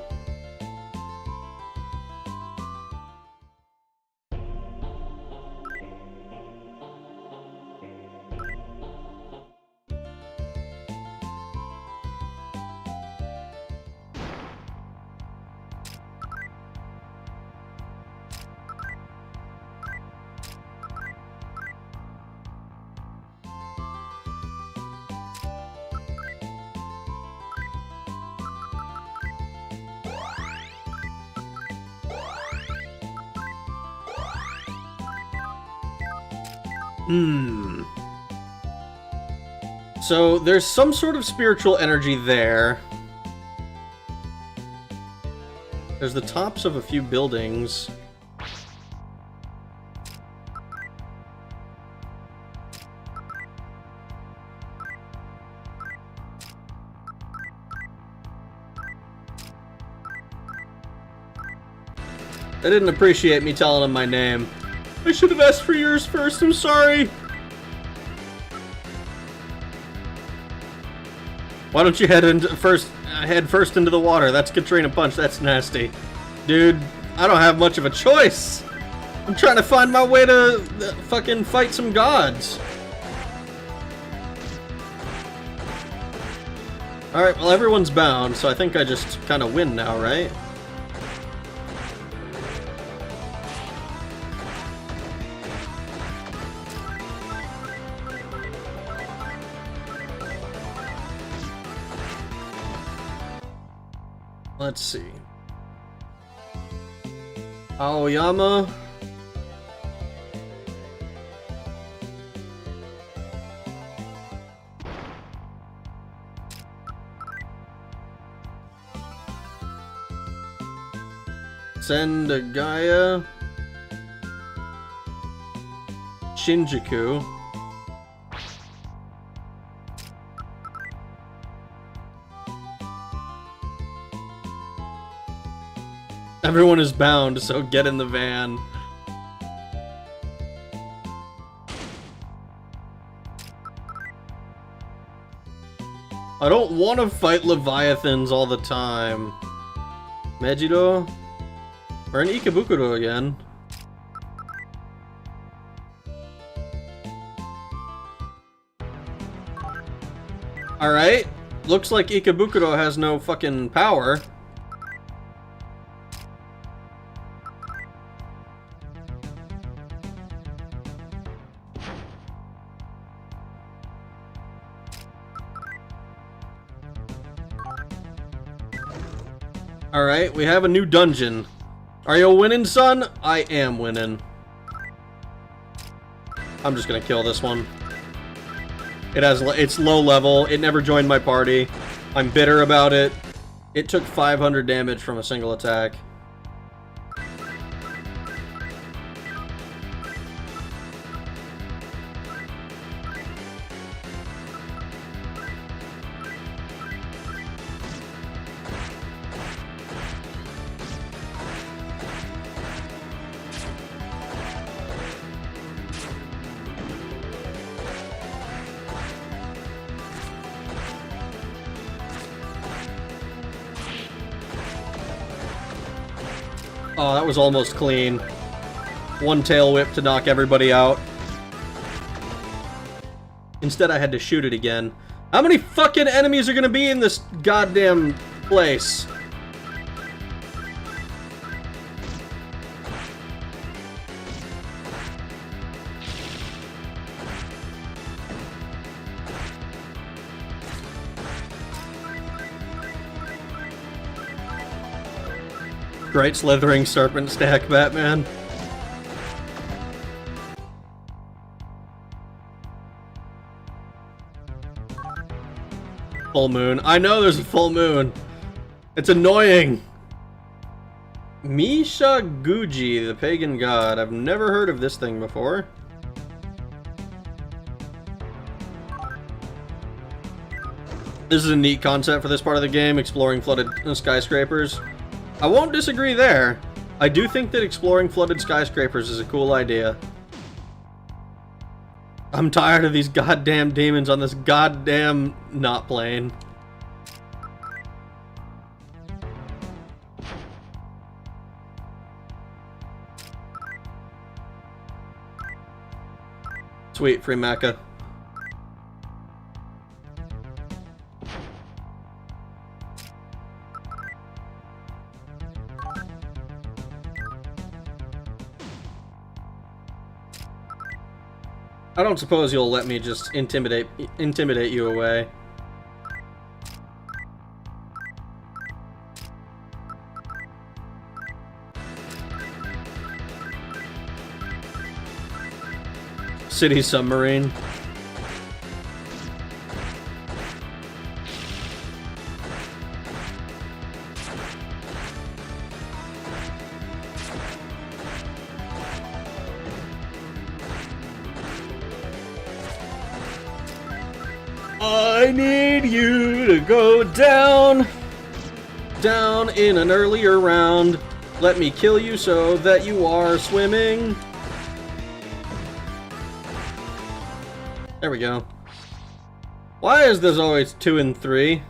Speaker 1: So, there's some sort of spiritual energy there. There's the tops of a few buildings. They didn't appreciate me telling them my name. I should have asked for yours first, I'm sorry! Why don't you head first into the water? That's Katrina Punch, that's nasty. Dude, I don't have much of a choice! I'm trying to find my way to fucking fight some gods. Alright, well everyone's bound, so I think I just kind of win now, right? Let's see. Aoyama. Sendagaya. Shinjuku. Everyone is bound, so get in the van. I don't want to fight Leviathans all the time. Mejido? We're in Ikebukuro again. Alright. Looks like Ikebukuro has no fucking power. Alright, we have a new dungeon. Are you winning, son? I am winning. I'm just gonna kill this one. It's low level. It never joined my party. I'm bitter about it. It took 500 damage from a single attack. Oh, that was almost clean. One tail whip to knock everybody out. Instead, I had to shoot it again. How many fucking enemies are gonna be in this goddamn place? Great slithering serpent stack, Batman. Full moon. I know there's a full moon. It's annoying. Misha Guji, the pagan god. I've never heard of this thing before. This is a neat concept for this part of the game, exploring flooded skyscrapers. I won't disagree there. I do think that exploring flooded skyscrapers is a cool idea. I'm tired of these goddamn demons on this goddamn not plane. Sweet, free mecha. I don't suppose you'll let me just intimidate you away. City submarine. I need you to go down in an earlier round. Let me kill you so that you are swimming. There we go. Why is this always 2 and 3?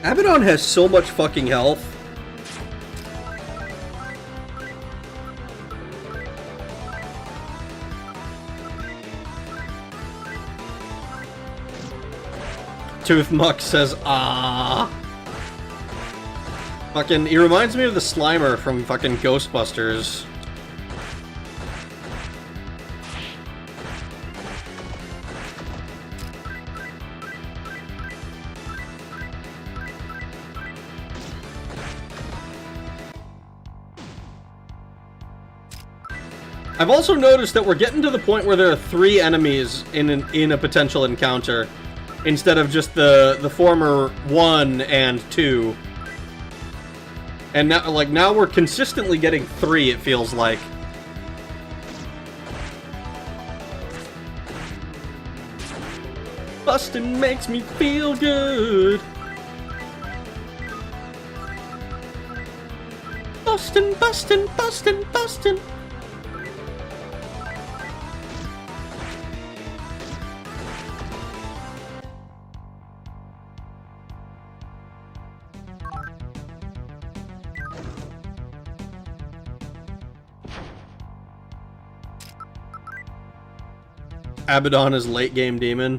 Speaker 1: Abaddon has so much fucking health. Toothmuck says, ah. Fucking, he reminds me of the Slimer from fucking Ghostbusters. I've also noticed that we're getting to the point where there are 3 enemies in a potential encounter, instead of just the former 1 and 2. And now we're consistently getting 3, it feels like. Bustin' makes me feel good. Bustin', bustin', bustin', bustin'. Abaddon is late game demon.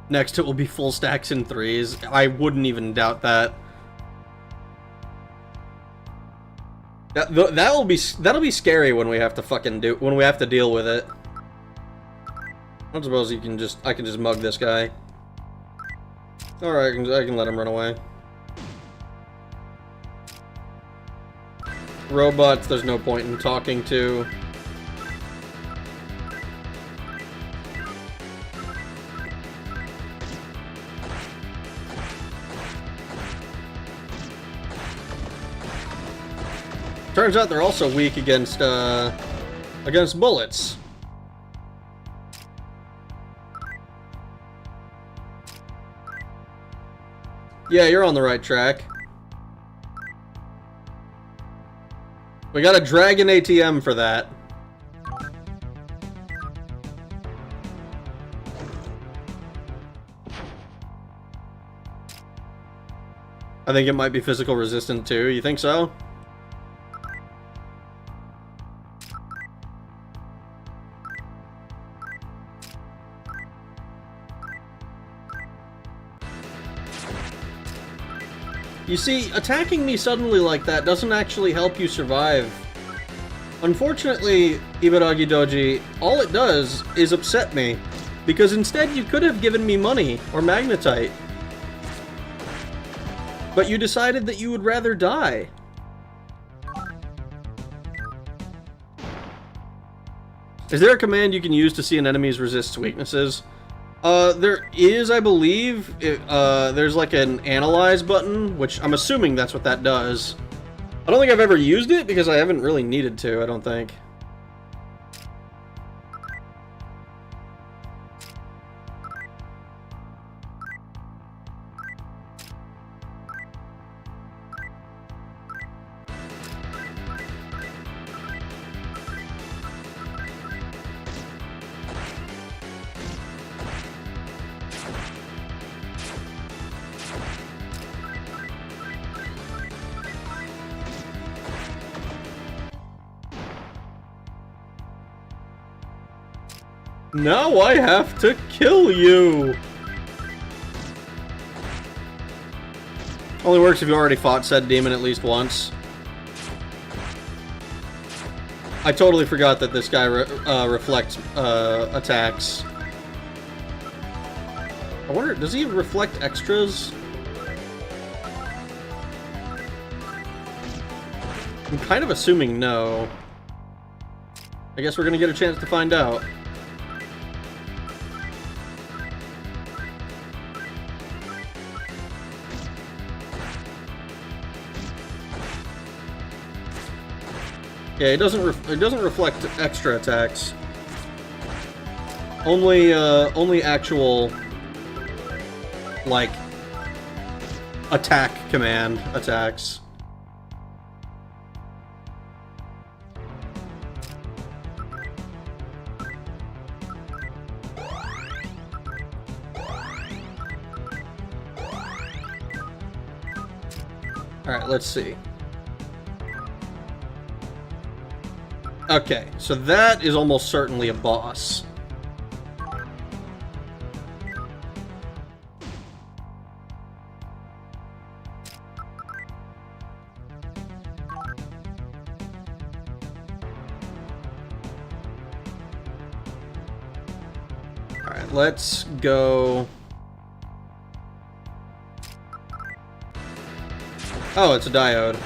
Speaker 1: Next it will be full stacks and 3s. I wouldn't even doubt that. That'll be scary when we have to deal with it. I don't suppose I can just mug this guy. Alright, I can let him run away. Robots, there's no point in talking to. Turns out they're also weak against bullets. Yeah, you're on the right track. We got a Dragon ATM for that. I think it might be physical resistant too. You think so? You see, attacking me suddenly like that doesn't actually help you survive. Unfortunately, Ibaragi Doji, all it does is upset me, because instead you could have given me money or magnetite. But you decided that you would rather die. Is there a command you can use to see an enemy's resist weaknesses? There is, I believe. There's like an analyze button, which I'm assuming that's what that does. I don't think I've ever used it because I haven't really needed to, I don't think. Now I have to kill you! Only works if you already fought said demon at least once. I totally forgot that this guy reflects attacks. I wonder, does he reflect extras? I'm kind of assuming no. I guess we're gonna get a chance to find out. Yeah, it doesn't reflect extra attacks. Only actual, like, attack command attacks. Alright, let's see. Okay, so that is almost certainly a boss. Alright, let's go... Oh, it's a diode.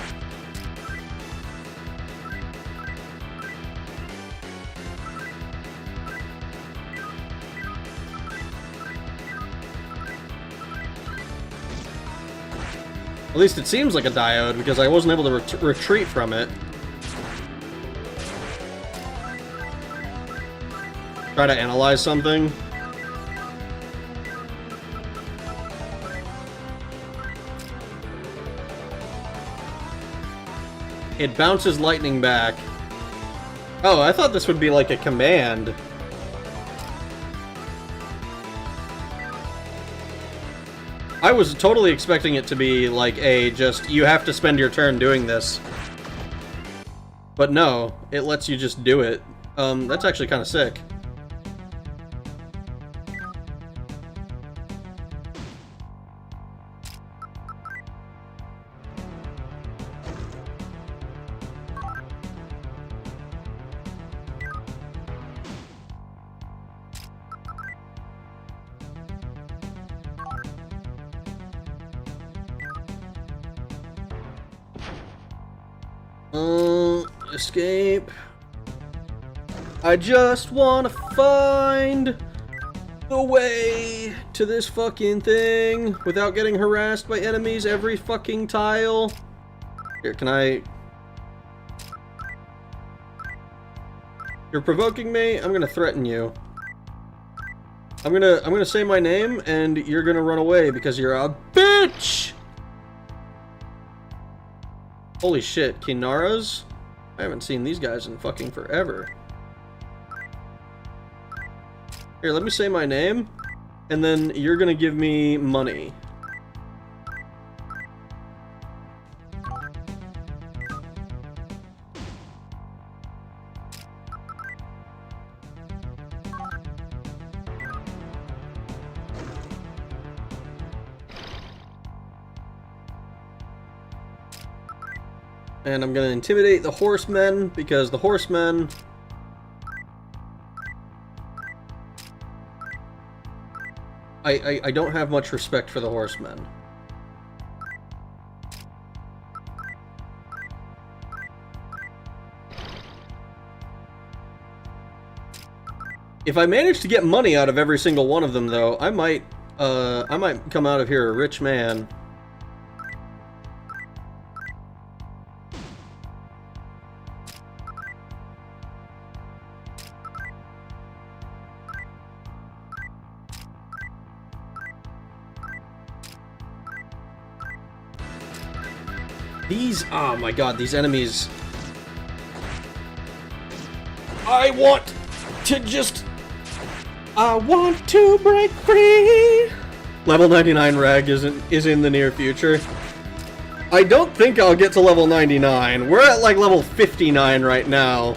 Speaker 1: At least it seems like a diode, because I wasn't able to retreat from it. Try to analyze something. It bounces lightning back. Oh, I thought this would be like a command. I was totally expecting it to be like a just, you have to spend your turn doing this. But no, it lets you just do it. That's actually kind of sick. Escape. I just wanna find the way to this fucking thing without getting harassed by enemies every fucking tile. Here, can I... You're provoking me? I'm gonna threaten you. I'm gonna say my name, and you're gonna run away because you're a bitch! Holy shit, Kinara's? I haven't seen these guys in fucking forever. Here, let me say my name, and then you're gonna give me money. And I'm gonna intimidate the horsemen, because the horsemen... I don't have much respect for the horsemen. If I manage to get money out of every single one of them, though, I might come out of here a rich man. These, oh my god, these enemies. I want to break free! Level 99 rag is in the near future. I don't think I'll get to level 99. We're at like level 59 right now.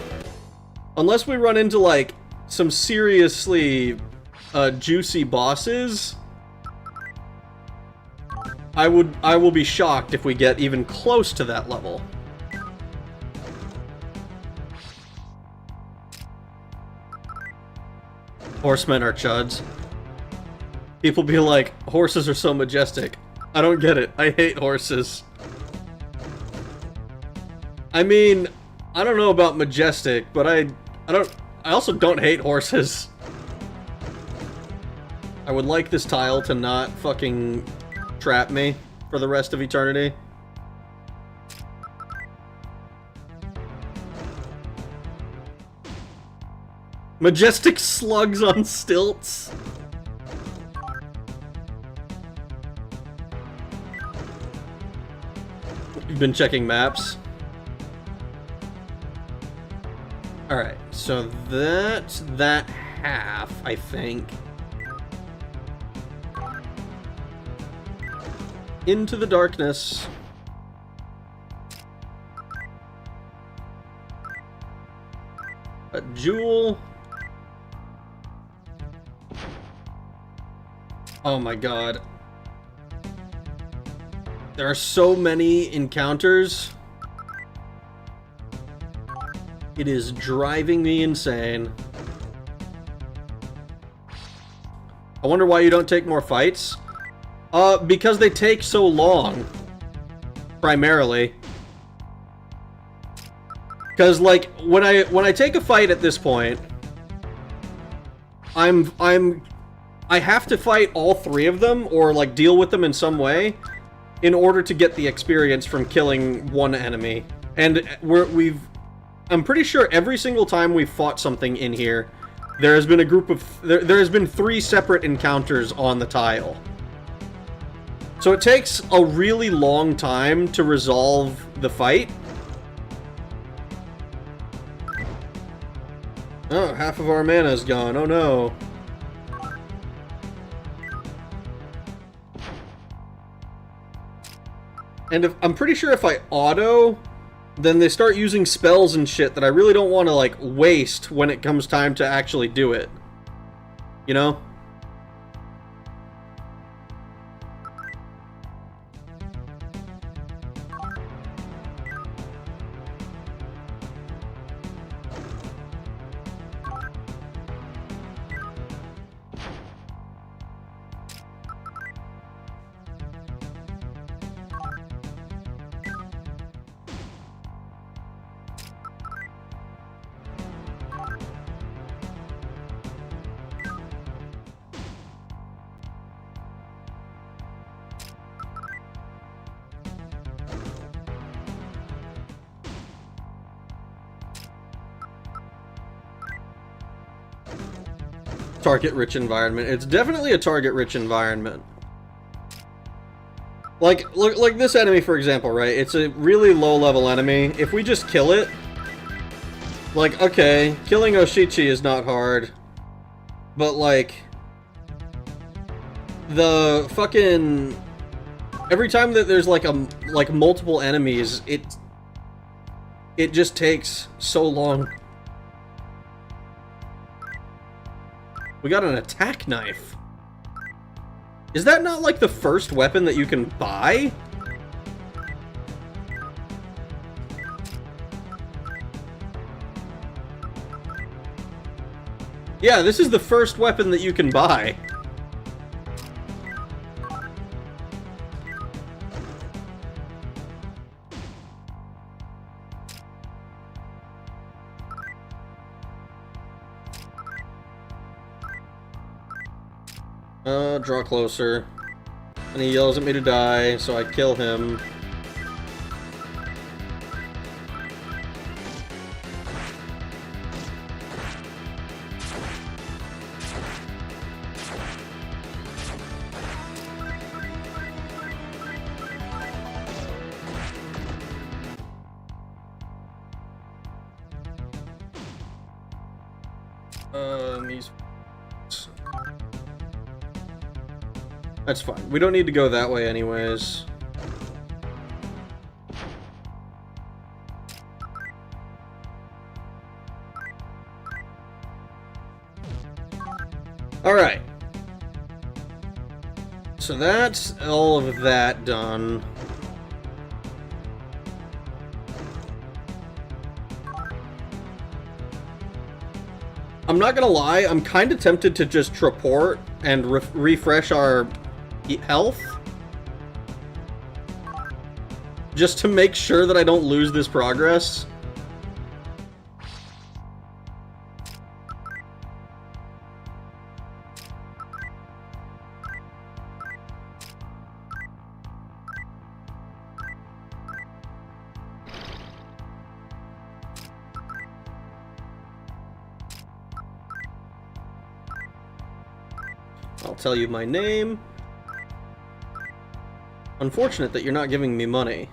Speaker 1: Unless we run into like some seriously juicy bosses, I will be shocked if we get even close to that level. Horsemen are chuds. People be like, horses are so majestic. I don't get it. I hate horses. I mean, I don't know about majestic, but I also don't hate horses. I would like this tile to not fucking trap me for the rest of eternity. Majestic slugs on stilts. You've been checking maps. Alright, so that's that half, I think. Into the darkness. A jewel. Oh my god. There are so many encounters. It is driving me insane. I wonder why you don't take more fights. Because they take so long. Primarily. Because like when I take a fight at this point, I have to fight all three of them or like deal with them in some way in order to get the experience from killing one enemy. And I'm pretty sure every single time we've fought something in here, there has been a group of there has been 3 separate encounters on the tile. So it takes a really long time to resolve the fight. Oh, half of our mana is gone. Oh no. And I'm pretty sure if I auto, then they start using spells and shit that I really don't want to, like, waste when it comes time to actually do it. You know? Target-rich environment. It's definitely a target-rich environment. Like, look, like this enemy, for example, right? It's a really low-level enemy. If we just kill it... Like, okay, killing Oshichi is not hard. But, like... The fucking... Every time that there's, like, multiple enemies, it just takes so long. We got an attack knife. Is that not like the first weapon that you can buy? Yeah, this is the first weapon that you can buy. Draw closer. And he yells at me to die, so I kill him. These... That's fine. We don't need to go that way anyways. Alright. So that's all of that done. I'm not gonna lie, I'm kind of tempted to just report and refresh our health. Just to make sure that I don't lose this progress. I'll tell you my name. Unfortunate that you're not giving me money.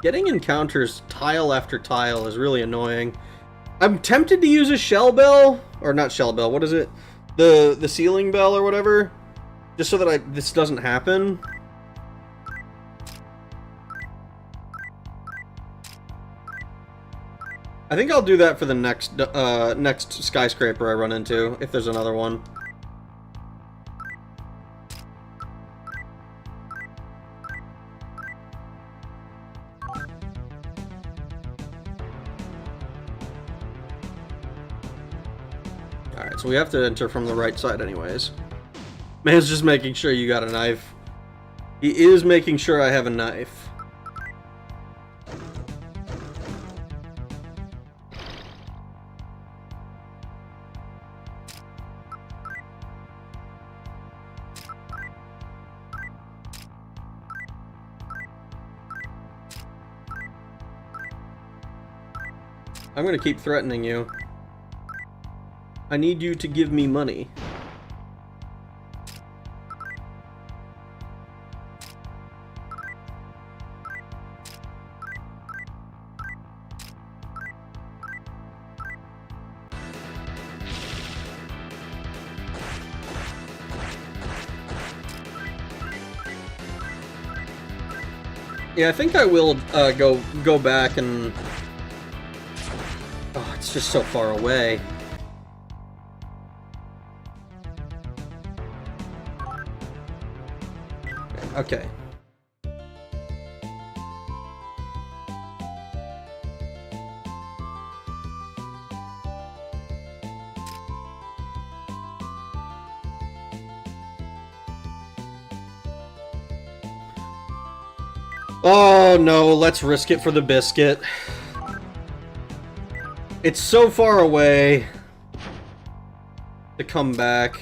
Speaker 1: Getting encounters tile after tile is really annoying. I'm tempted to use a shell bell, or not shell bell, what is it? The ceiling bell or whatever, just so that this doesn't happen. I think I'll do that for the next skyscraper I run into, if there's another one. Alright, so we have to enter from the right side anyways. Man's just making sure you got a knife. He is making sure I have a knife. I'm gonna keep threatening you. I need you to give me money. Yeah, I think I will go back and... Oh, it's just so far away. Okay. Oh no, let's risk it for the biscuit. It's so far away to come back.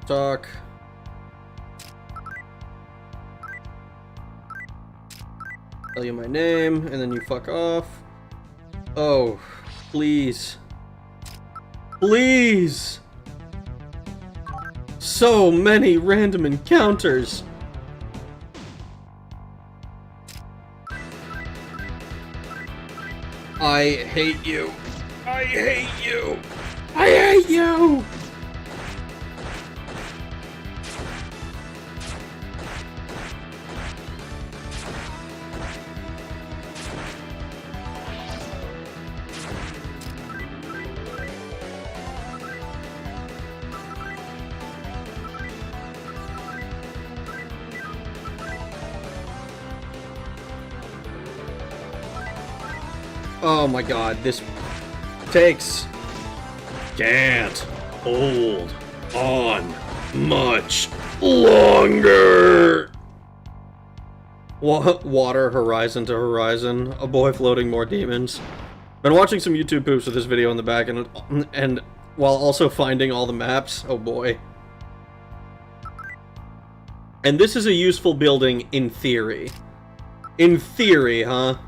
Speaker 1: Talk. Tell you my name, and then you fuck off. Oh, please. Please! So many random encounters! I hate you. I hate you. I hate you! Oh my god, this takes... Can't hold on much longer! Water, horizon to horizon. A boy floating more demons. Been watching some YouTube poops with this video in the back, and while also finding all the maps. Oh boy. And this is a useful building in theory. In theory, huh?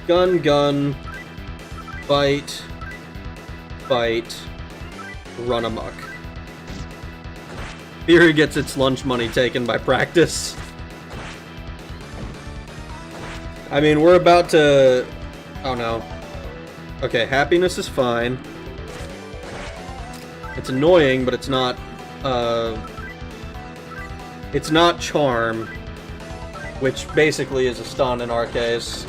Speaker 1: Gun, gun, fight, fight, run amok. Theory gets its lunch money taken by practice. I mean, we're about to... Oh no. Okay, happiness is fine. It's annoying, but it's not, it's not charm, which basically is a stun in our case.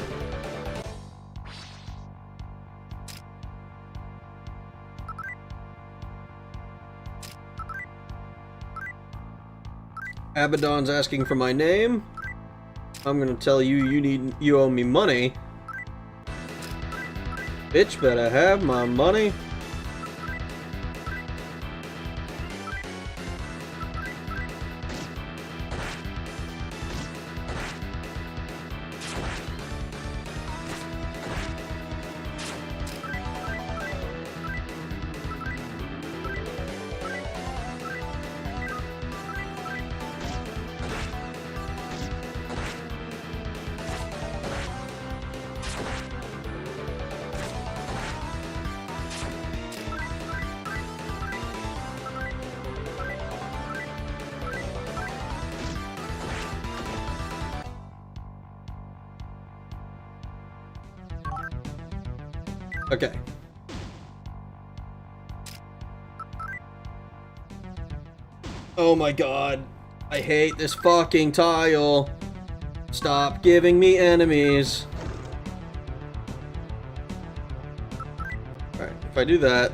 Speaker 1: Abaddon's asking for my name. I'm gonna tell you you owe me money. Bitch better have my money. Okay. Oh my god. I hate this fucking tile. Stop giving me enemies. Alright, if I do that,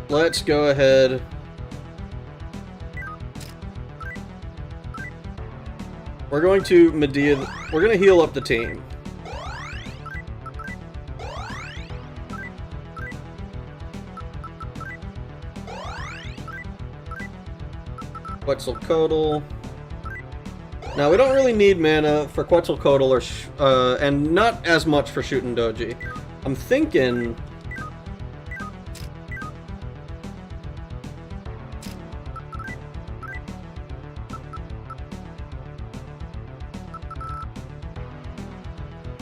Speaker 1: let's go ahead. We're going to Medea. We're going to heal up the team. Quetzalcoatl. Now, we don't really need mana for Quetzalcoatl or and not as much for shooting Doji. I'm thinking...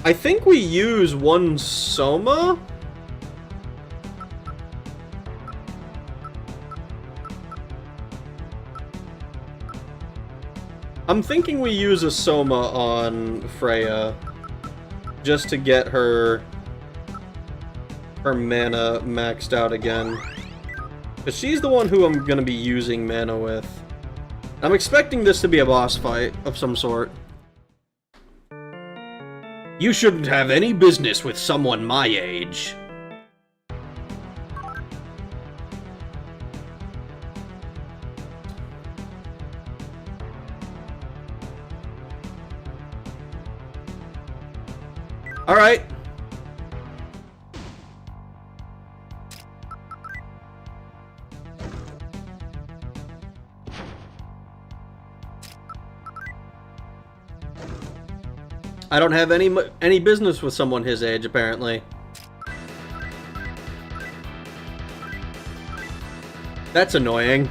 Speaker 1: I think we use one Soma? I'm thinking we use a Soma on Freya, just to get her mana maxed out again. Because she's the one who I'm going to be using mana with. I'm expecting this to be a boss fight of some sort. You shouldn't have any business with someone my age. Alright. I don't have any business with someone his age, apparently. That's annoying.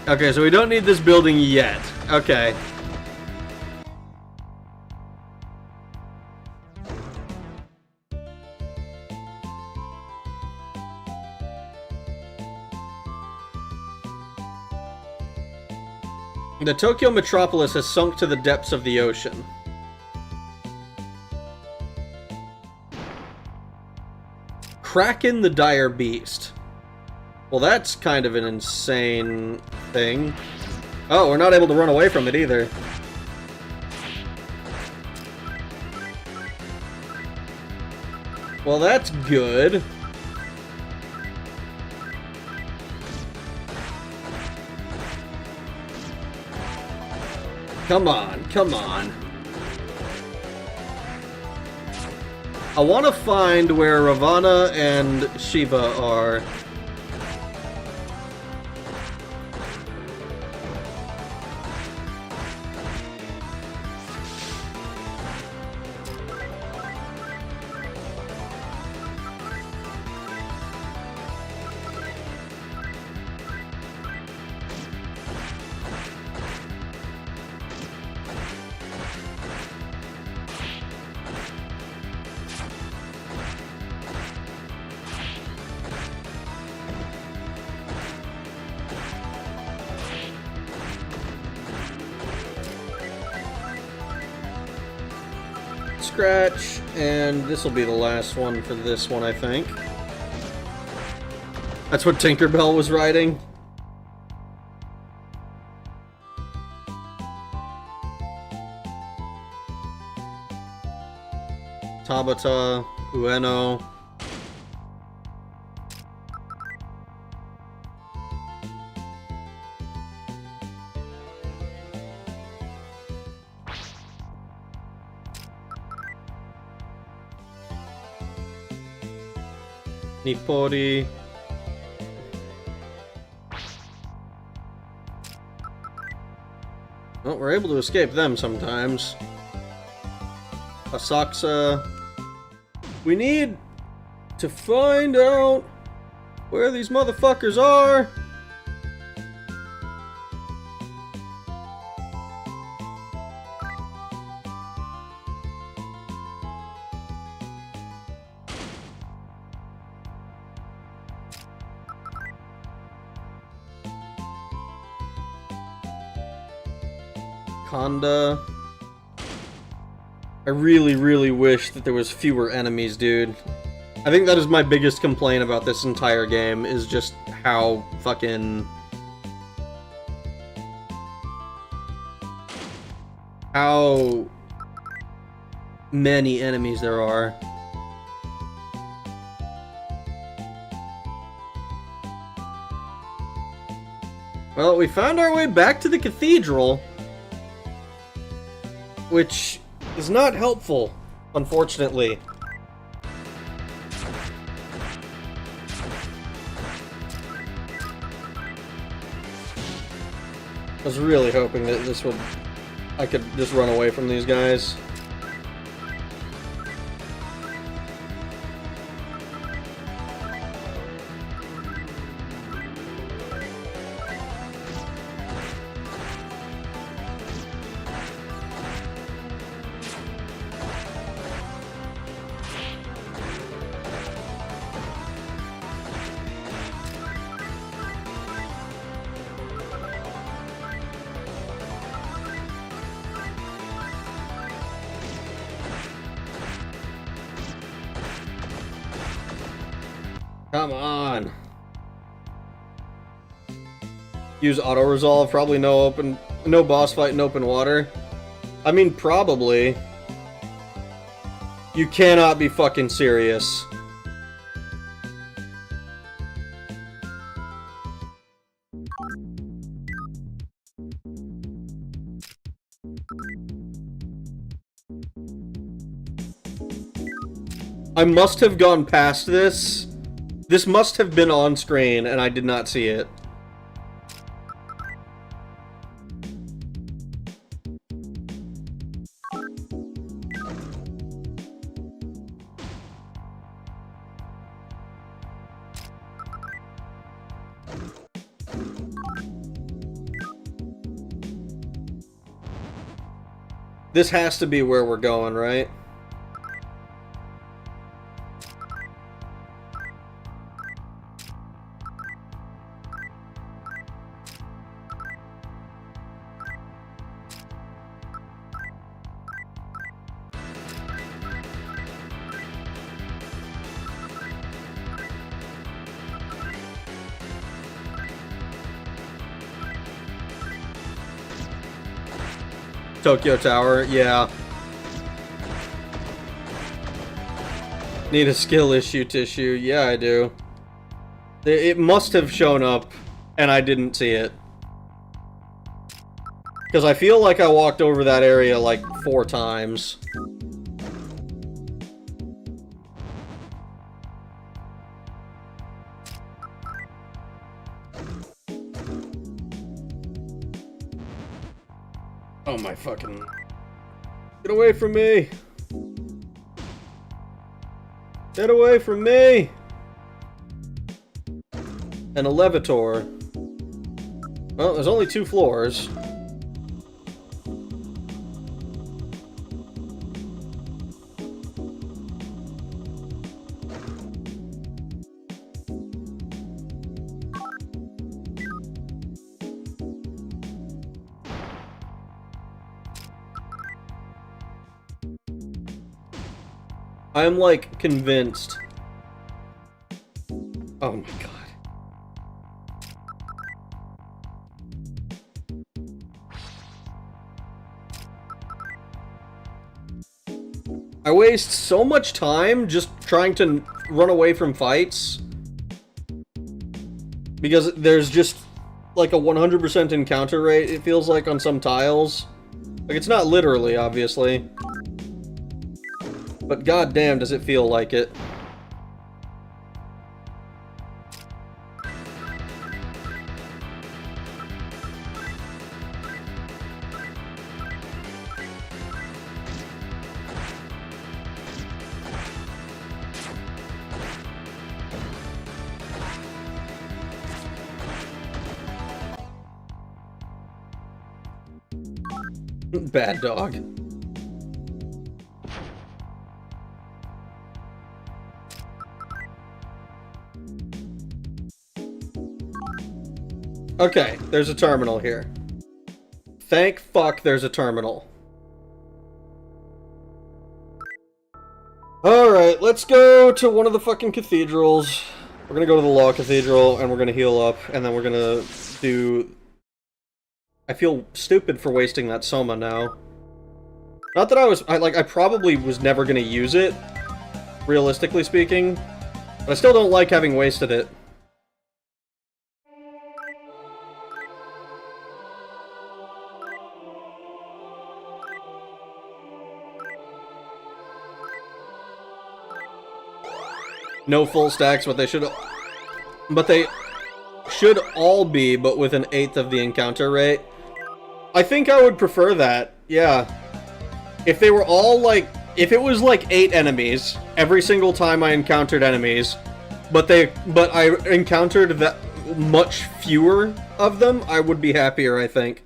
Speaker 1: Okay, so we don't need this building yet. Okay. The Tokyo metropolis has sunk to the depths of the ocean. Kraken the Dire Beast. Well, that's kind of an insane thing. Oh, we're not able to run away from it either. Well, that's good. Come on, come on. I want to find where Ravana and Shiva are. Scratch, and this will be the last one for this one, I think. That's what Tinkerbell was writing. Tabata, Ueno. Nippori. Well, we're able to escape them sometimes. Asakusa. We need to find out where these motherfuckers are. Kanda. I really, really wish that there was fewer enemies, dude. I think that is my biggest complaint about this entire game, is just how fucking... how many enemies there are. Well, we found our way back to the Cathedral, which is not helpful, unfortunately. I was really hoping that this would... I could just run away from these guys. Come on. Use auto-resolve, probably no boss fight in open water. I mean, probably. You cannot be fucking serious. I must have gone past this. This must have been on screen, and I did not see it. This has to be where we're going, right? Tokyo Tower, yeah. Need a skill issue tissue. Yeah, I do. It must have shown up, and I didn't see it. Because I feel like I walked over that area like 4 times. Oh my fucking... Get away from me! Get away from me! And a Levitor. Well, there's only 2 floors. I'm like convinced. Oh my god. I waste so much time just trying to run away from fights. Because there's just like a 100% encounter rate, it feels like, on some tiles. Like, it's not literally, obviously. But goddamn, does it feel like it. Bad dog. Okay, there's a terminal here. Thank fuck there's a terminal. Alright, let's go to one of the fucking cathedrals. We're gonna go to the Law Cathedral, and we're gonna heal up, and then we're gonna do... I feel stupid for wasting that Soma now. Not that I probably was never gonna use it, realistically speaking. But I still don't like having wasted it. No full stacks, but they should all be, but with an 1/8 of the encounter rate. I think I would prefer that, yeah. If they were all like, if it was like 8 enemies every single time I encountered enemies, but I encountered that much fewer of them, I would be happier, I think.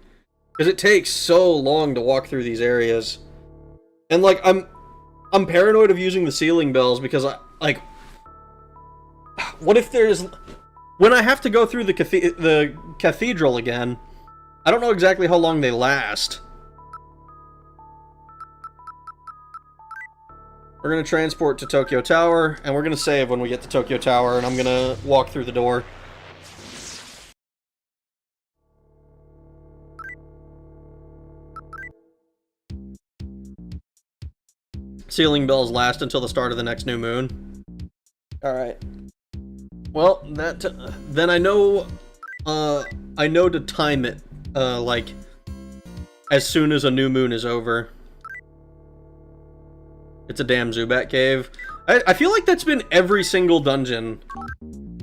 Speaker 1: Because it takes so long to walk through these areas. And like, I'm paranoid of using the ceiling bells because what if there's... When I have to go through the cathedral again, I don't know exactly how long they last. We're gonna transport to Tokyo Tower, and we're gonna save when we get to Tokyo Tower, and I'm gonna walk through the door. Ceiling bells last until the start of the next new moon. Alright. Well, then I know to time it, like, as soon as a new moon is over. It's a damn Zubat cave. I feel like that's been every single dungeon,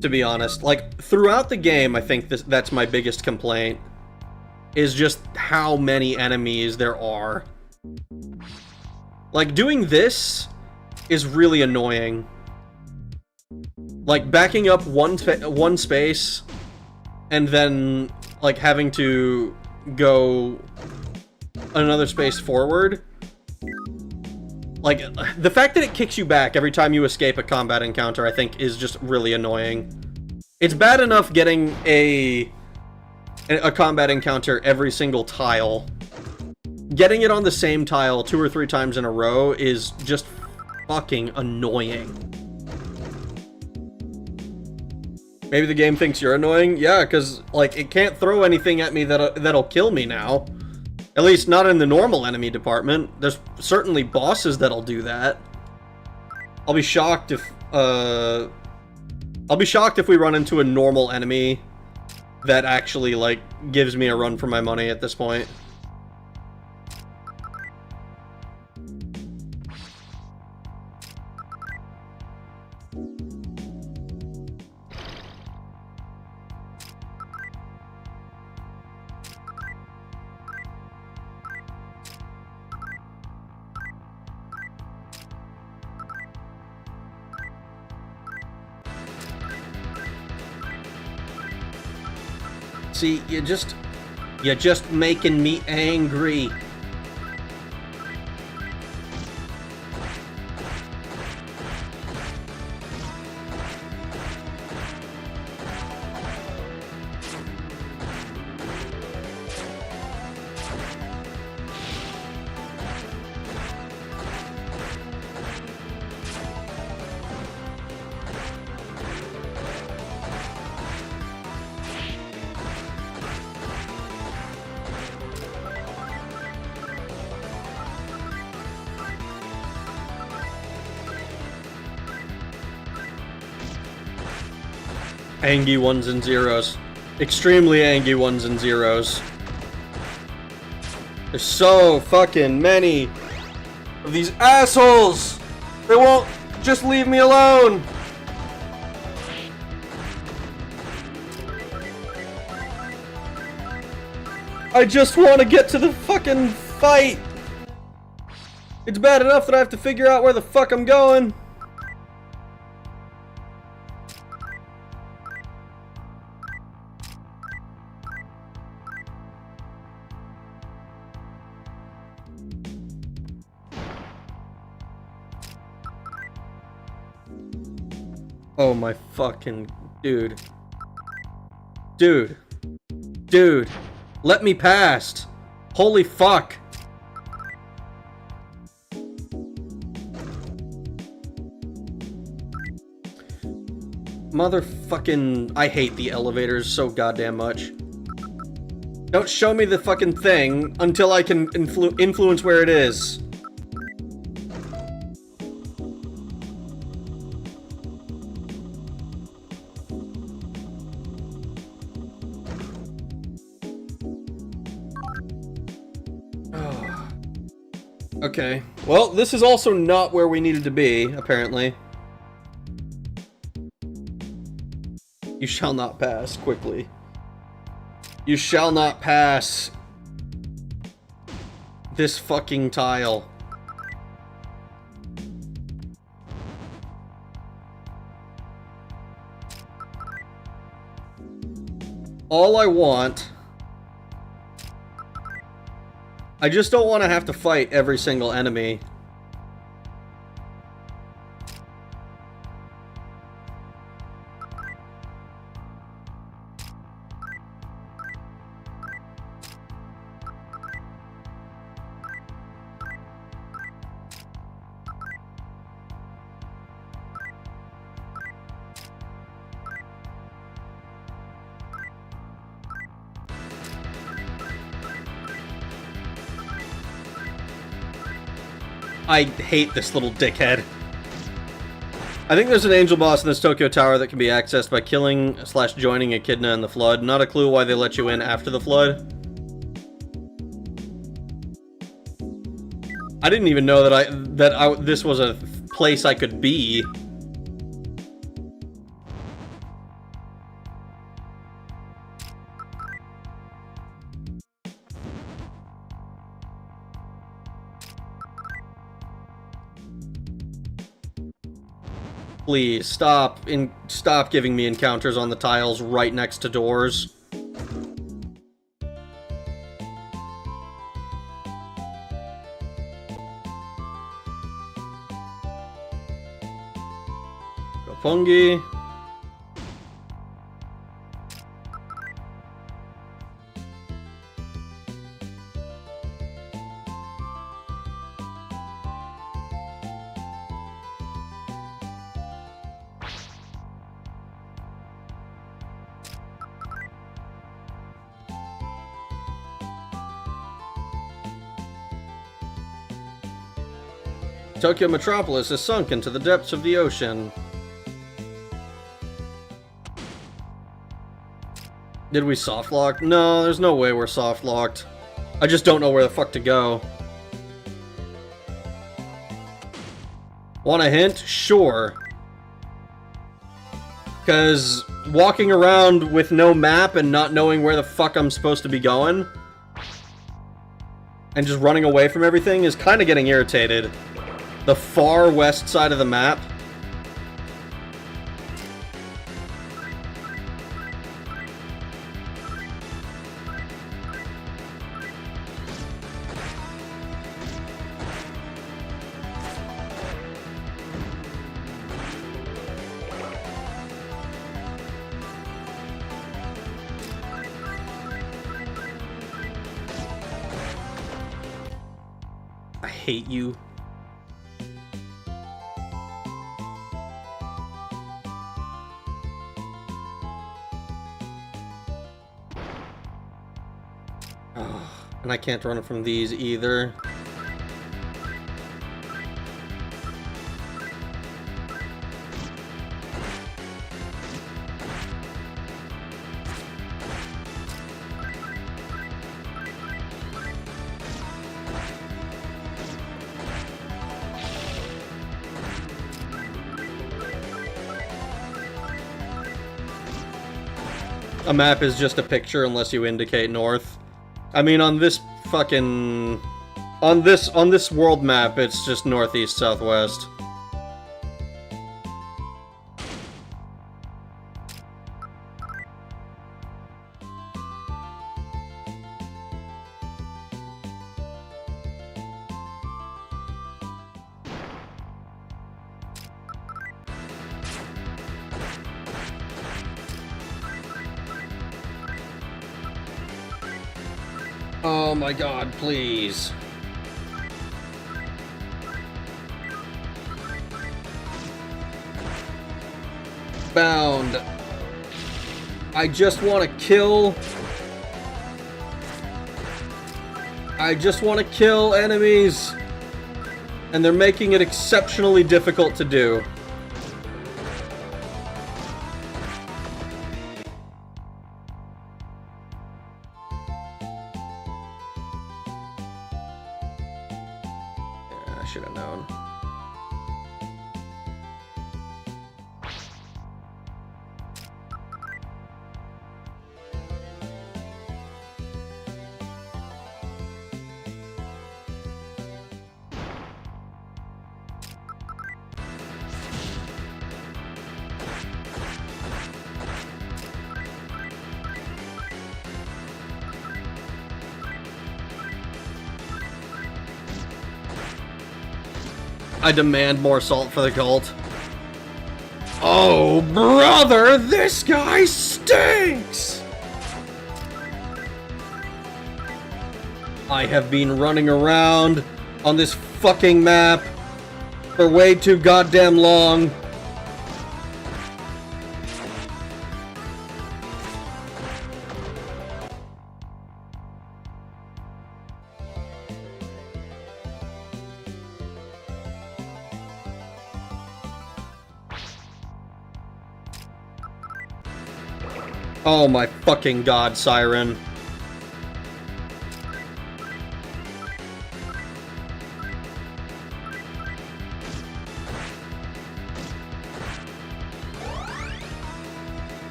Speaker 1: to be honest. Like, throughout the game, I think that's my biggest complaint, is just how many enemies there are. Like, doing this is really annoying. Like, backing up one space, and then, like, having to go another space forward. Like, the fact that it kicks you back every time you escape a combat encounter, I think, is just really annoying. It's bad enough getting a combat encounter every single tile. Getting it on the same tile 2 or 3 times in a row is just fucking annoying. Maybe the game thinks you're annoying? Yeah, because, like, it can't throw anything at me that'll kill me now. At least not in the normal enemy department. There's certainly bosses that'll do that. I'll be shocked if we run into a normal enemy that actually, like, gives me a run for my money at this point. See, you're just making me angry. Angry ones and zeros. Extremely angry ones and zeros. There's so fucking many of these assholes! They won't just leave me alone! I just want to get to the fucking fight! It's bad enough that I have to figure out where the fuck I'm going. Oh my fucking... Dude. Dude. Let me past. Holy fuck. Motherfucking... I hate the elevators so goddamn much. Don't show me the fucking thing until I can influence where it is. Okay. Well, this is also not where we needed to be, apparently. You shall not pass quickly. You shall not pass this fucking tile. All I want... I just don't want to have to fight every single enemy. I hate this little dickhead. I think there's an angel boss in this Tokyo Tower that can be accessed by killing/joining Echidna in the flood. Not a clue why they let you in after the flood. I didn't even know that this was a place I could be. Please, stop giving me encounters on the tiles right next to doors. Gopongi. Tokyo Metropolis is sunk into the depths of the ocean. Did we soft lock? No, there's no way we're soft locked. I just don't know where the fuck to go. Want a hint? Sure. Because walking around with no map and not knowing where the fuck I'm supposed to be going and just running away from everything is kind of getting irritated. The far west side of the map. I hate you. Oh, and I can't run from these either. A map is just a picture unless you indicate north. I mean, on this fucking... On this world map, it's just northeast, southwest. Oh my god, please. Bound. I just want to kill... I just want to kill enemies. And they're making it exceptionally difficult to do. Should have known. I demand more salt for the cult. Oh, brother, this guy stinks! I have been running around on this fucking map for way too goddamn long. Oh my fucking god, Siren.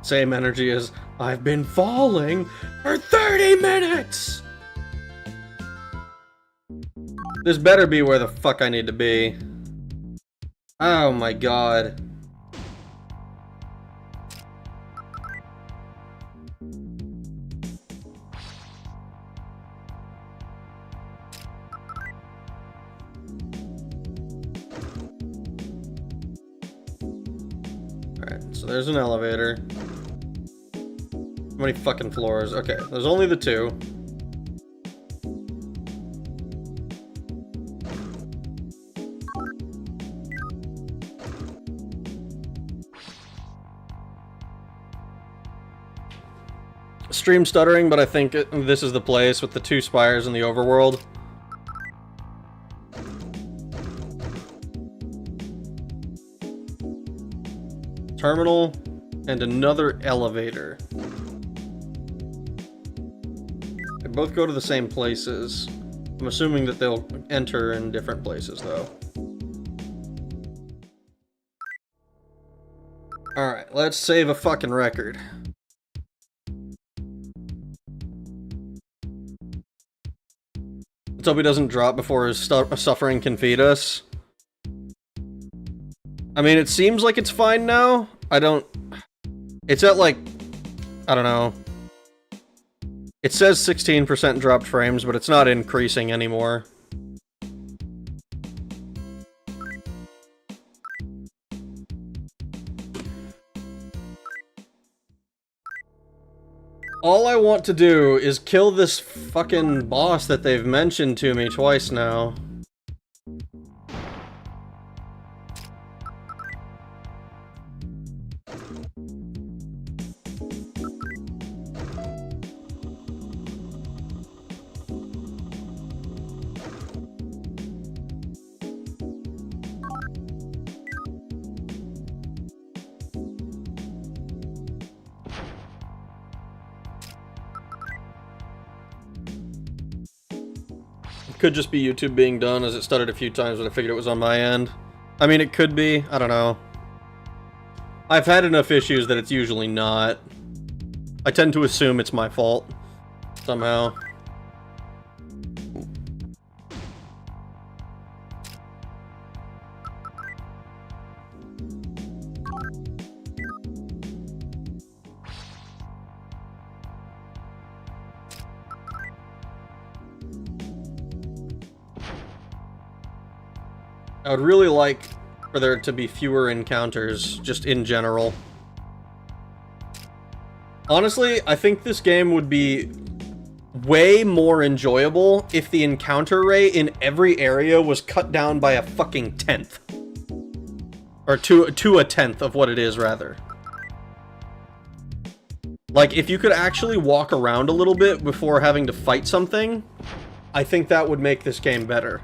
Speaker 1: Same energy as I've been falling for 30 minutes! This better be where the fuck I need to be. Oh my god. Alright, so there's an elevator. How many fucking floors? Okay, there's only the two. stream stuttering, but I think this is the place with the 2 spires in the overworld. Terminal and another elevator. They both go to the same places. I'm assuming that they'll enter in different places, though. Alright, let's save a fucking record. Let's hope he doesn't drop before his suffering can feed us. I mean, it seems like it's fine now. It's at like, I don't know. It says 16% dropped frames, but it's not increasing anymore. All I want to do is kill this fucking boss that they've mentioned to me twice now. Could just be YouTube being done, as it stuttered a few times when I figured it was on my end. I mean, it could be. I don't know. I've had enough issues that it's usually not. I tend to assume it's my fault. Somehow. I would really like for there to be fewer encounters, just in general. Honestly, I think this game would be way more enjoyable if the encounter rate in every area was cut down by a fucking 10th. Or to a 10th of what it is, rather. Like, if you could actually walk around a little bit before having to fight something, I think that would make this game better.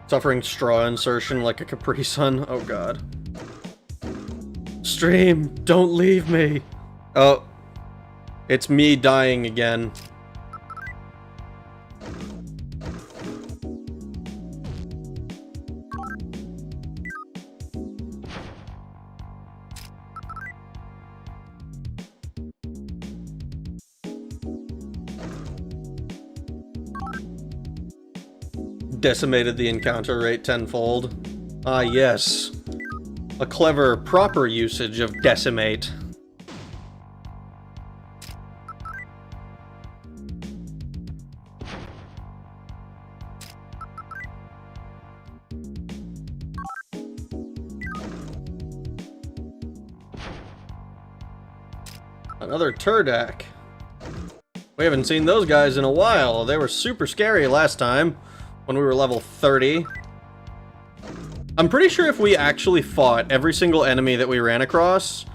Speaker 1: Suffering straw insertion like a Capri Sun. Oh god. Stream, don't leave me. Oh. It's me dying again. Decimated the encounter rate tenfold. Ah, yes. A clever, proper usage of decimate. Another Turdak. We haven't seen those guys in a while. They were super scary last time, when we were level 30. I'm pretty sure if we actually fought every single enemy that we ran across,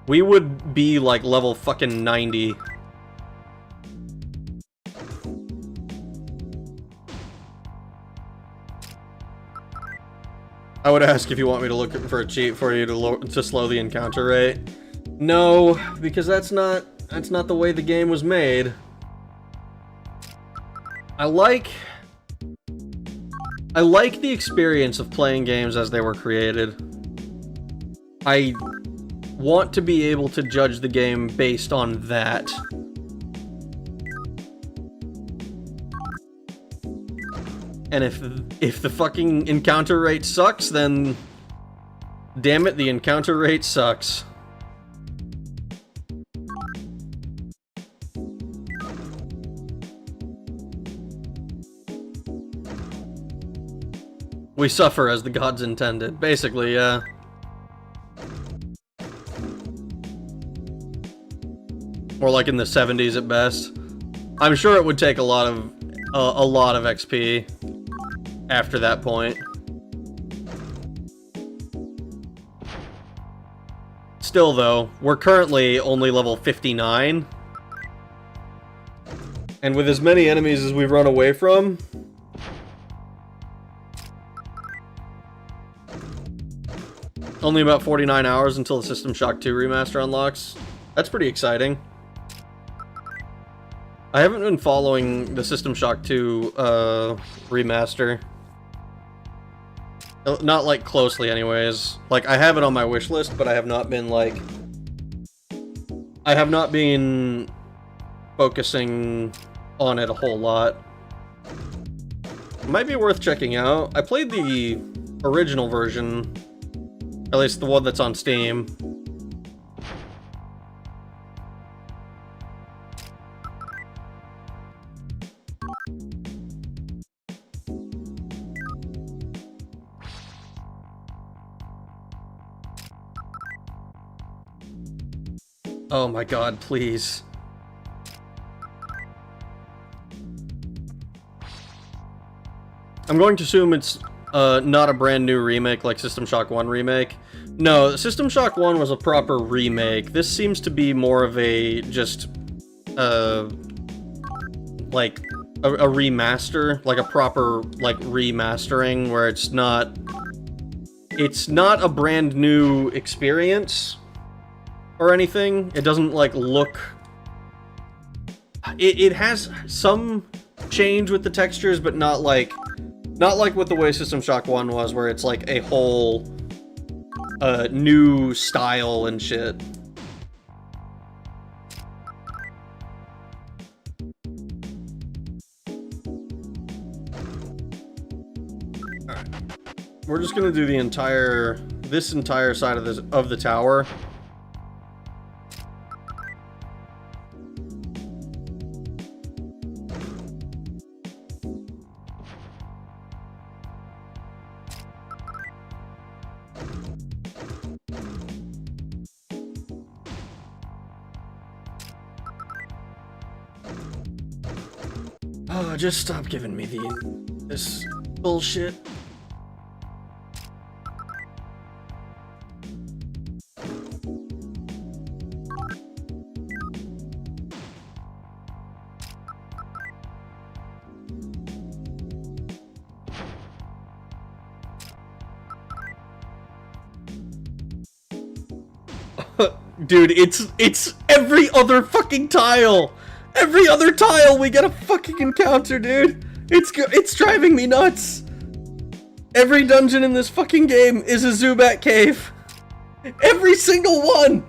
Speaker 1: we would be like level fucking 90. I would ask if you want me to look for a cheat for you to slow the encounter rate. No, because that's not the way the game was made. I like the experience of playing games as they were created. I want to be able to judge the game based on that. And if the fucking encounter rate sucks, then damn it, the encounter rate sucks. We suffer as the gods intended. Basically, yeah. More like in the 70s at best. I'm sure it would take a lot of XP after that point. still, though, we're currently only level 59. And with as many enemies as we've run away from... only about 49 hours until the System Shock 2 remaster unlocks. That's pretty exciting. I haven't been following the System Shock 2 remaster. Not, like, closely, anyways. Like, I have it on my wish list, but I have not been, like... I have not been focusing on it a whole lot. It might be worth checking out. I played the original version, at least the one that's on Steam. Oh my god, please. I'm going to assume it's not a brand new remake like System Shock 1 remake. No, System Shock 1 was a proper remake. This seems to be more of a just like a remaster, like a proper like remastering where it's not a brand new experience or anything. It doesn't like look... It has some change with the textures, but not like with the way System Shock 1 was, where it's like a whole new style and shit. Alright. We're just gonna do this entire side of the tower. Oh, just stop giving me this bullshit. Dude, it's every other fucking tile! Every other tile we get a fucking encounter, dude! It's driving me nuts! Every dungeon in this fucking game is a Zubat cave! Every single one!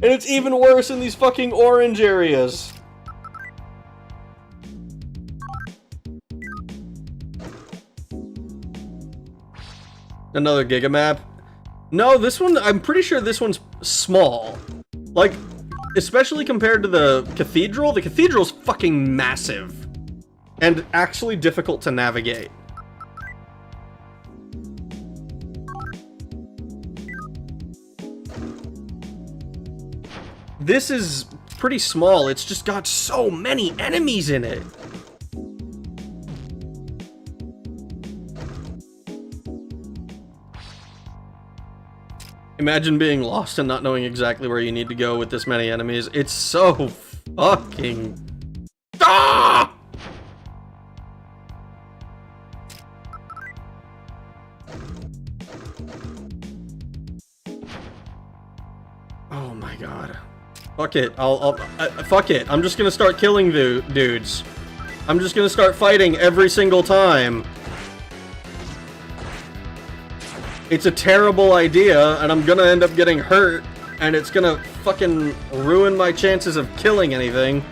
Speaker 1: And it's even worse in these fucking orange areas. Another Gigamap. No, this one, I'm pretty sure this one's small. Like, especially compared to the Cathedral. The Cathedral's fucking massive. And actually difficult to navigate. This is pretty small, it's just got so many enemies in it. Imagine being lost and not knowing exactly where you need to go with this many enemies. It's so fucking... Ah! Oh my god. Fuck it. Fuck it. I'm just gonna start killing dudes. I'm just gonna start fighting every single time. It's a terrible idea, and I'm gonna end up getting hurt, and it's gonna fucking ruin my chances of killing anything.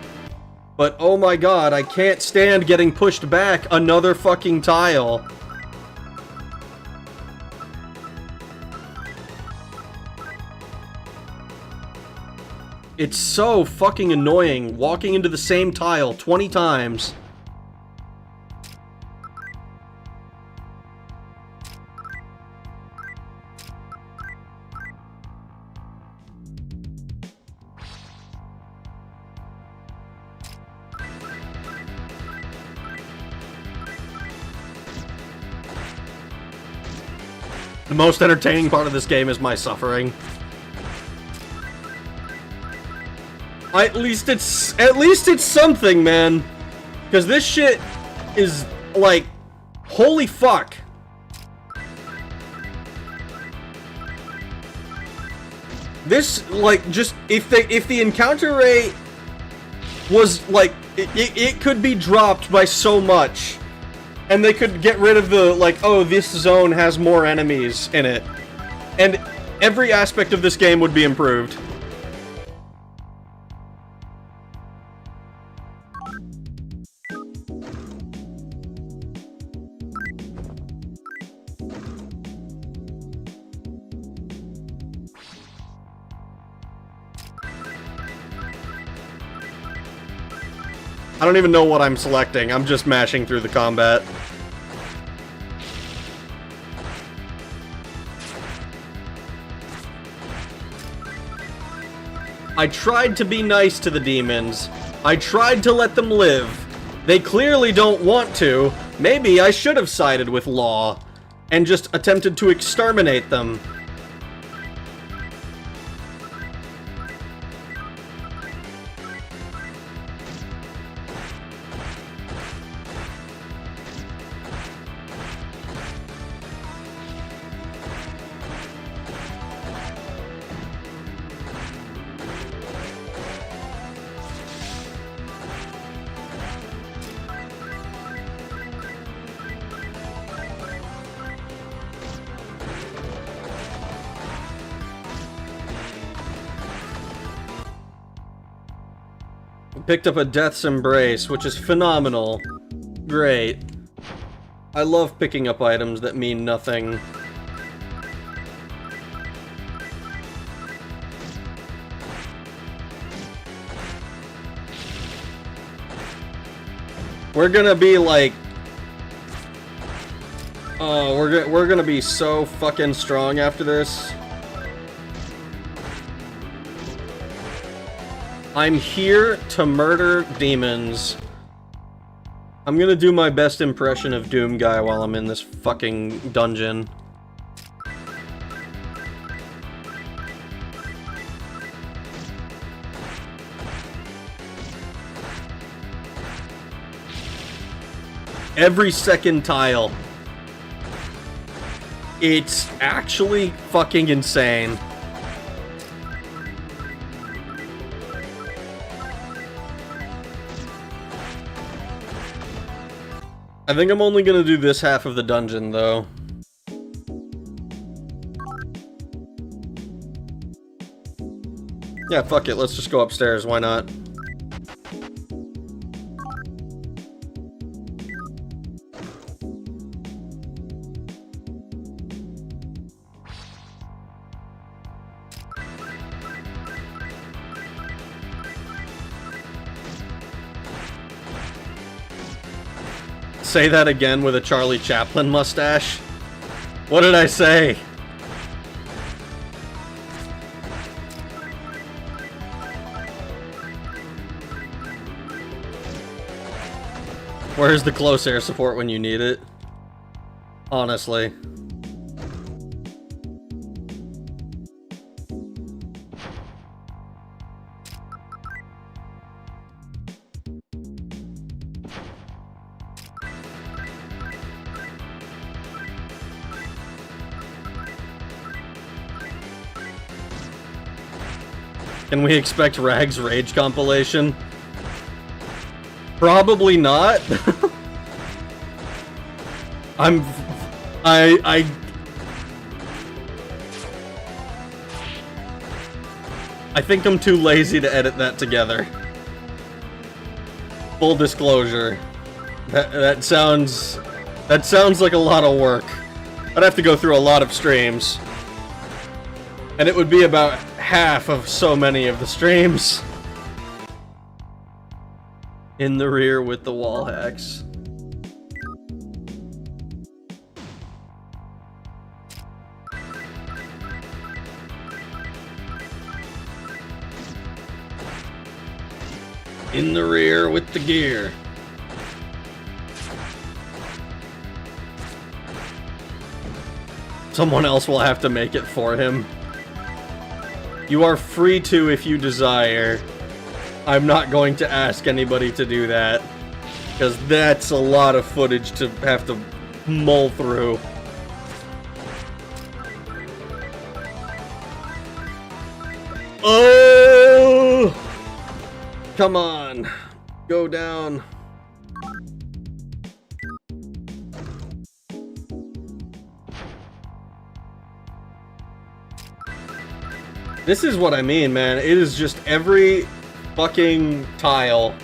Speaker 1: But oh my god, I can't stand getting pushed back another fucking tile. It's so fucking annoying walking into the same tile 20 times. The most entertaining part of this game is my suffering. At least it's something, man. Because this shit is, like, holy fuck. This, like, just, if the encounter rate was, like, it could be dropped by so much. And they could get rid of the, like, oh, this zone has more enemies in it. And every aspect of this game would be improved. I don't even know what I'm selecting. I'm just mashing through the combat. I tried to be nice to the demons. I tried to let them live. They clearly don't want to. Maybe I should have sided with Law and just attempted to exterminate them. Picked up a Death's Embrace, which is phenomenal. Great. I love picking up items that mean nothing. We're gonna be like... Oh, we're gonna be so fucking strong after this. I'm here to murder demons. I'm gonna do my best impression of Doom Guy while I'm in this fucking dungeon. Every second tile. It's actually fucking insane. I think I'm only gonna do this half of the dungeon, though. Yeah, fuck it, let's just go upstairs, why not? Say that again with a Charlie Chaplin mustache? What did I say? Where's the close air support when you need it? Honestly. Can we expect Rag's Rage compilation? Probably not. I think I'm too lazy to edit that together. Full disclosure. That sounds like a lot of work. I'd have to go through a lot of streams. And it would be about half of so many of the streams. In the rear with the wall hacks. In the rear with the gear. Someone else will have to make it for him. You are free to if you desire. I'm not going to ask anybody to do that, because that's a lot of footage to have to mull through. Oh! Come on. Go down. This is what I mean, man. It is just every fucking tile.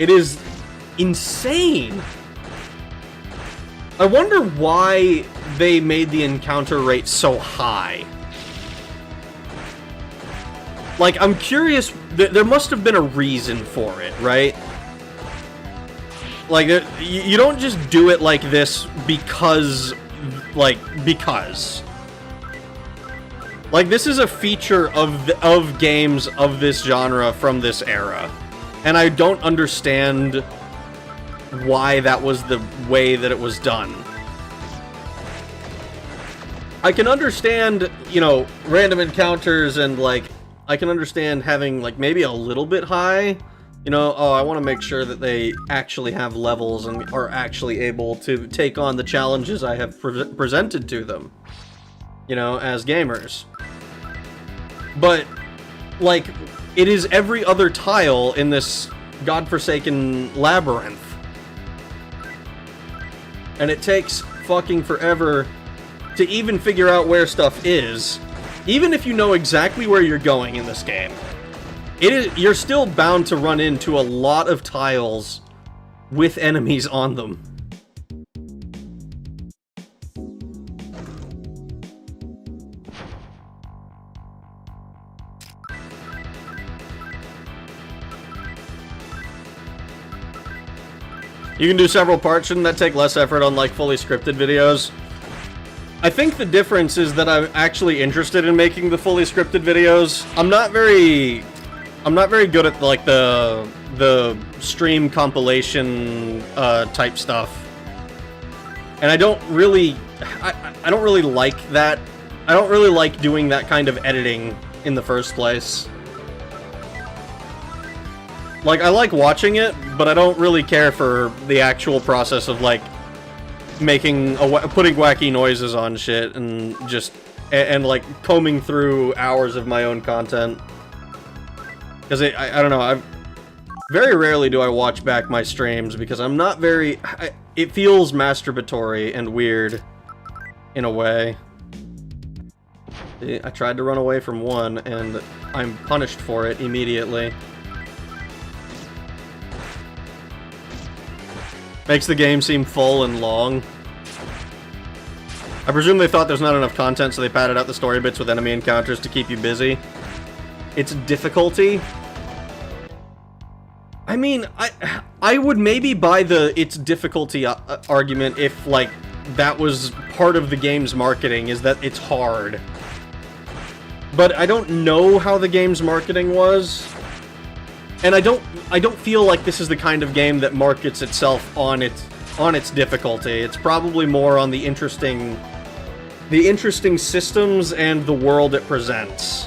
Speaker 1: It is insane. I wonder why they made the encounter rate so high. Like, I'm curious, there must have been a reason for it, right? Like, you don't just do it like this because, because. Like, this is a feature of games of this genre from this era. And I don't understand why that was the way that it was done. I can understand, you know, random encounters and, like, I can understand having, like, maybe a little bit high. You know, oh, I want to make sure that they actually have levels and are actually able to take on the challenges I have presented to them. You know, as gamers. But, like, it is every other tile in this godforsaken labyrinth. And it takes fucking forever to even figure out where stuff is. Even if you know exactly where you're going in this game, you're still bound to run into a lot of tiles with enemies on them. You can do several parts. Shouldn't that take less effort on, like, fully scripted videos? I think the difference is that I'm actually interested in making the fully scripted videos. I'm not very good at, like, the stream compilation type stuff. And I don't really like that. I don't really like doing that kind of editing in the first place. Like, I like watching it, but I don't really care for the actual process of, like, putting wacky noises on shit and just, and like, combing through hours of my own content. Because I don't know, very rarely do I watch back my streams, because I'm not very, it feels masturbatory and weird, in a way. I tried to run away from one, and I'm punished for it immediately. Makes the game seem full and long. I presume they thought there's not enough content, so they padded out the story bits with enemy encounters to keep you busy. It's difficulty. I mean, I would maybe buy the it's difficulty argument if, like, that was part of the game's marketing, is that it's hard. But I don't know how the game's marketing was. And I don't feel like this is the kind of game that markets itself on its difficulty. It's probably more on the interesting systems and the world it presents.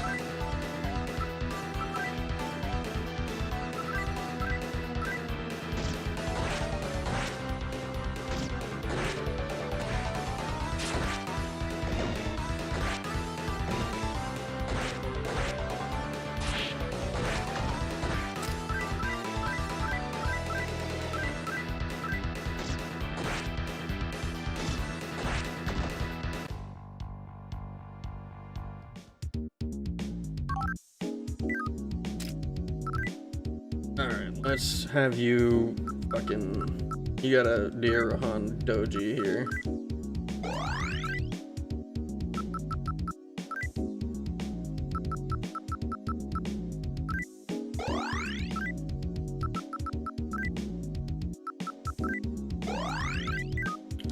Speaker 1: Alright, let's have you fucking... You got a Dirahan Doji here.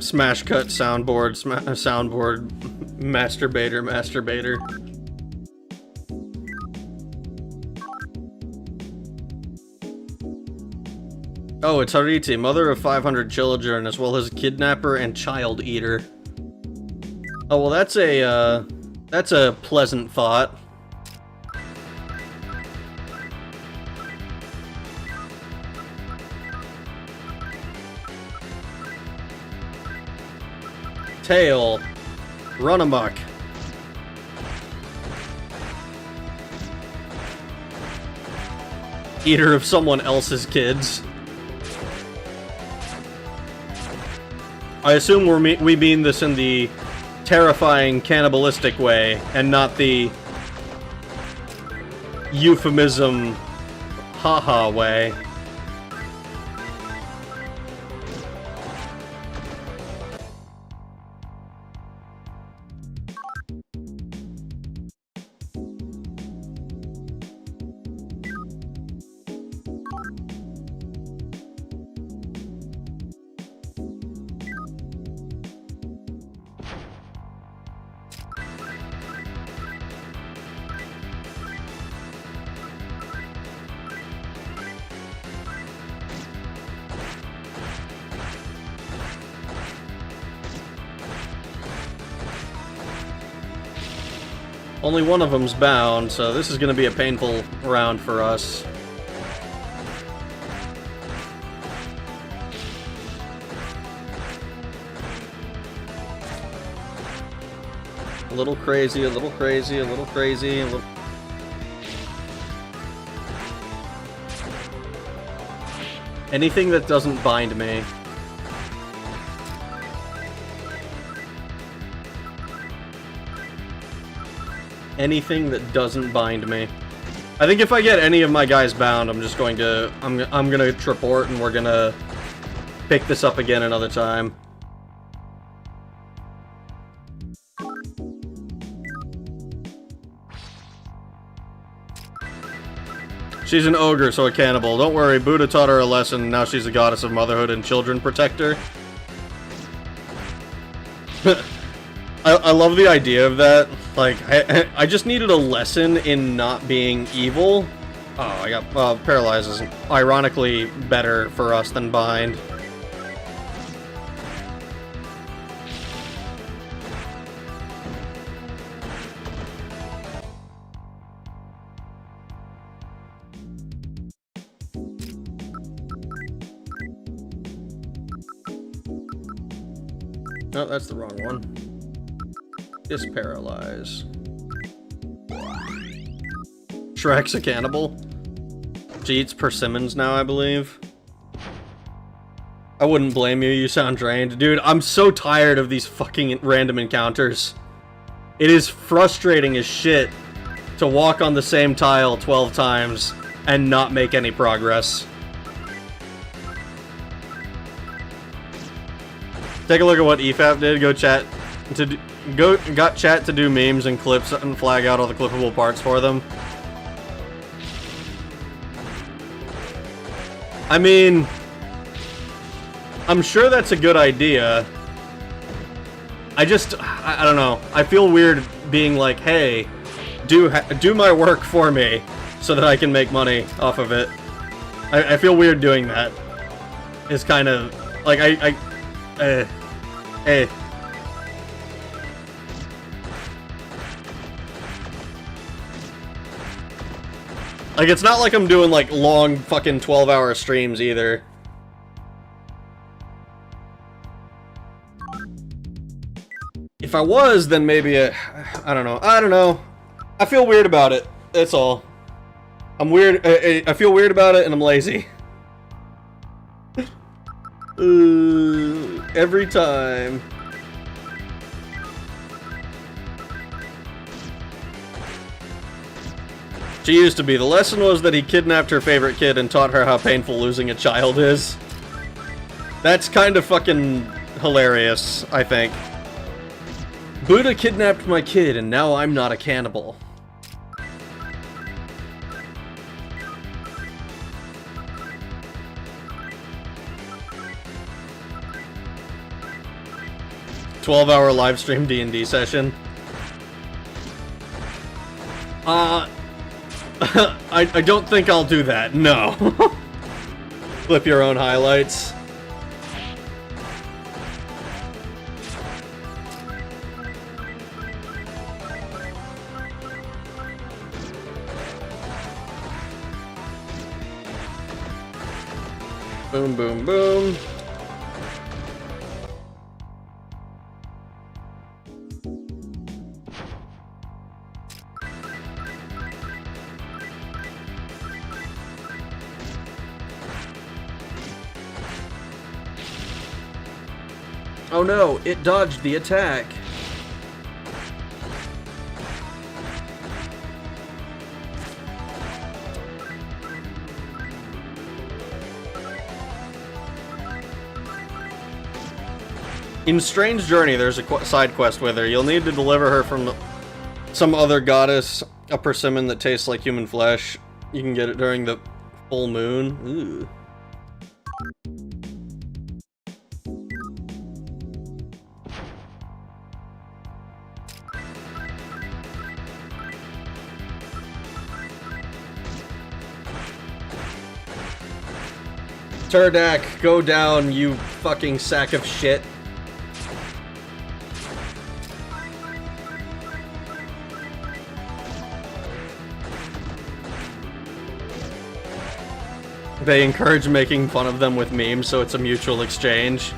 Speaker 1: Smash cut soundboard, soundboard, masturbator. Oh, it's Hariti, mother of 500 children, as well as kidnapper and child eater. Oh, well, that's a pleasant thought. Tail. Run amok. Eater of someone else's kids. I assume we mean this in the terrifying cannibalistic way, and not the euphemism haha way. Only one of them's bound, so this is going to be a painful round for us. A little crazy, a little crazy, a little crazy, a little... Anything that doesn't bind me. Anything that doesn't bind me. I think if I get any of my guys bound, I'm just going to... I'm gonna triport and we're gonna pick this up again another time. She's an ogre, so a cannibal. Don't worry, Buddha taught her a lesson, now she's a goddess of motherhood and children protector. I love the idea of that. Like, I just needed a lesson in not being evil. Oh, I got... Well, Paralyze is ironically better for us than Bind. No, that's the wrong one. Disparalyze. Shrek's a cannibal. She eats persimmons now, I believe. I wouldn't blame you, you sound drained. Dude, I'm so tired of these fucking random encounters. It is frustrating as shit to walk on the same tile 12 times and not make any progress. Take a look at what EFAP did. Got chat to do memes and clips and flag out all the clippable parts for them. I mean, I'm sure that's a good idea. I don't know. I feel weird being like, hey, do my work for me so that I can make money off of it. I feel weird doing that. It's kind of like hey. Like, it's not like I'm doing, like, long fucking 12-hour streams, either. If I was, then maybe I don't know. I don't know. I feel weird about it. That's all. I'm weird. I feel weird about it, and I'm lazy. Every time. She used to be. The lesson was that he kidnapped her favorite kid and taught her how painful losing a child is. That's kind of fucking hilarious, I think. Buddha kidnapped my kid and now I'm not a cannibal. "12-hour live stream D&D session." I don't think I'll do that, no. Flip your own highlights. Boom, boom, boom. Oh no, it dodged the attack. In Strange Journey, there's a side quest with her. You'll need to deliver her from some other goddess, a persimmon that tastes like human flesh. You can get it during the full moon. Ooh. Turdak, go down, you fucking sack of shit. They encourage making fun of them with memes, so it's a mutual exchange.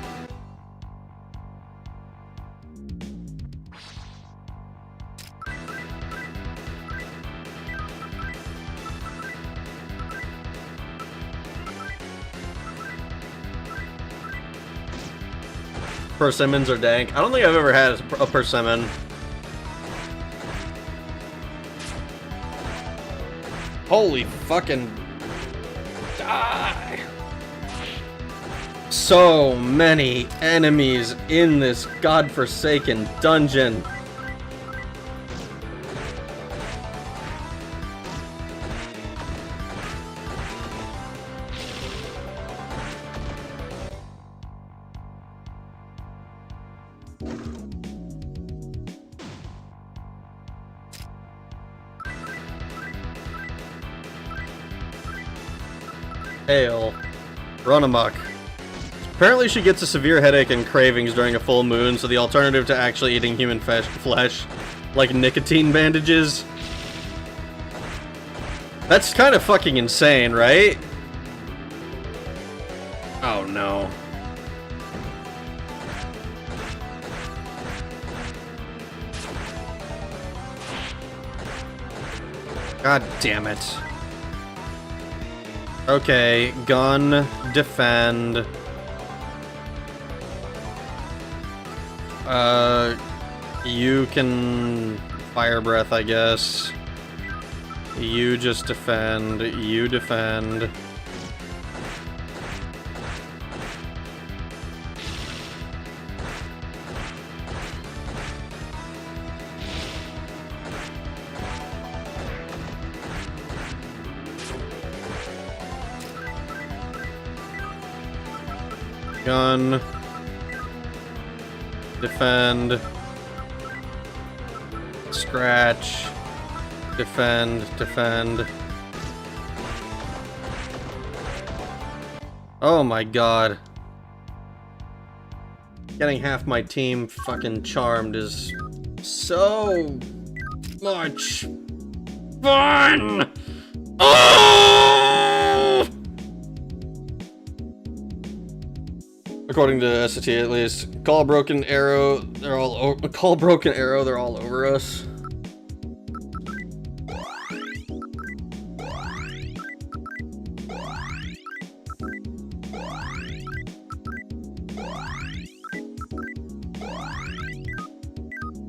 Speaker 1: Persimmons are dank. I don't think I've ever had a persimmon. Holy fucking... die! So many enemies in this godforsaken dungeon. Ale. Run amok. Apparently she gets a severe headache and cravings during a full moon, so the alternative to actually eating human flesh, like nicotine bandages. That's kind of fucking insane, right? Oh no. God damn it. Okay, gun, defend. You can fire breath, I guess. You just defend. You defend. Gun. Defend. Scratch. Defend. Defend. Oh my god. Getting half my team fucking charmed is so much fun! Oh! According to SAT at least. Call broken arrow, they're all call broken arrow, they're all over us.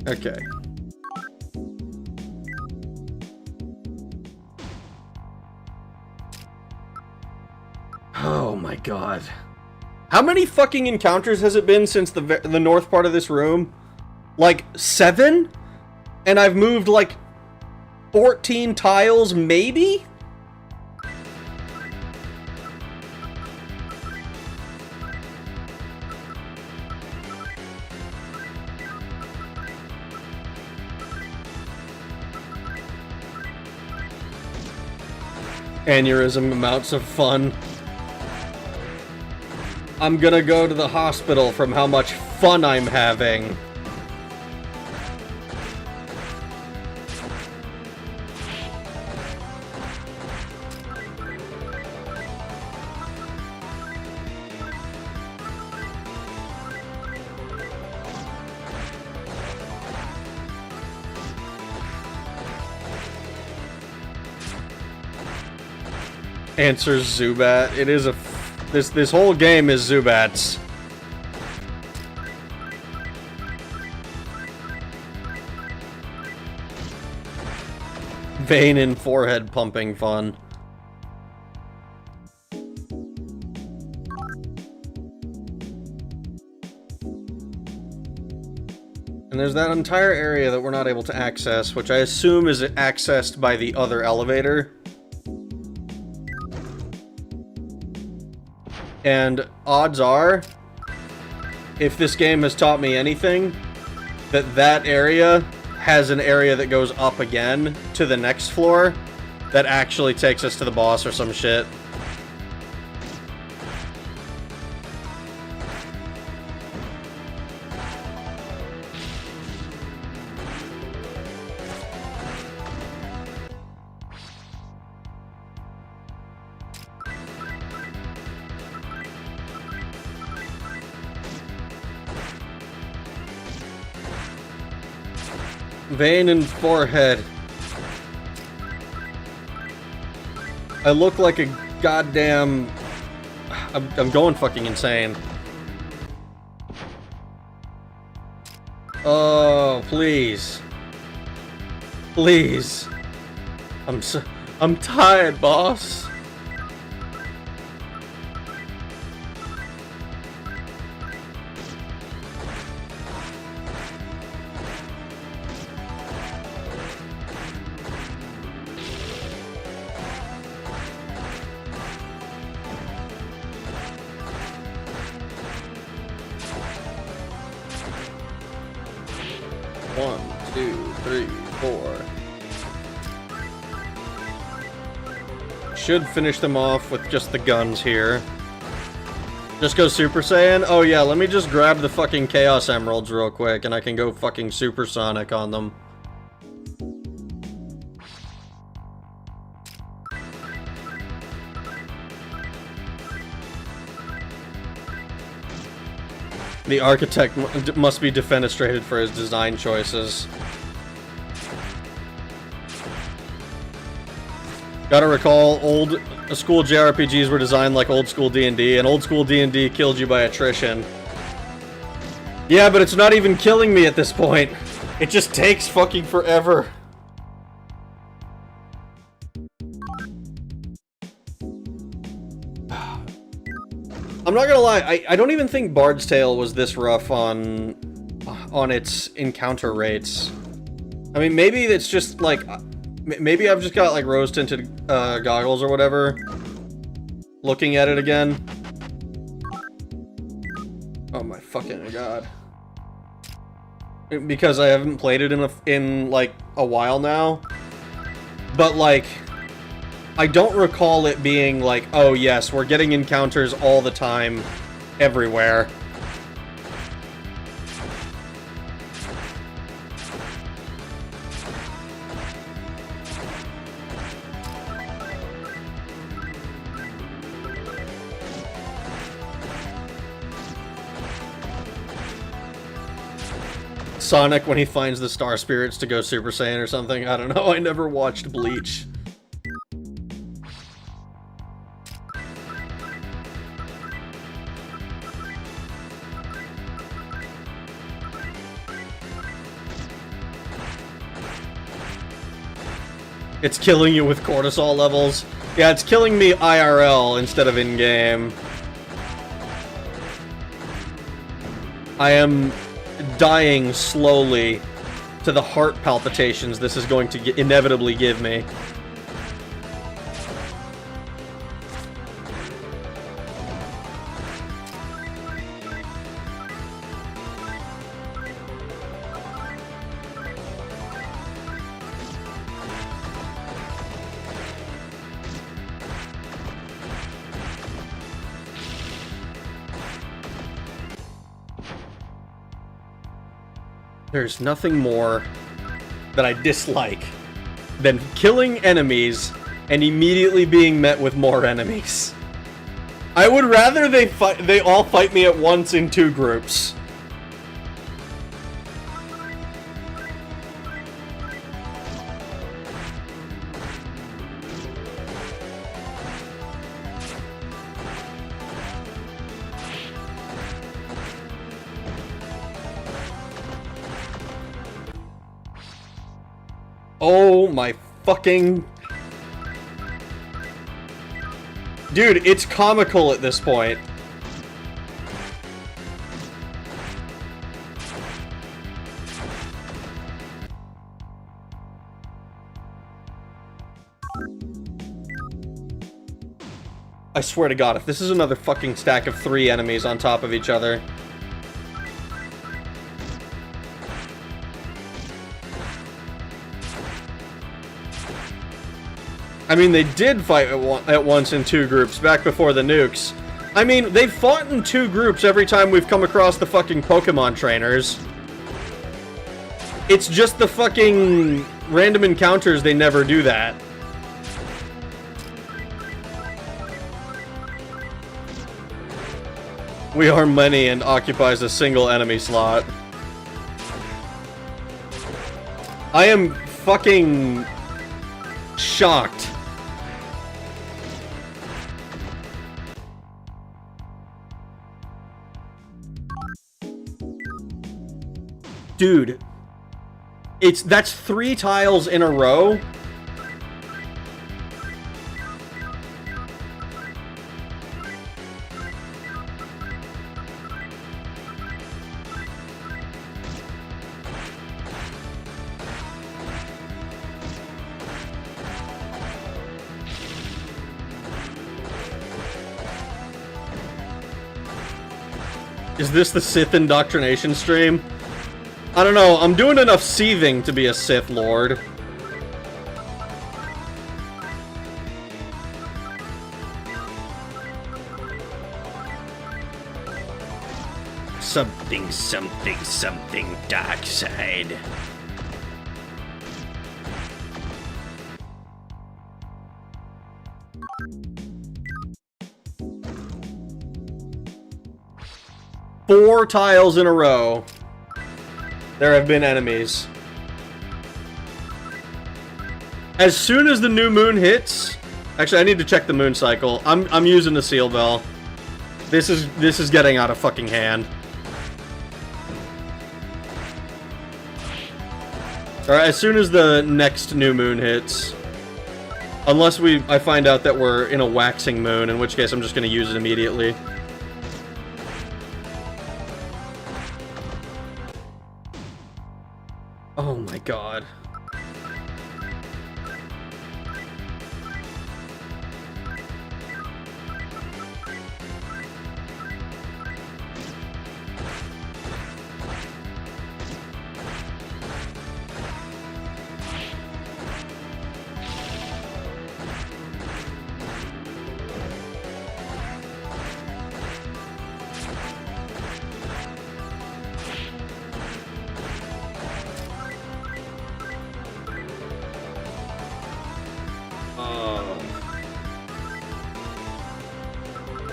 Speaker 1: Okay. Oh my god. How many fucking encounters has it been since the north part of this room? Like 7? And I've moved like 14 tiles, maybe? Aneurysm amounts of fun. I'm gonna go to the hospital from how much fun I'm having. Answers Zubat. It is a... This whole game is Zubats. vein and forehead pumping fun. And there's that entire area that we're not able to access, which I assume is accessed by the other elevator. And odds are, if this game has taught me anything, that area has an area that goes up again to the next floor that actually takes us to the boss or some shit. Vein and forehead. I look like a goddamn... I'm going fucking insane. Oh, please. Please. I'm tired, boss. One, two, three, four. Should finish them off with just the guns here. Just go Super Saiyan? Oh yeah, let me just grab the fucking Chaos Emeralds real quick and I can go fucking Supersonic on them. The architect must be defenestrated for his design choices. Gotta recall, old school JRPGs were designed like old school D&D, and old school D&D killed you by attrition. Yeah, but it's not even killing me at this point. It just takes fucking forever. I'm not gonna lie, I don't even think Bard's Tale was this rough on its encounter rates. I mean, maybe it's just, like, maybe I've just got, like, rose-tinted goggles or whatever. Looking at it again. Oh my fucking god. Because I haven't played it in like, a while now. But, like... I don't recall it being like, oh yes, we're getting encounters all the time, everywhere. Sonic when he finds the Star Spirits to go Super Saiyan or something. I don't know, I never watched Bleach. It's killing you with cortisol levels. Yeah, it's killing me IRL instead of in-game. I am dying slowly to the heart palpitations this is going to inevitably give me. There's nothing more that I dislike than killing enemies and immediately being met with more enemies. I would rather they all fight me at once in two groups. Oh my fucking... Dude, it's comical at this point. I swear to God, if this is another fucking stack of 3 enemies on top of each other... I mean, they did fight at once in 2 groups, back before the nukes. I mean, they've fought in 2 groups every time we've come across the fucking Pokemon trainers. It's just the fucking random encounters, they never do that. We are many and occupies a single enemy slot. I am fucking shocked. Dude, that's 3 tiles in a row. Is this the Sith indoctrination stream? I don't know, I'm doing enough seething to be a Sith Lord. Something, something, something dark side. Four tiles in a row. There have been enemies. As soon as the new moon hits... Actually, I need to check the moon cycle. I'm using the seal bell. This is getting out of fucking hand. Alright, as soon as the next new moon hits... Unless I find out that we're in a waxing moon, in which case I'm just gonna use it immediately. Oh my God.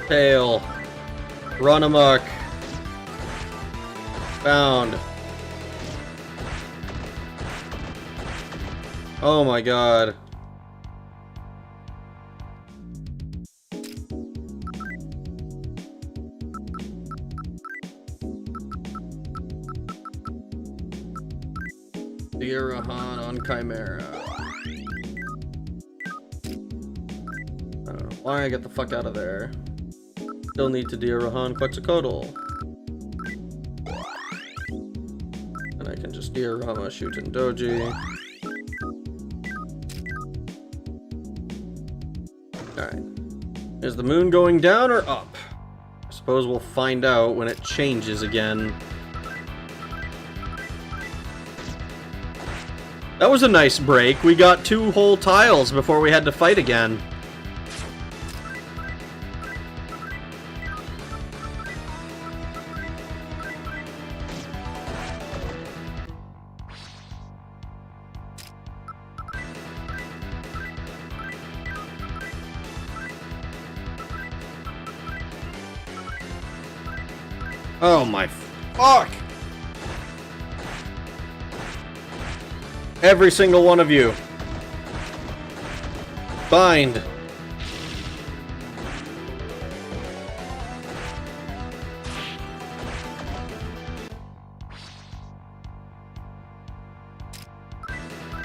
Speaker 1: Tail. Run amok. Bound. Oh my God. Dearahan on Chimera. I don't know why I get the fuck out of there. Still need to Dearahan Quetzalcoatl. And I can just Diorama shoot in Doji. Alright. Is the moon going down or up? I suppose we'll find out when it changes again. That was a nice break. We got 2 whole tiles before we had to fight again. Oh my fuck! Every single one of you. Bind.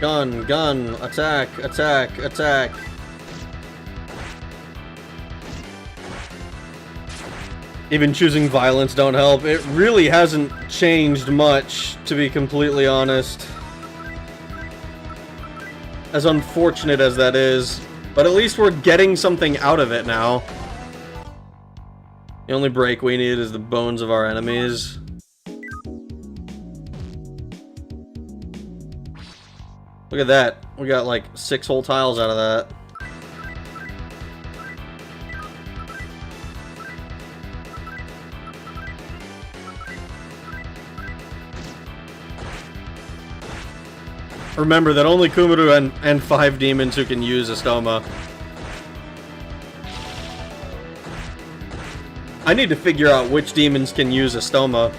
Speaker 1: Gun, gun, attack, attack, attack. Even choosing violence don't help. It really hasn't changed much, to be completely honest. As unfortunate as that is. But at least we're getting something out of it now. The only break we need is the bones of our enemies. Look at that. We got like 6 whole tiles out of that. Remember that only Kumuru and 5 demons who can use Estoma. I need to figure out which demons can use Estoma.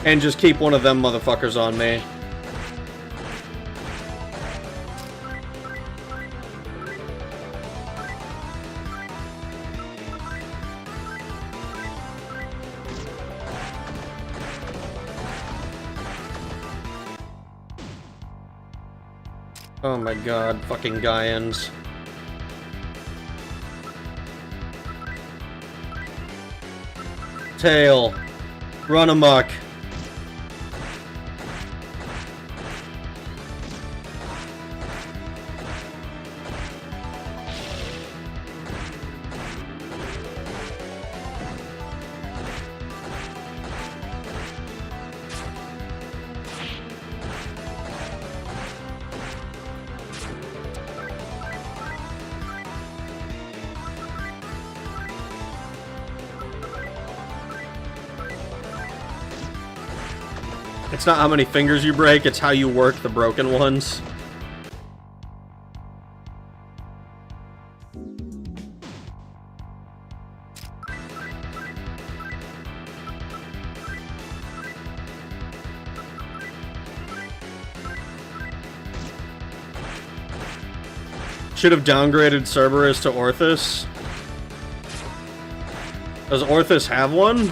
Speaker 1: And just keep one of them motherfuckers on me. Oh my god, fucking Gaians. Tail. Run amok. It's not how many fingers you break, it's how you work the broken ones. Should have downgraded Cerberus to Orthus. Does Orthus have one?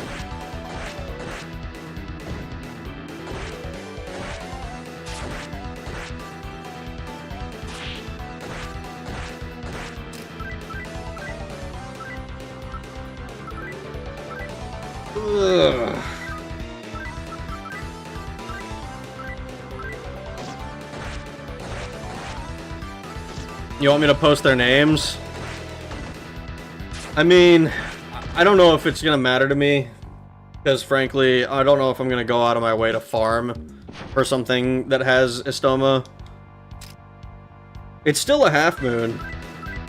Speaker 1: Ugh. You want me to post their names? I mean, I don't know if it's gonna matter to me, because frankly, I don't know if I'm gonna go out of my way to farm for something that has Estoma. It's still a half moon.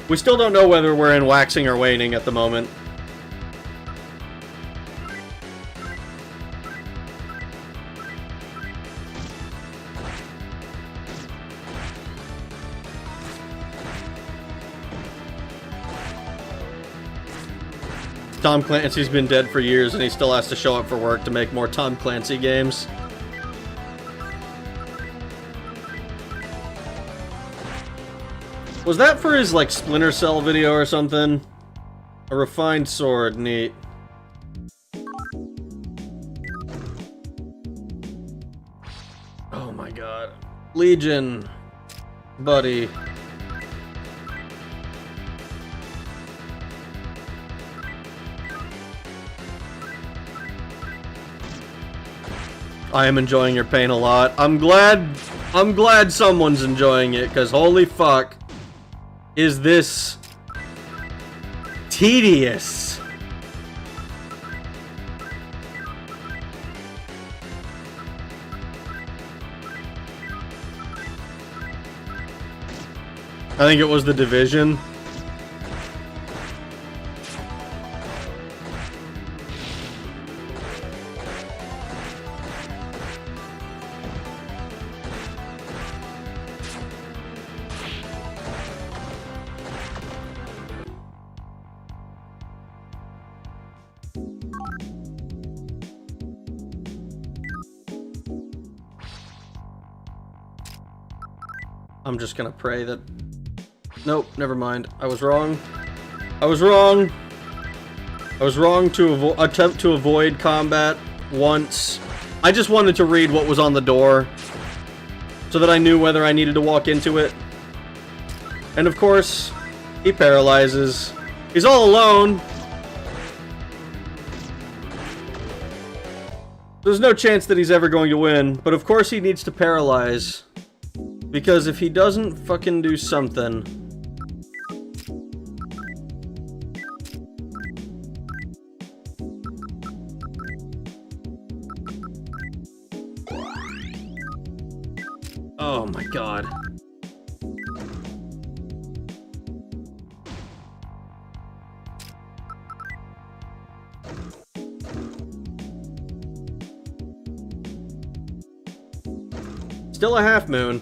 Speaker 1: We still don't know whether we're in waxing or waning at the moment. Tom Clancy's been dead for years and he still has to show up for work to make more Tom Clancy games. Was that for his, like, Splinter Cell video or something? A refined sword, neat. Oh my god. Legion. Buddy. I am enjoying your pain a lot. I'm glad someone's enjoying it, because holy fuck, is this tedious. I think it was The Division. I'm just gonna pray that... Nope, never mind. I was wrong. I was wrong. I was wrong to attempt to avoid combat once. I just wanted to read what was on the door. so that I knew whether I needed to walk into it. And of course, he paralyzes. He's all alone. There's no chance that he's ever going to win, but of course he needs to paralyze. Because if he doesn't fucking do something... Oh my god. Still a half moon.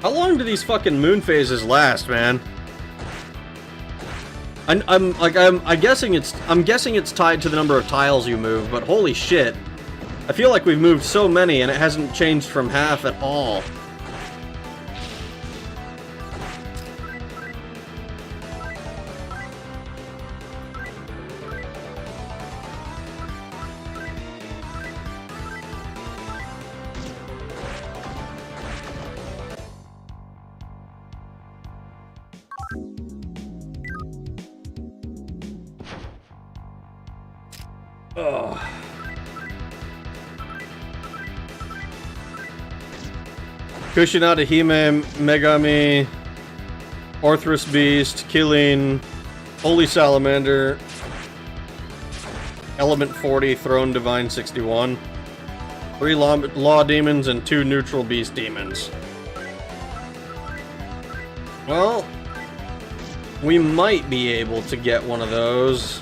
Speaker 1: How long do these fucking moon phases last, man? I'm guessing it's tied to the number of tiles you move, but holy shit. I feel like we've moved so many and it hasn't changed from half at all. Ugh. Kushinada Hime, Megami, Orthrus Beast, Killing, Holy Salamander, Element 40, Throne Divine 61, 3 Law Demons, and 2 Neutral Beast Demons. Well, we might be able to get one of those.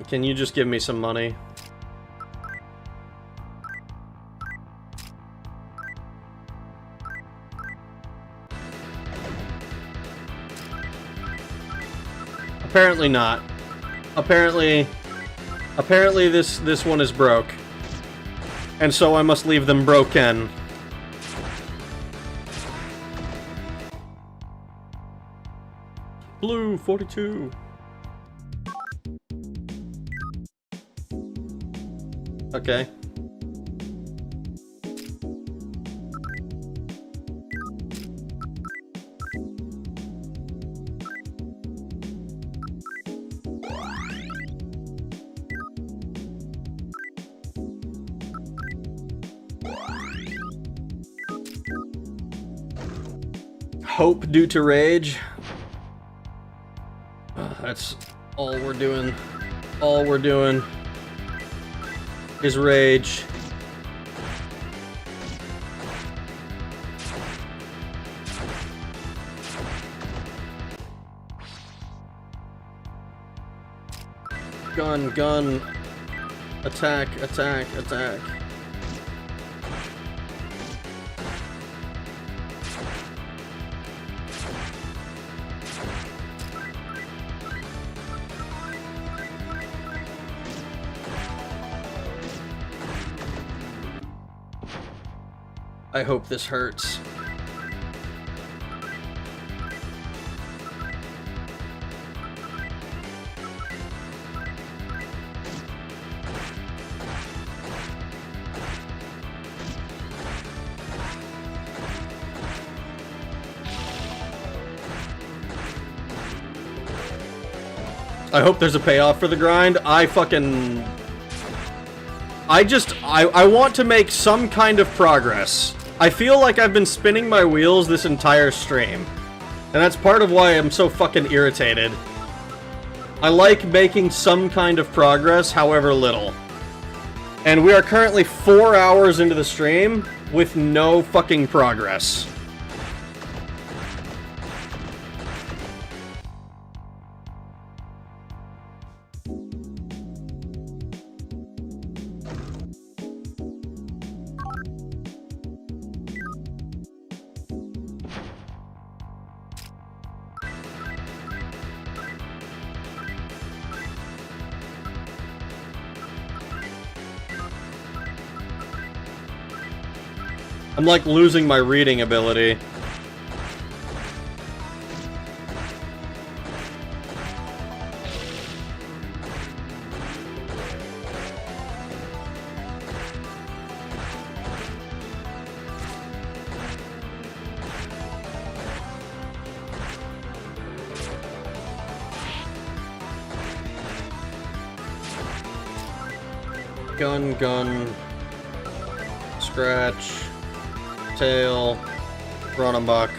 Speaker 1: Can you just give me some money? Apparently not. Apparently this one is broke. And so I must leave them broken. Blue 42. Okay. Hope due to rage. That's all we're doing. All we're doing is rage. Gun, gun. Attack, attack, attack. I hope this hurts. I hope there's a payoff for the grind. I want to make some kind of progress. I feel like I've been spinning my wheels this entire stream. And that's part of why I'm so fucking irritated. I like making some kind of progress, however little. And we are currently 4 hours into the stream with no fucking progress. I'm like losing my reading ability. Gun, scratch, tail, Ronenbach.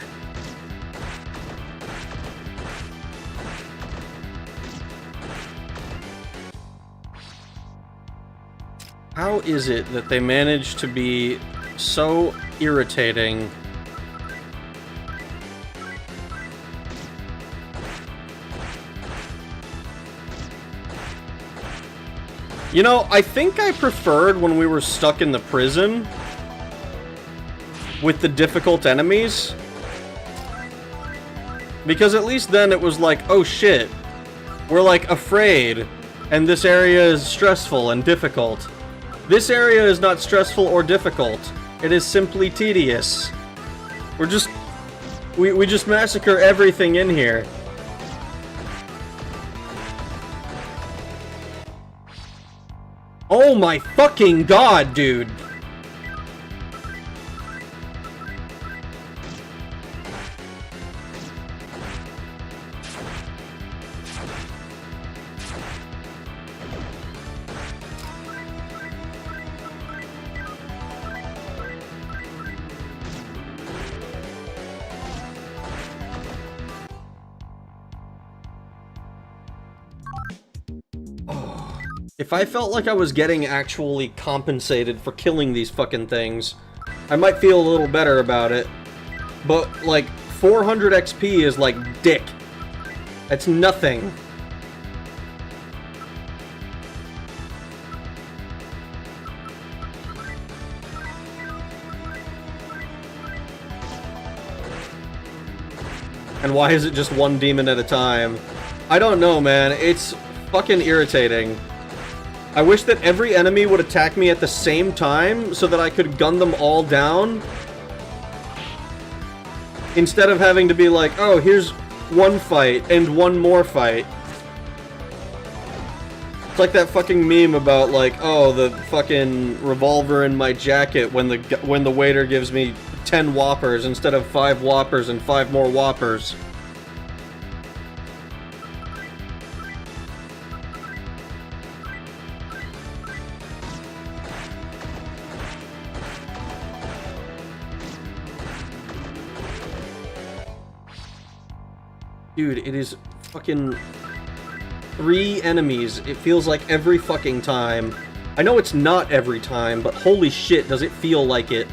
Speaker 1: How is it that they manage to be so irritating? You know, I think I preferred when we were stuck in the prison with the difficult enemies. Because at least then it was like, oh shit, we're like afraid, and this area is stressful and difficult. This area is not stressful or difficult. It is simply tedious. We just massacre everything in here. Oh my fucking god, dude! If I felt like I was getting actually compensated for killing these fucking things, I might feel a little better about it. But, like, 400 XP is like dick. That's nothing. And why is it just one demon at a time? I don't know, man. It's fucking irritating. I wish that every enemy would attack me at the same time so that I could gun them all down. Instead of having to be like, oh, here's one fight and one more fight. It's like that fucking meme about like, oh, the fucking revolver in my jacket when the waiter gives me 10 Whoppers instead of 5 Whoppers and 5 more Whoppers. Dude, it is fucking 3 enemies. It feels like every fucking time. I know it's not every time, but holy shit, does it feel like it.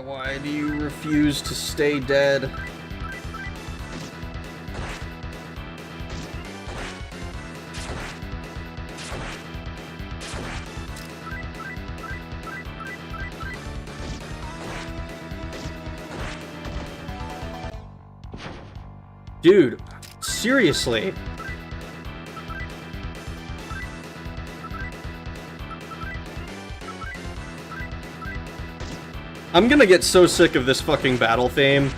Speaker 1: Why do you refuse to stay dead? Dude, seriously? I'm gonna get so sick of this fucking battle theme.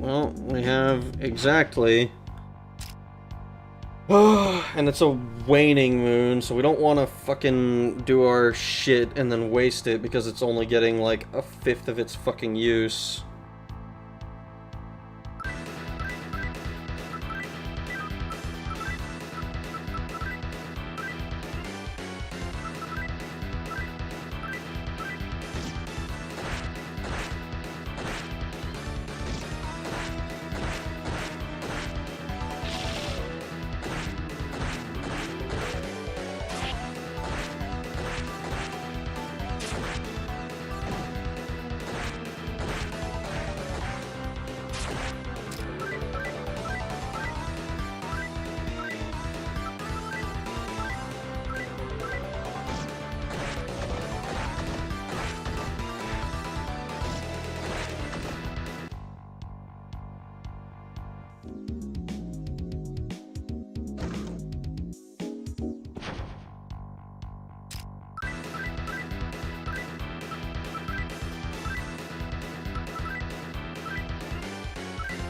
Speaker 1: Well, we have exactly... and it's a waning moon, so we don't want to fucking do our shit and then waste it because it's only getting like a fifth of its fucking use.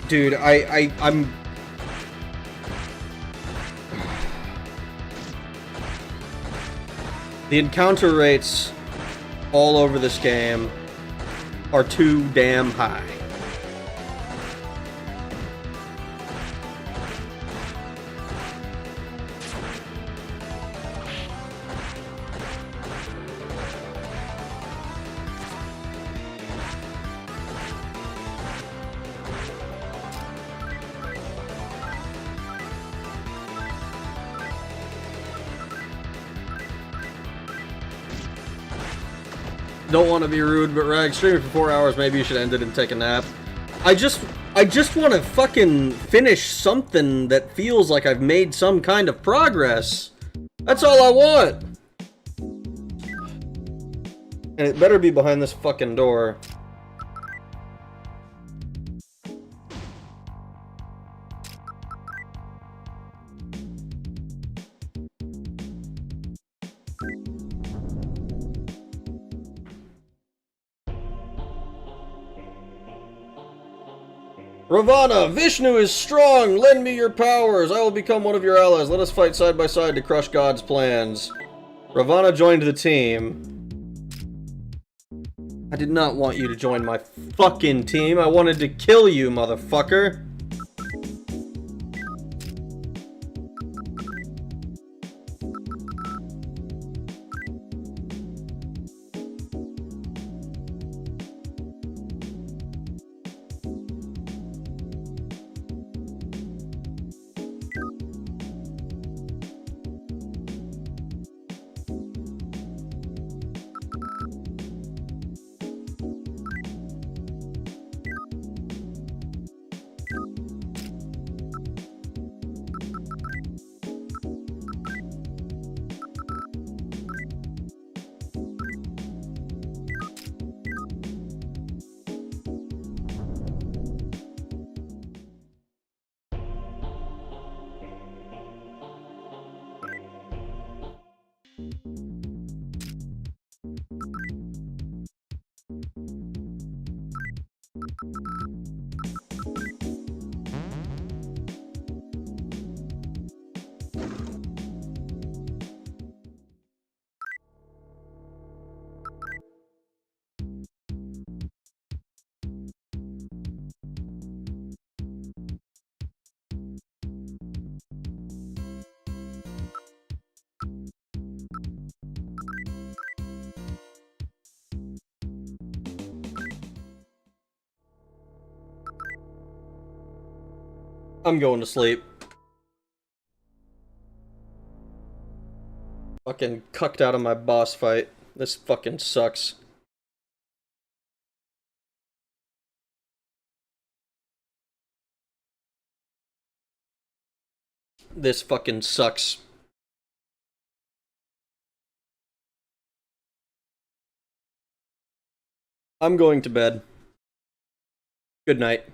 Speaker 1: Dude, I'm... The encounter rates all over this game are too damn high. Don't want to be rude, but Rag, streaming for 4 hours, maybe you should end it and take a nap. I just want to fucking finish something that feels like I've made some kind of progress. That's all I want. And it better be behind this fucking door. Ravana, Vishnu is strong! Lend me your powers! I will become one of your allies. Let us fight side by side to crush God's plans. Ravana joined the team. I did not want you to join my fucking team. I wanted to kill you, motherfucker. I'm going to sleep. Fucking cucked out of my boss fight. This fucking sucks. This fucking sucks. I'm going to bed. Good night.